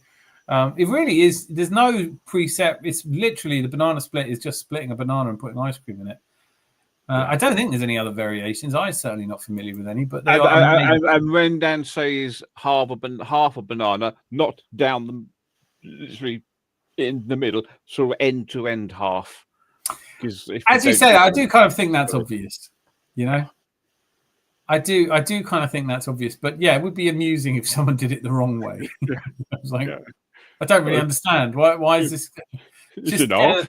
It really is. There's no preset. It's literally the banana split is just splitting a banana and putting ice cream in it. I don't think there's any other variations. I'm certainly not familiar with any, but they are.
And when Dan says half a banana, not down the literally in the middle, sort of end to end half.
As you say, I do kind of think that's obvious. You know, I do kind of think that's obvious. But yeah, it would be amusing if someone did it the wrong way. I was like, I don't really understand. Why is this? Just get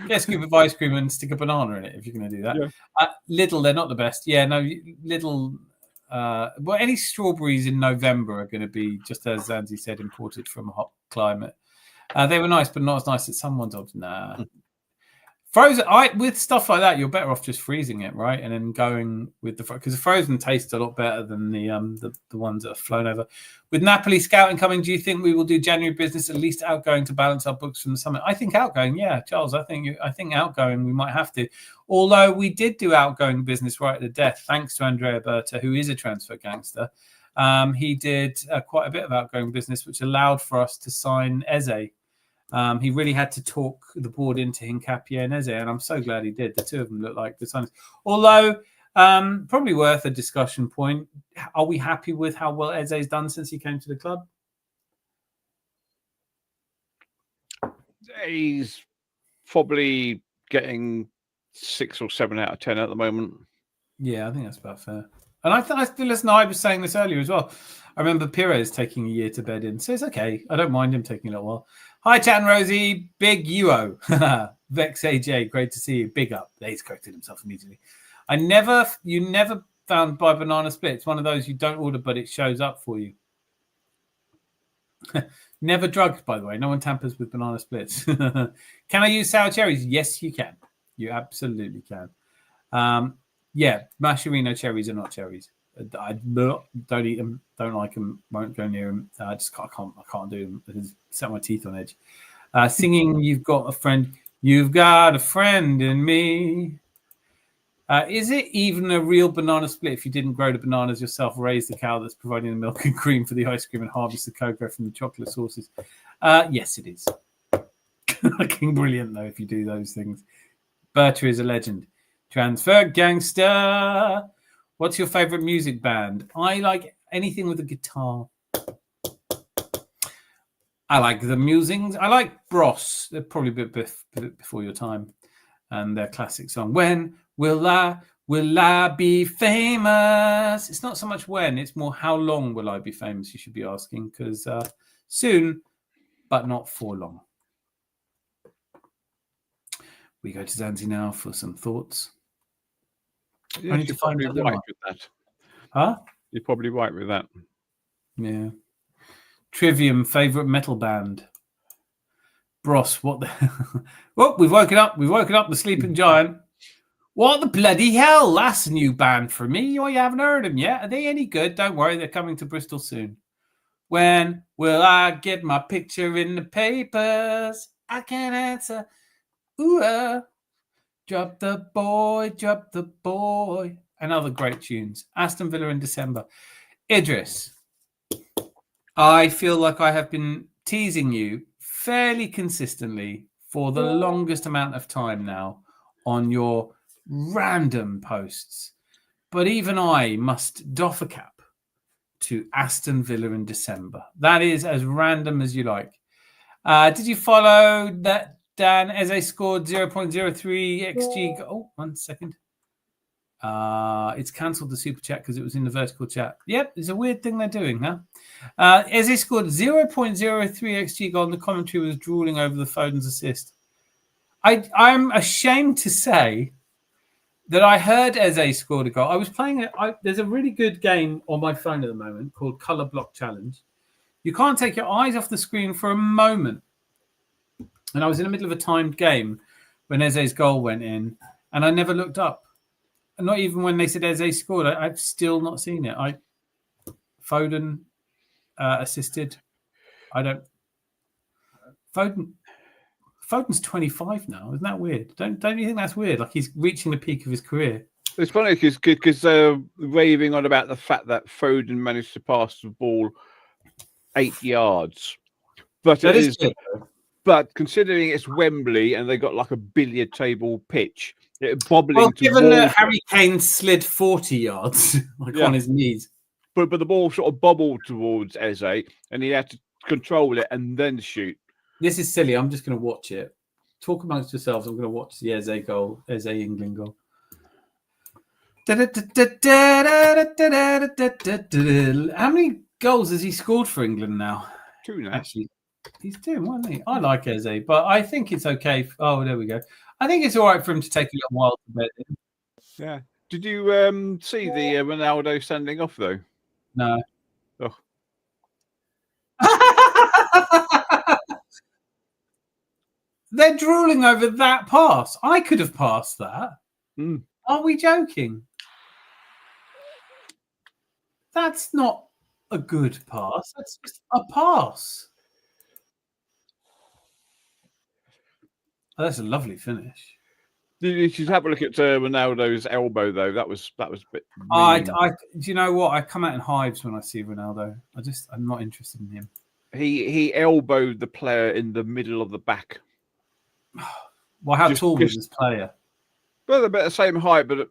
a scoop of ice cream and stick a banana in it if you're going to do that. Yeah. Lidl, they're not the best. Yeah, no, Lidl. Well, any strawberries in November are going to be, just as Zanzi said, imported from a hot climate. They were nice, but not as nice as some ones. Nah. Frozen, with stuff like that, you're better off just freezing it, right? And then going with because the frozen tastes a lot better than the ones that are flown over. With Napoli scouting coming, do you think we will do January business at least outgoing to balance our books from the summit? I think outgoing, yeah, Charles. I think outgoing we might have to. Although we did do outgoing business right at the death, thanks to Andrea Berta, who is a transfer gangster. He did quite a bit of outgoing business, which allowed for us to sign Eze. He really had to talk the board into Hincapié and Eze, and I'm so glad he did. The two of them look like the signings. Although, probably worth a discussion point. Are we happy with how well Eze's done since he came to the club?
He's probably getting 6 or 7 out of 10 at the moment.
Yeah, I think that's about fair. And I was saying this earlier as well. I remember Pires taking a year to bed in, so it's okay. I don't mind him taking a little while. Hi, Chan Rosie, big UO. Vex AJ, great to see you. Big up. He's corrected himself immediately. You never found by Banana Split. It's one of those you don't order, but it shows up for you. Never drugged, by the way. No one tampers with banana splits. Can I use sour cherries? Yes, you can. You absolutely can. Yeah, Mascherino cherries are not cherries. I don't eat them. Don't like them. Won't go near them. I can't do them. It's set my teeth on edge. Singing, you've got a friend. You've got a friend in me. Is it even a real banana split if you didn't grow the bananas yourself, raise the cow that's providing the milk and cream for the ice cream, and harvest the cocoa from the chocolate sauces? Yes, it is. Fucking brilliant, though, if you do those things. Berta is a legend. Transfer Gangster. What's your favorite music band? I like anything with a guitar. I like the Musings. I like Bros. They're probably a bit before your time. And their classic song, When Will I Be Famous? It's not so much when, it's more how long will I be famous, you should be asking, because soon, but not for long. We go to Zanzi now for some thoughts.
Yeah, you're probably right with that.
Huh?
You're probably right with that.
Yeah. Trivium, favourite metal band? Bros, what the... Oh, we've woken up the sleeping giant. What the bloody hell? That's a new band for me. Oh, you haven't heard them yet? Are they any good? Don't worry, they're coming to Bristol soon. When will I get my picture in the papers? I can't answer. Ooh, drop the boy. And other great tunes. Aston Villa in December. Idris, I feel like I have been teasing you fairly consistently for the longest amount of time now on your random posts, but even I must doff a cap to Aston Villa in December. That is as random as you like. Did you follow that Dan Eze scored 0.03 XG? Oh, 1 second. It's cancelled the super chat because it was in the vertical chat. Yep, it's a weird thing they're doing, huh? Eze scored 0.03 XG goal and the commentary was drooling over the Foden's assist. I'm ashamed to say that I heard Eze scored a goal. I was playing it. There's a really good game on my phone at the moment called Color Block Challenge. You can't take your eyes off the screen for a moment. And I was in the middle of a timed game when Eze's goal went in, and I never looked up. And not even when they said Eze scored. I've still not seen it. Foden assisted. Foden's 25 now. Isn't that weird? Don't you think that's weird? Like he's reaching the peak of his career.
It's funny because they're raving on about the fact that Foden managed to pass the ball 8 yards. But
that is good.
But considering it's Wembley and they got like a billiard table pitch, bobbling.
Well, given that Harry Kane slid 40 yards on his knees.
But the ball sort of bobbled towards Eze and he had to control it and then shoot.
This is silly. I'm just going to watch it. Talk amongst yourselves. I'm going to watch the Eze goal, Eze England goal. How many goals has he scored for England now?
2 now.
Actually, he's 2, wasn't he? I like Eze, but I think it's okay. Oh, there we go. I think it's all right for him to take a little while to bed in.
Yeah. Did you see the Ronaldo standing off though?
No.
Oh.
They're drooling over that pass. I could have passed that.
Mm.
Are we joking? That's not a good pass. That's just a pass. Oh, that's a lovely finish.
You should have a look at Ronaldo's elbow, though. That was a bit.
Do you know what? I come out in hives when I see Ronaldo. I'm not interested in him.
He elbowed the player in the middle of the back.
Well, how tall was this player?
Well, they're about the same height, but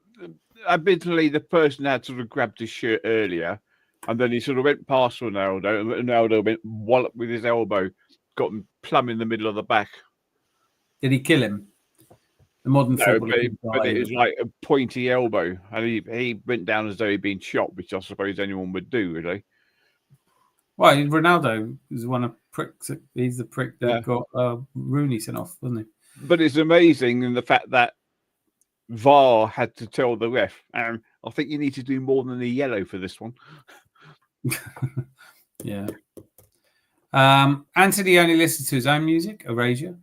admittedly, the person had sort of grabbed his shirt earlier, and then he sort of went past Ronaldo, and Ronaldo went wallop with his elbow, got him plumb in the middle of the back.
Did he kill him? The modern footballer,
but it was like a pointy elbow, and he went down as though he'd been shot, which I suppose anyone would do, really.
Well, Ronaldo is one of pricks. He's the prick that got Rooney sent off, wasn't he?
But it's amazing in the fact that VAR had to tell the ref, I think you need to do more than a yellow for this one.
Yeah. Anthony only listens to his own music, Erasure.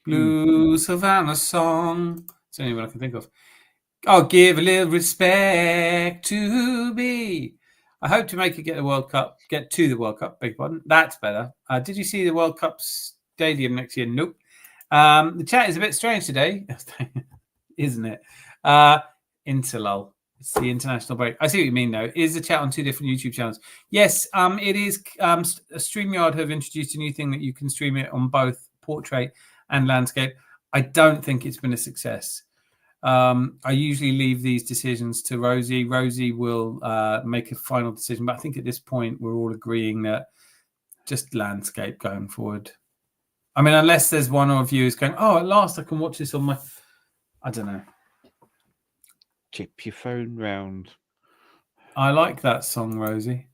Blue Savannah song. It's the only one I can think of. I'll give a little respect to me. I hope to make it get to the World Cup. Beg your pardon. That's better. Did you see the World Cup stadium next year? Nope. The chat is a bit strange today, isn't it? Interlol. It's the international break. I see what you mean, though. Is the chat on two different YouTube channels? Yes, it is. StreamYard have introduced a new thing that you can stream it on both portrait and landscape. I don't think it's been a success. I usually leave these decisions to Rosie. Rosie will make a final decision, but I think at this point we're all agreeing that just landscape going forward. I mean, unless there's one of you who's going, oh, at last I can watch this on my... I don't know.
Tip your phone round.
I like that song, Rosie.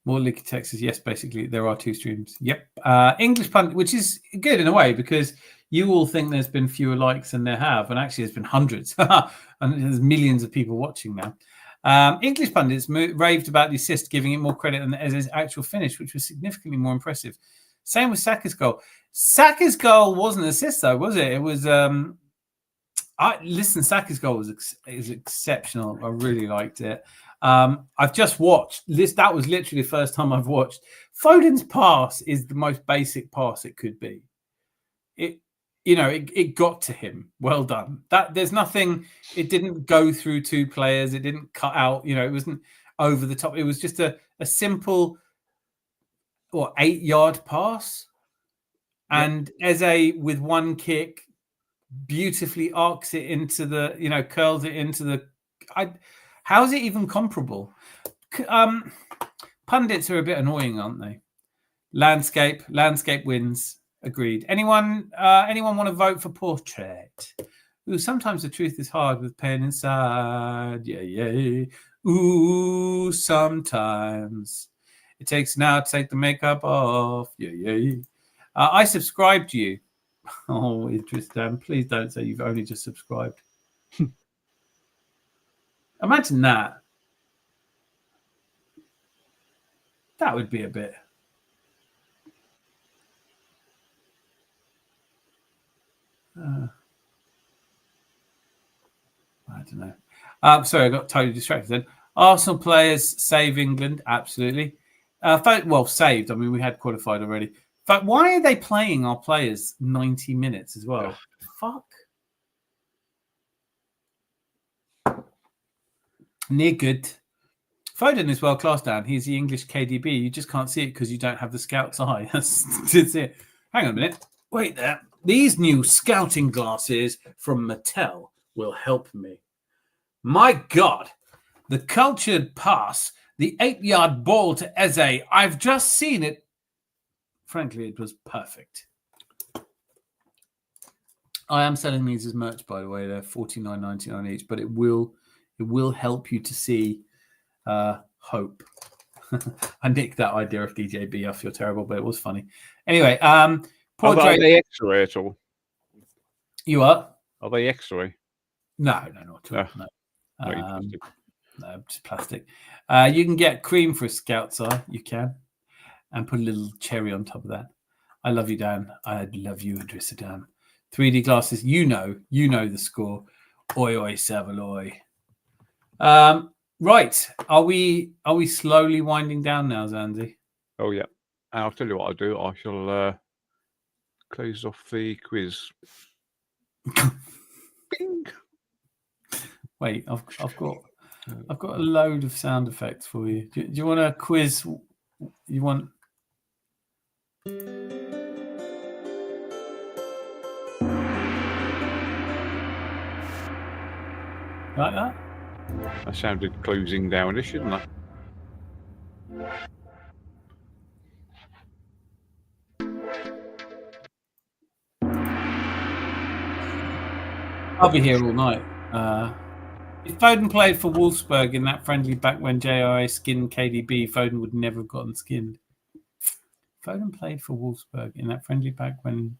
More leaky Texas. Yes, basically, there are two streams. Yep. English Pundit, which is good in a way because you all think there's been fewer likes than there have, and actually there's been hundreds. And there's millions of people watching now. English Pundits raved about the assist, giving it more credit than Eze's actual finish, which was significantly more impressive. Same with Saka's goal. Saka's goal wasn't an assist, though, was it? It was... Saka's goal is exceptional. I really liked it. I've just watched this. That was literally the first time I've watched. Foden's pass is the most basic pass it could be. It got to him. Well done. That there's nothing. It didn't go through two players. It didn't cut out. It wasn't over the top. It was just a simple, 8-yard pass, and Eze with one kick beautifully arcs it into the, curls it into the. How is it even comparable? Pundits are a bit annoying, aren't they? Landscape wins. Agreed. Anyone want to vote for portrait? Ooh, sometimes the truth is hard with pain inside. Yeah. Ooh, sometimes it takes an hour to take the makeup off. Yeah. I subscribed to you. Oh, interesting. Please don't say you've only just subscribed. Imagine that. That would be a bit. I don't know. Sorry, I got totally distracted then. Arsenal players save England. Absolutely. Saved. I mean, we had qualified already. But why are they playing our players 90 minutes as well? Fuck. Near good. Foden is world class, Dan. He's the English KDB. You just can't see it because you don't have the scout's eye. That's it. Hang on a minute. Wait there. These new scouting glasses from Mattel will help me. My God. The cultured pass. The 8-yard ball to Eze. I've just seen it. Frankly, it was perfect. I am selling these as merch, by the way. They're $49.99 each, but it will help you to see hope. I nicked that idea of DJB. I feel terrible, but it was funny. Anyway, portrait.
Are they X-ray at all?
You are?
Are they X-ray?
No, not at all.
No.
No, just plastic. You can get cream for a scout's eye. You can. And put a little cherry on top of that. I love you, Dan. I love you, Idrissa Dan. 3D glasses. You know the score. Oi, Savaloy. Right. Are we slowly winding down now, Zanzi?
Oh yeah. And I'll tell you what I'll do. I shall close off the quiz. Bing.
Wait, I've got a load of sound effects for you. Do you want a quiz? You want? Like that?
That sounded closing down-ish, shouldn't it?
I'll be here all night. If Foden played for Wolfsburg in that friendly back when JIA skinned KDB, Foden would never have gotten skinned. Foden played for Wolfsburg in that friendly back when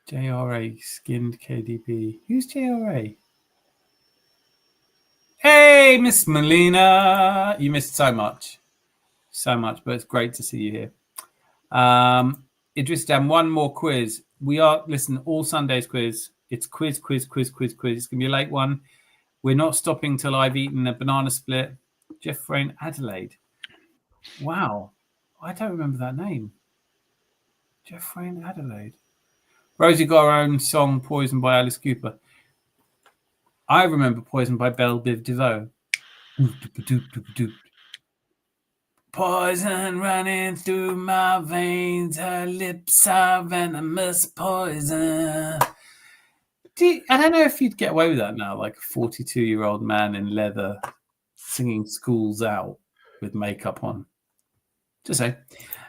JRA skinned KDB. Who's JRA? Hey, Miss Melina. You missed so much. But it's great to see you here. Idris Dan, one more quiz. We are, listen, all Sundays quiz. It's quiz. It's going to be a late one. We're not stopping till I've eaten a banana split. Jeff Frayne, Adelaide. Wow. I don't remember that name. Jeff Frayne, Adelaide. Rosie got her own song, Poison by Alice Cooper. I remember Poison by Belle Biv DeVoe. Poison running through my veins. Her lips are venomous poison. I don't know if you'd get away with that now, like a 42-year-old man in leather singing Schools Out with makeup on. Just say.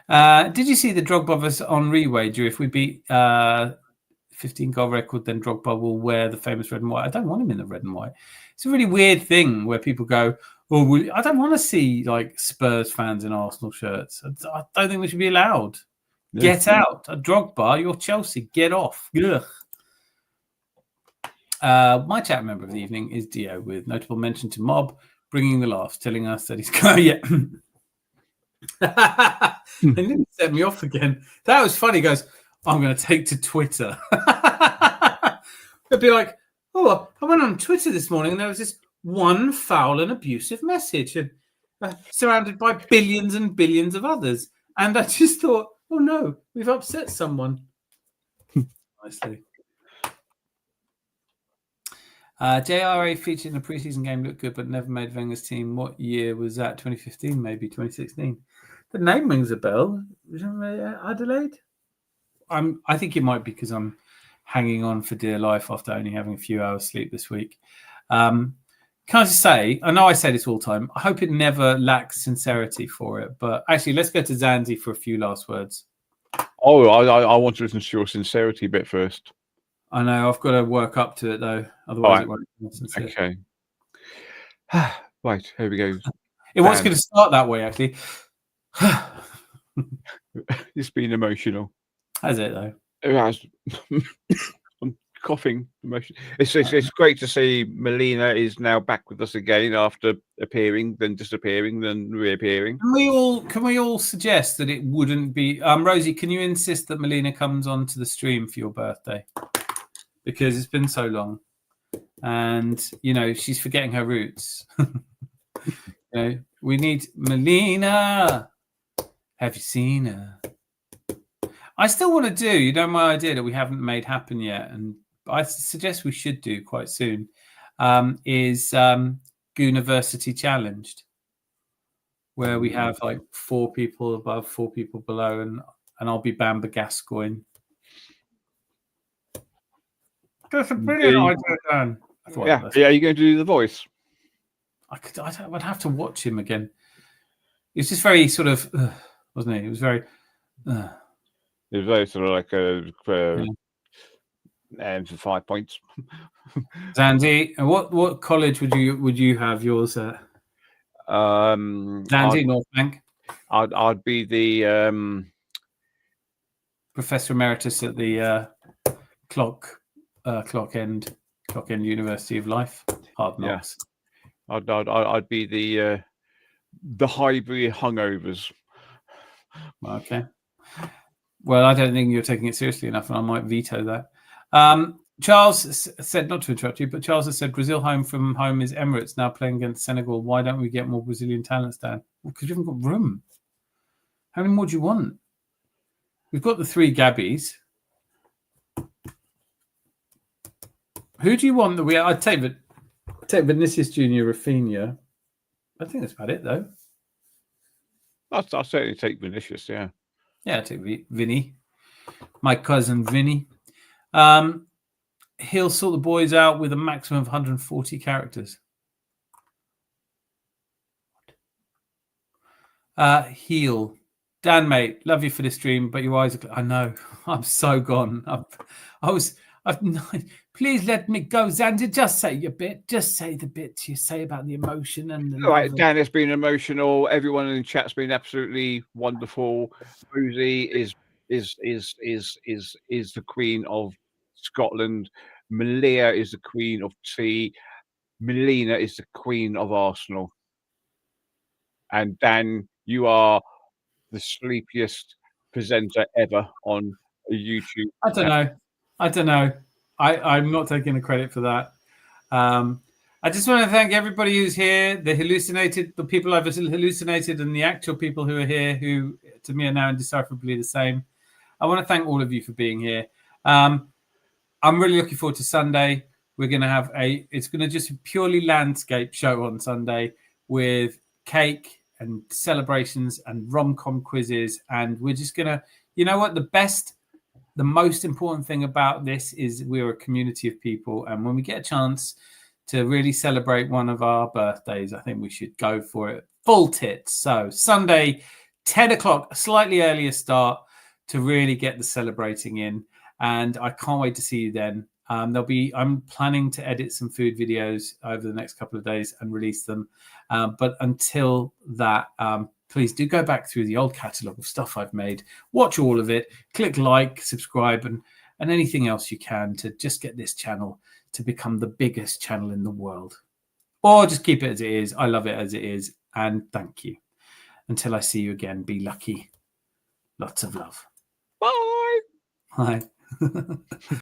Did you see the Drogba versus Henri wager? If we beat 15-goal record, then Drogba will wear the famous red and white. I don't want him in the red and white. It's a really weird thing where people go, oh, I don't want to see like Spurs fans in Arsenal shirts. I don't think we should be allowed. Yeah. Get out. A Drogba, you're Chelsea. Get off. Ugh. My chat member of the evening is Dio, with notable mention to Mob, bringing the laughs, telling us that he's going, yeah. They didn't set me off again. That was funny. He goes, I'm going to take to Twitter. It'd be like, oh, I went on Twitter this morning and there was this one foul and abusive message, and surrounded by billions and billions of others. And I just thought, oh no, we've upset someone. Nicely. JRA featured in a preseason game, looked good, but never made Wenger's team. What year was that? 2015, maybe 2016. The name rings a bell. Adelaide? I think it might be because I'm hanging on for dear life after only having a few hours sleep this week. Can I just say, I know I say this all the time, I hope it never lacks sincerity for it. But actually, let's go to Zanzi for a few last words.
Oh, I want to listen to your sincerity bit first.
I know, I've got to work up to it though. Otherwise, it won't be sincere.
Okay. Right, here we go.
It was going to start that way, actually.
It's been emotional.
Has it, though?
It has. I'm coughing. It's great to see Melina is now back with us again after appearing, then disappearing, then reappearing.
Can we all suggest that it wouldn't be... Rosie, can you insist that Melina comes onto the stream for your birthday? Because it's been so long. And, you know, she's forgetting her roots. You know, we need Melina. Have you seen her? I still want to do, you know, my idea that we haven't made happen yet, and I suggest we should do quite soon, is Gooniversity Challenged, where we have like 4 people above, 4 people below, and I'll be Bamba Gascoigne. That's a brilliant idea, Dan.
Yeah, you're going to do the voice.
I would have to watch him again. It's just very sort of, wasn't he? It was very.
It was very sort of like for 5 points.
Zanzi, what college would you have yours at? Zanzi, North Bank.
I'd be the
Professor Emeritus at the Clock End University of Life. Hard Knocks.
Yeah. I'd be the Highbury Hungovers.
Okay. Well, I don't think you're taking it seriously enough, and I might veto that. Charles said, not to interrupt you, but Charles has said Brazil home from home is Emirates, now playing against Senegal. Why don't we get more Brazilian talents, Dan? Well, because you haven't got room. How many more do you want? We've got the 3 Gabbies. Who do you want that I'd take Vinicius Junior, Rafinha. I think that's about it, though.
I'll certainly take Vinicius, yeah.
Yeah, I'll take Vinny. My cousin Vinny. He'll sort the boys out with a maximum of 140 characters. Heel. Dan, mate, love you for this stream, but your eyes are... I know. I'm so gone. Please let me go, Xander. Just say your bit. Just say the bit you say about the emotion and the...
All right, Dan, it's been emotional. Everyone in the chat's been absolutely wonderful. Rosie is the queen of Scotland. Malia is the queen of tea. Melina is the queen of Arsenal. And Dan, you are the sleepiest presenter ever on a YouTube.
I don't know. I'm not taking the credit for that. I just want to thank everybody who's here, the people I've hallucinated, and the actual people who are here, who to me are now indecipherably the same. I want to thank all of you for being here. I'm really looking forward to Sunday. We're going to have it's going to just be purely landscape show on Sunday with cake and celebrations and rom-com quizzes. And we're just going to, you know what, the most important thing about this is we're a community of people. And when we get a chance to really celebrate one of our birthdays, I think we should go for it full tits. So Sunday, 10 o'clock, a slightly earlier start to really get the celebrating in. And I can't wait to see you then. I'm planning to edit some food videos over the next couple of days and release them. But until that, please do go back through the old catalogue of stuff I've made. Watch all of it. Click like, subscribe, and anything else you can to just get this channel to become the biggest channel in the world. Or just keep it as it is. I love it as it is. And thank you. Until I see you again, be lucky. Lots of love.
Bye.
Bye.